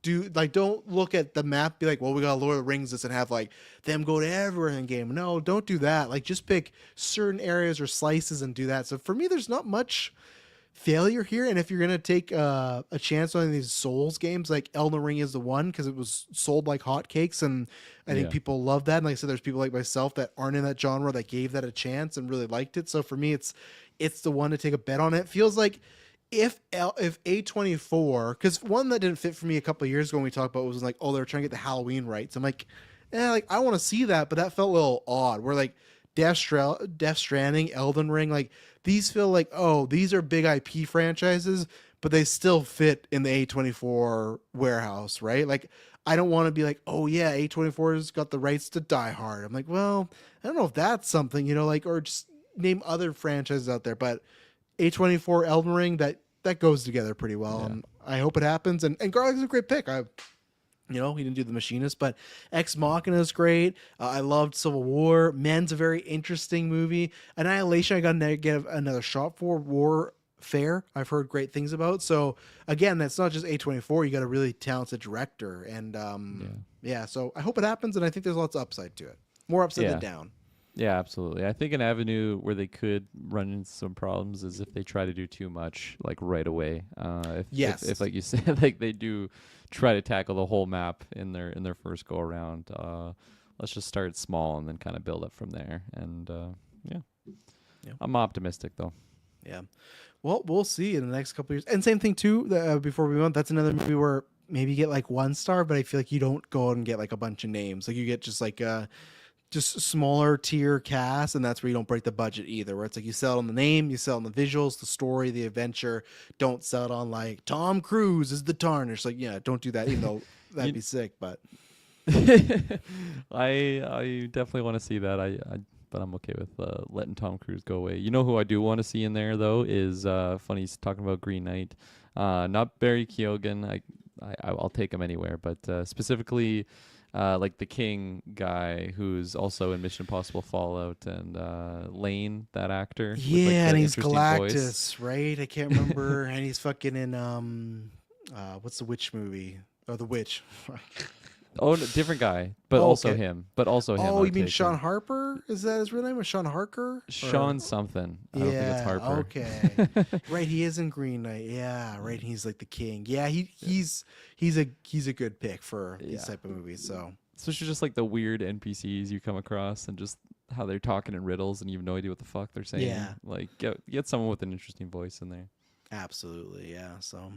look at the map, be like, well, we got Lord of the Rings this and have like them go to everywhere in the game. No, don't do that. Like, just pick certain areas or slices and do that. So for me, there's not much failure here. And if you're going to take a chance on these Souls games, like Elden Ring is the one because it was sold like hotcakes. And I think people love that. And like I said, there's people like myself that aren't in that genre that gave that a chance and really liked it. So for me, it's the one to take a bet on. It feels like if A24, because one that didn't fit for me a couple of years ago when we talked about was like, oh, they're trying to get the Halloween rights. I'm like, like I want to see that, but that felt a little odd. Where like Death Stranding, Elden Ring, like these feel like, oh, these are big IP franchises, but they still fit in the A24 warehouse, right? Like I don't want to be like, oh yeah, A24's got the rights to Die Hard. I'm like, well, I don't know if that's something, like, or just name other franchises out there, but A24 Elden Ring, that goes together pretty well. And I hope it happens. And Garlic's a great pick. He didn't do The Machinist, but Ex Machina is great. I loved Civil War. Men's a very interesting movie. Annihilation, I got to get another shot for. Warfare, I've heard great things about. So again, that's not just A24. You got a really talented director. And so I hope it happens. And I think there's lots of upside to it. More upside than down. Yeah, absolutely. I think an avenue where they could run into some problems is if they try to do too much, like right away. If like you said, like they do try to tackle the whole map in their first go around. Let's just start small and then kind of build up from there. And I'm optimistic though. Yeah. Well, we'll see in the next couple of years. And same thing too. Before we move on, that's another movie where maybe you get like 1 star, but I feel like you don't go out and get like a bunch of names. Like you get just like just smaller tier cast, and that's where you don't break the budget either, where it's like you sell it on the name, you sell it on the visuals, the story, the adventure. Don't sell it on like Tom Cruise is the Tarnish. Like, yeah, don't do that, even though that'd be sick. But I definitely want to see that. But I'm okay with letting Tom Cruise go away. You know who I do want to see in there though is funny. He's talking about Green Knight, not Barry Keoghan. I'll take him anywhere, but specifically. Like the King guy who's also in Mission Impossible Fallout, and Lane, that actor. Yeah, with, like, and he's interesting Galactus, voice. right? I can't remember. And he's fucking in what's the witch movie? Oh, the witch. Oh, no, different guy, but also him. But also him. Oh, I you mean take Sean him. Harper? Is that his real name? Or Sean Harker? Sean something. I don't think it's Harper. Okay. Right, he is in Green Knight. Yeah, right. He's like the king. Yeah, he's a good pick for these type of movies. So especially just like the weird NPCs you come across and just how they're talking in riddles and you have no idea what the fuck they're saying. Yeah. Like get someone with an interesting voice in there. absolutely, yeah. So,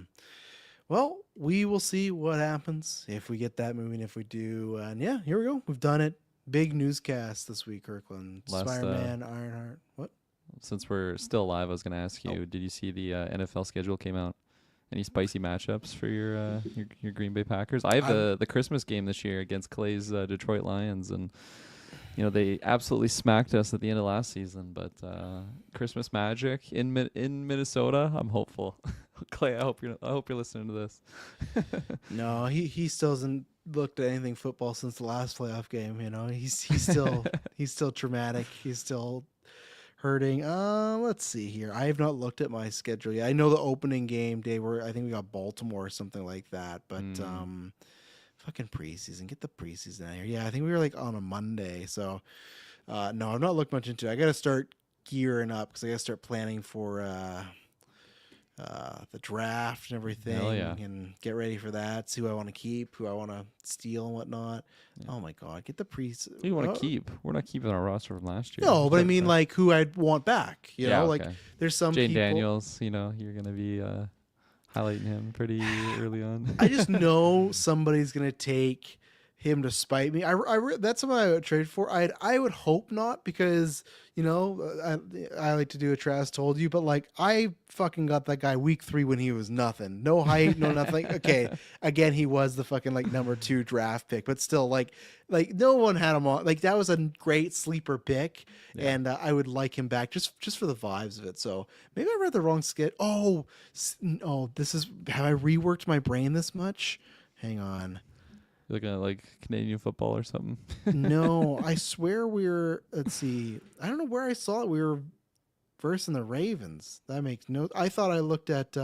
well, we will see what happens if we get that movie and if we do. And yeah, here we go. We've done it. Big newscast this week, Kirkland. Spider-Man, Ironheart. What? Since we're still live, I was going to ask you, did you see the NFL schedule came out? Any spicy matchups for your Green Bay Packers? I have the Christmas game this year against Clay's Detroit Lions, and they absolutely smacked us at the end of last season. But Christmas magic in Minnesota, I'm hopeful. Clay, I hope you're listening to this. No, he still hasn't looked at anything football since the last playoff game. He's still he's still traumatic. He's still hurting. Let's see here. I have not looked at my schedule yet. I know the opening game day where I think we got Baltimore or something like that. But fucking preseason. Get the preseason out here. Yeah, I think we were like on a Monday. So no, I've not looked much into it. I got to start gearing up because I got to start planning for the draft and everything, yeah. and get ready for that. See who I want to keep, who I want to steal and whatnot. Oh my god, get the Who you want to keep? We're not keeping our roster from last year. No, but I mean like who I'd want back. You know, like okay. there's some Jane people. Daniels. You know, you're gonna be highlighting him pretty early on. I just know somebody's gonna take him to spite me. That's something I would trade for. I would hope not, because you know I like to do a Travis told you, but like I fucking got that guy week 3 when he was nothing, no height, no nothing. Okay, again he was the fucking like number 2 draft pick, but still like no one had him on. Like that was a great sleeper pick, and I would like him back just for the vibes of it. So maybe I read the wrong skit. Oh, this is, have I reworked my brain this much? Hang on. You're looking at like Canadian football or something. No, I swear let's see. I don't know where I saw it. We were versing the Ravens. That makes no. I thought I looked at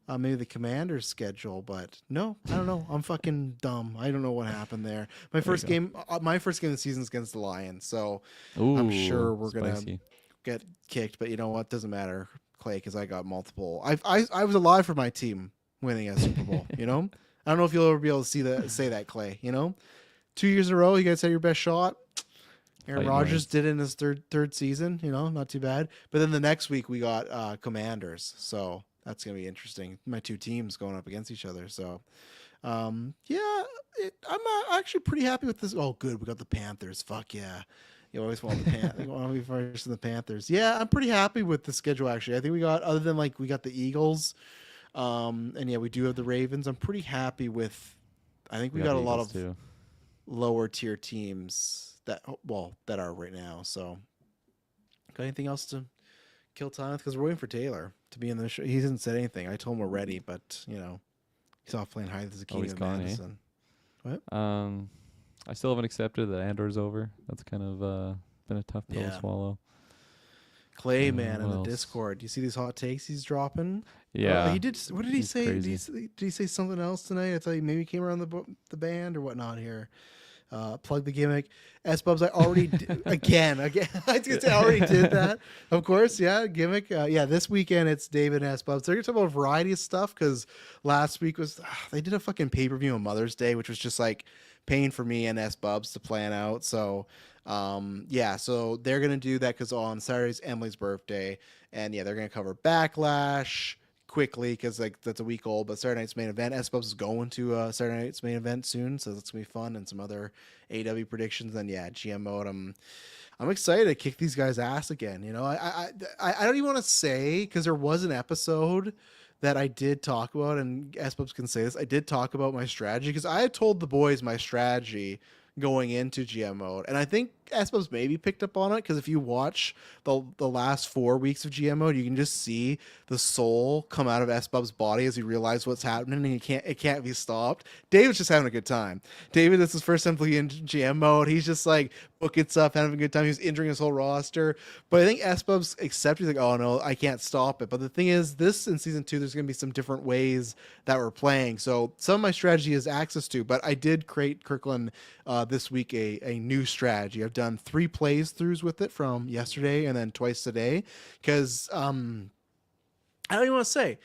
maybe the Commanders schedule, but no, I don't know. I'm fucking dumb. I don't know what happened there. My first game of the season is against the Lions, so I'm sure we're gonna get kicked. But you know what? Doesn't matter, Clay, because I got multiple. I was alive for my team winning a Super Bowl. You know. I don't know if you'll ever be able to say that, Clay. You know, 2 years in a row, you guys had your best shot. Aaron Rodgers did it in his third season. You know, not too bad. But then the next week we got Commanders, so that's gonna be interesting. My 2 teams going up against each other. So, I'm actually pretty happy with this. Oh, good, we got the Panthers. Fuck yeah. You always want the Panthers. You want to be first in the Panthers. Yeah, I'm pretty happy with the schedule. Actually, I think we got, other than like we got the Eagles. And yeah, we do have the Ravens. I'm pretty happy with. I think we got a lot of lower tier teams that are right now. So, got anything else to kill time with? Because we're waiting for Taylor to be in the show. He hasn't said anything. I told him we're ready, but you know, he's off playing hide the key of Madison. What? I still haven't accepted that Andor's over. That's kind of been a tough pill to swallow. Clay man in the Discord. Do you see these hot takes he's dropping? Yeah, he did. What did he say? Did he say something else tonight? I thought he maybe came around the band or whatnot here. Plug the gimmick. S-Bubs, I already again. I was gonna say I already did that. Of course, yeah. Gimmick. This weekend it's David and S-Bubs. They're gonna talk about a variety of stuff because last week was they did a fucking pay-per-view on Mother's Day, which was just like pain for me and S-Bubs to plan out. So so they're gonna do that because on Saturday's Emily's birthday, and they're gonna cover Backlash quickly because like that's a week old, but Saturday night's main event. S-Bubs is going to Saturday night's main event soon, so that's gonna be fun, and some other AW predictions. And GMO, I'm excited to kick these guys' ass again. You know, I don't even want to say, because there was an episode that I did talk about, and S-Bubs can say this. I did talk about my strategy because I had told the boys my strategy going into GM mode, and I think S-Bubs maybe picked up on it because if you watch the last 4 weeks of GM mode, you can just see the soul come out of S-Bubs' body as he realized what's happening, and it can't be stopped. David's just having a good time. David, this is his first time playing in GM mode. He's just like booking stuff, having a good time. He's injuring his whole roster, but I think S-Bubs accepted. He's like, oh no, I can't stop it. But the thing is, this in season 2, there's going to be some different ways that we're playing. So some of my strategy is access to, but I did create Kirkland this week a new strategy. I've done 3 plays throughs with it from yesterday and then twice today because I don't even want to say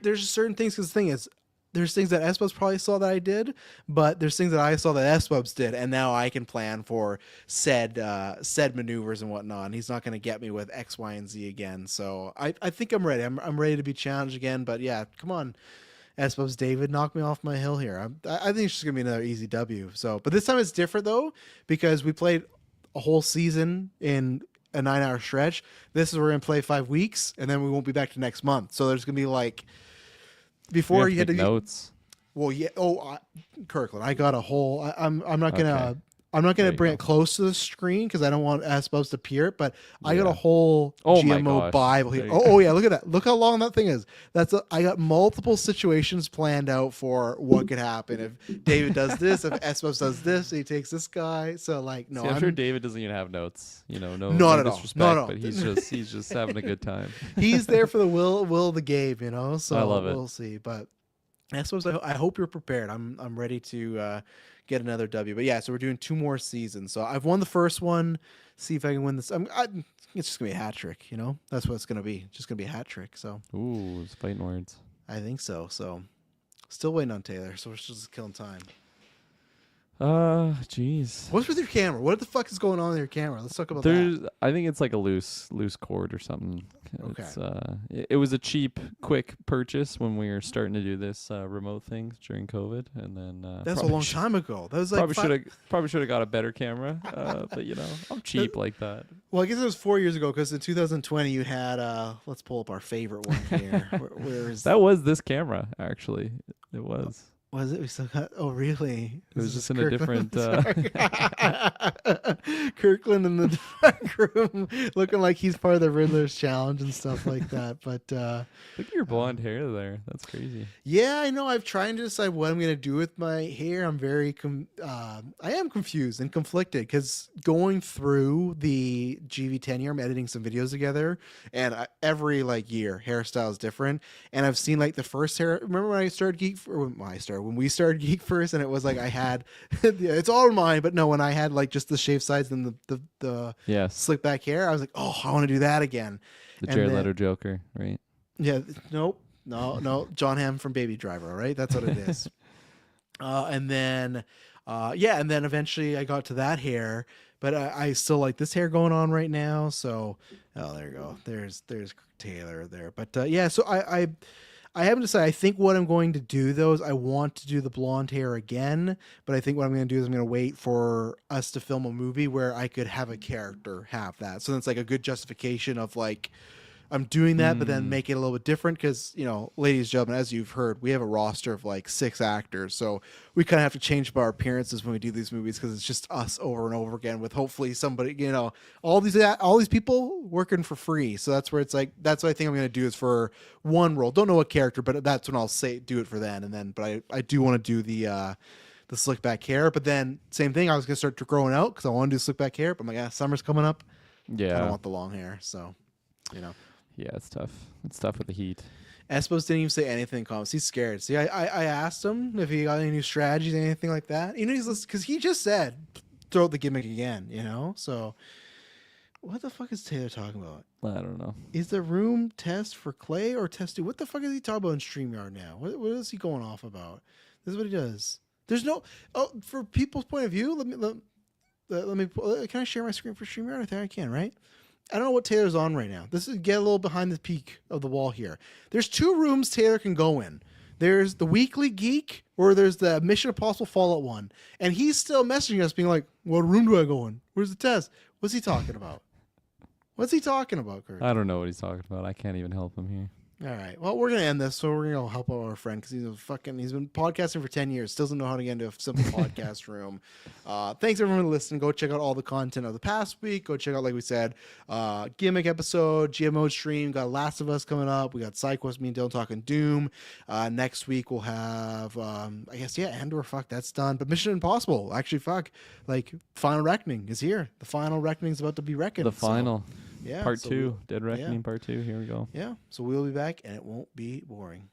there's certain things, because the thing is there's things that S-Bubs probably saw that I did, but there's things that I saw that S-Bubs did, and now I can plan for said maneuvers and whatnot, and he's not going to get me with X, Y, and Z again. So I think I'm ready. I'm ready to be challenged again, but yeah, come on, S-Bubs David, knock me off my hill here. I think it's just going to be another easy W. So, but this time it's different though, because we played a whole season in a 9-hour stretch. This is where we're going to play 5 weeks, and then we won't be back to next month. So there's going to be like, before you had to notes. Well, yeah. Kirkland, I got a whole. I'm not gonna bring it close to the screen because I don't want S-Bubs to peer it. But I got a whole GMO Bible here. Yeah, look at that. Look how long that thing is. I got multiple situations planned out for what could happen if David does this, if S-Bubs does this, he takes this guy. So like, no, I'm sure David doesn't even have notes. You know, not at all. No. But he's just having a good time. He's there for the will of the game. You know, so I love it. We'll see, but. I suppose I hope you're prepared. I'm ready to get another W. But yeah, so we're doing 2 more seasons. So I've won the first one. See if I can win this. It's just gonna be a hat trick. You know, that's what it's gonna be. Just gonna be a hat trick. So Ooh, it's fighting words. I think so. So still waiting on Taylor. So we're just killing time. Jeez. What's with your camera? What the fuck is going on with your camera? Let's talk about that. I think it's like a loose cord or something. Okay. It's, it was a cheap, quick purchase when we were starting to do this remote thing during COVID, and then That's a long time ago. That was like probably should have got a better camera. But you know, I'm cheap like that. Well, I guess it was 4 years ago because in 2020 you had. Let's pull up our favorite one here. Where is That was this camera actually. It was. Was it? We still got. Oh, really? It was This just is in a Kirkland. different. Kirkland in the dark room, looking like he's part of the Riddler's challenge and stuff like that. But Look at your blonde hair there. That's crazy. yeah, I know. I'm trying to decide what I'm gonna do with my hair. I'm very, I am confused and conflicted because going through the GV10 year, I'm editing some videos together, and every like year hairstyle is different. And I've seen like the first hair. Remember when I started Geek? Or when we started Geek first, and it was like I had, it's all mine, but no, when I had like just the shaved sides and the Yes. slick back hair, I was like, oh, I want to do that again. The And Jared then- Leto Joker, right? Yeah, nope, no, John Hamm from Baby Driver, all right? That's what it is. And then eventually I got to that hair, but I still like this hair going on right now. So, oh, there you go. There's Taylor there, but yeah. So I haven't decided. I think what I'm going to do though is I want to do the blonde hair again, but I think what I'm going to do is I'm going to wait for us to film a movie where I could have a character have that. So that's like a good justification of like I'm doing that, but then make it a little bit different because, you know, ladies and gentlemen, as you've heard, we have a roster of like 6 actors. So we kind of have to change up our appearances when we do these movies because it's just us over and over again with hopefully somebody, you know, all these people working for free. So that's where it's like, that's what I think I'm going to do is for one role. Don't know what character, but that's when I'll say do it for then. And then, but I do want to do the slick back hair. But then same thing, I was going to start growing out because I want to do slick back hair. But I'm like, summer's coming up. Yeah. I don't want the long hair. So, you know. Yeah, it's tough. It's tough with the heat. Espos didn't even say anything in comments. He's scared. See, I asked him if he got any new strategies, anything like that. You know, because he just said, throw out the gimmick again, you know? So, what the fuck is Taylor talking about? I don't know. Is the room test for Clay or test 2? What the fuck is he talking about in StreamYard now? What is he going off about? This is what he does. There's no... Oh, for people's point of view, let me... Can I share my screen for StreamYard? I think I can, right? I don't know what Taylor's on right now. This is get a little behind the peak of the wall here. There's 2 rooms Taylor can go in. There's the Weekly Geek or there's the Mission Impossible Fallout one. And he's still messaging us being like, what room do I go in? Where's the test? What's he talking about? What's he talking about, Kurt? I don't know what he's talking about. I can't even help him here. All right. Well, we're going to end this. So we're going to help out our friend because he's been podcasting for 10 years. Still doesn't know how to get into a simple podcast room. Thanks everyone for listening. Go check out all the content of the past week. Go check out, like we said, Gimmick episode, GMO stream. Got Last of Us coming up. We got SideQuest, me and Dylan talking Doom. Next week we'll have, I guess, Andor, that's done. But Mission Impossible, actually, like Final Reckoning is here. The Final Reckoning is about to be reckoned. The final. Yeah. Part 2. Dead Reckoning Part 2. Here we go. Yeah. So we'll be back and it won't be boring.